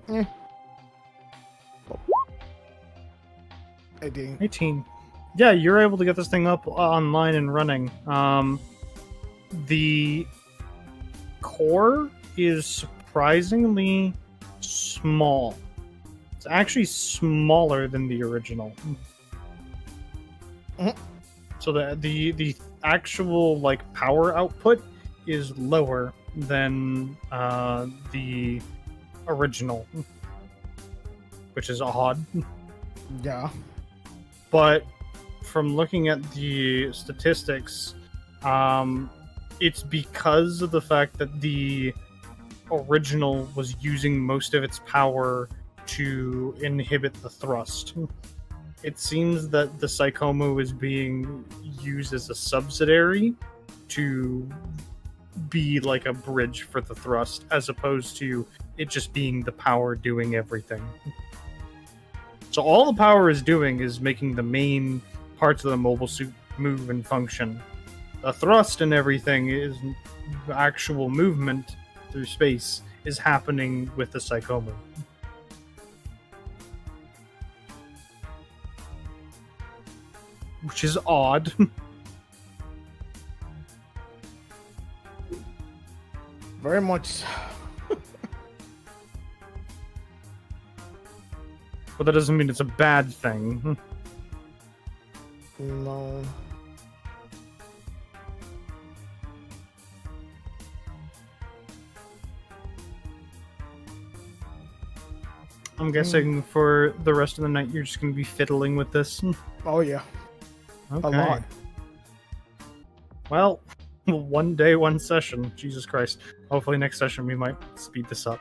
Eh. 18. 18. Yeah, you're able to get this thing up online and running. The core is surprisingly small. It's actually smaller than the original. Mhm. So the actual like power output is lower than the original, which is odd. Yeah. But from looking at the statistics, it's because of the fact that the original was using most of its power to inhibit the thrust. It seems that the Psychomu is being used as a subsidiary to be like a bridge for the thrust, as opposed to it just being the power doing everything. So all the power is doing is making the main parts of the mobile suit move and function. The thrust and everything is actual movement through space is happening with the Psychomu. Which is odd. Very much. But that doesn't mean it's a bad thing. No. I'm guessing for the rest of the night you're just going to be fiddling with this. Oh yeah. Okay. A lot. Well, one day, one session. Jesus Christ. Hopefully next session we might speed this up.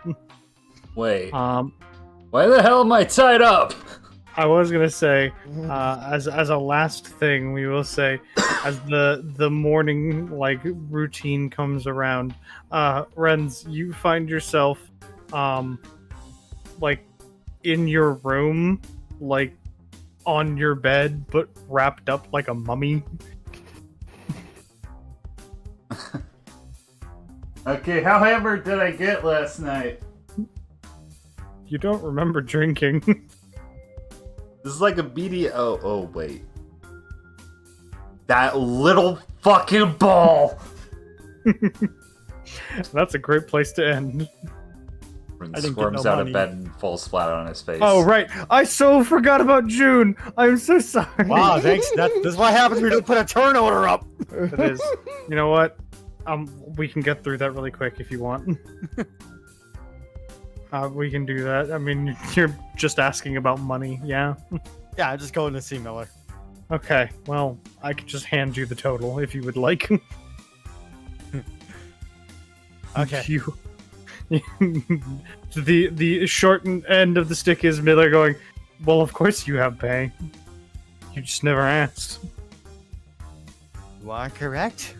Wait, why the hell am I tied up? I was gonna say, as a last thing, we will say, as the morning like routine comes around, Renz, you find yourself, like in your room, like on your bed, but wrapped up like a mummy. Okay, how hammered did I get last night? You don't remember drinking. This is like a BD. Oh, wait. That little fucking ball! That's a great place to end. Rin I didn't get squirms no out money. of bed and falls flat on his face. Oh, right. I so forgot about June. I'm so sorry. Wow, thanks. This is what happens when you put a turn order up. It is. You know what? We can get through that really quick if you want. We can do that. I mean, you're just asking about money, yeah? Yeah, I'm just going to see Miller. Okay, well, I could just hand you the total if you would like. Okay. You, the short end of the stick is Miller going, well, of course you have pay. You just never asked. You are correct.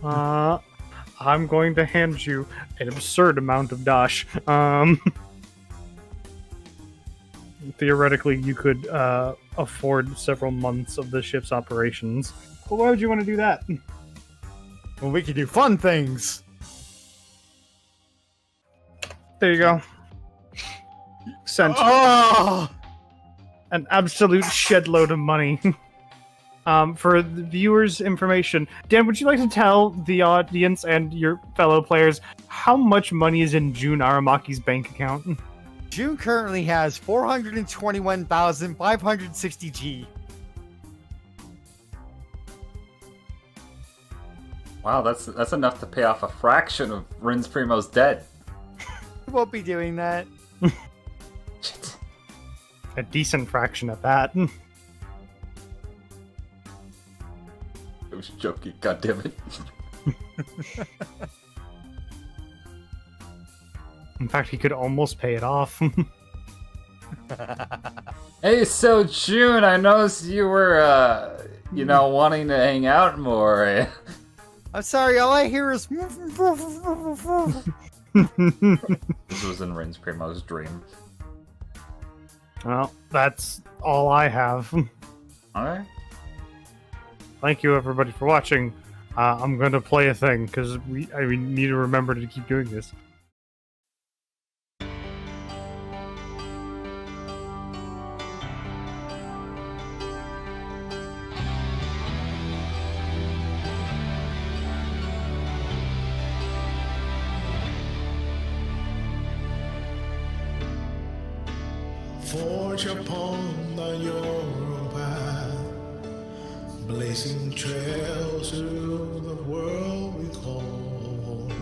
I'm going to hand you an absurd amount of dash. Theoretically, you could afford several months of the ship's operations. But why would you want to do that? Well, we can do fun things. There you go. Sent. Oh! An absolute shed load of money. For the viewers' information, Dan, would you like to tell the audience and your fellow players how much money is in Jun Aramaki's bank account? June currently has 421,560 G. Wow, that's enough to pay off a fraction of Rin's Primo's debt. We won't be doing that. Shit. A decent fraction at that. I was joking, goddammit. In fact, he could almost pay it off. Hey, so June, I noticed you were, wanting to hang out more. I'm sorry, all I hear is... This was in Rin's Primo's dream. Well, that's all I have. Alright. Thank you, everybody, for watching. I'm going to play a thing, because we need to remember to keep doing this. Forge upon the Euro path, blazing trails through the world we call home.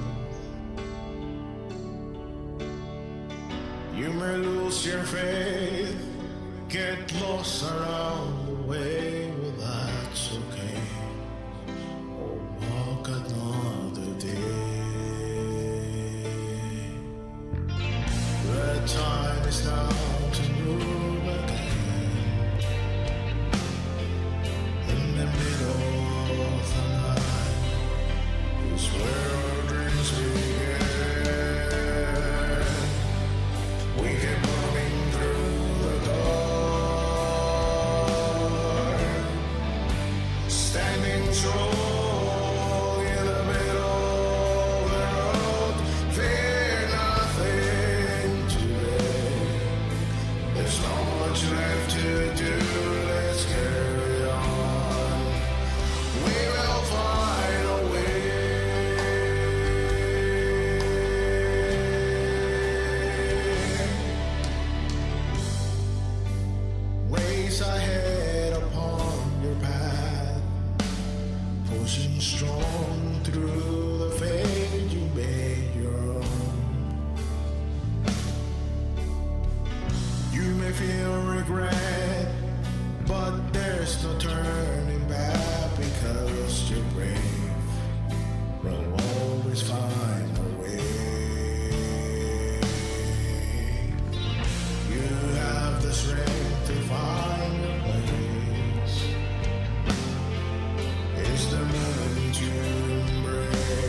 You may lose your faith, get lost around the way, well that's okay. Or walk another day. The time is now to move again. In the middle of the night is where our dreams begin. We keep moving through the dark, standing strong in the middle of the road. Fear nothing today. There's not much left to do, let's carry on. We will find a way. Race ahead upon your path, pushing strong through the fate you made your own. You may feel regret, but there's no turning back because you're brave. We'll always find a way. You have the strength to find your place. It's the moment you embrace.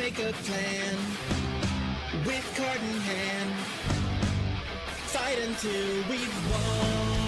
make a plan. With card in hand, fight until we've won.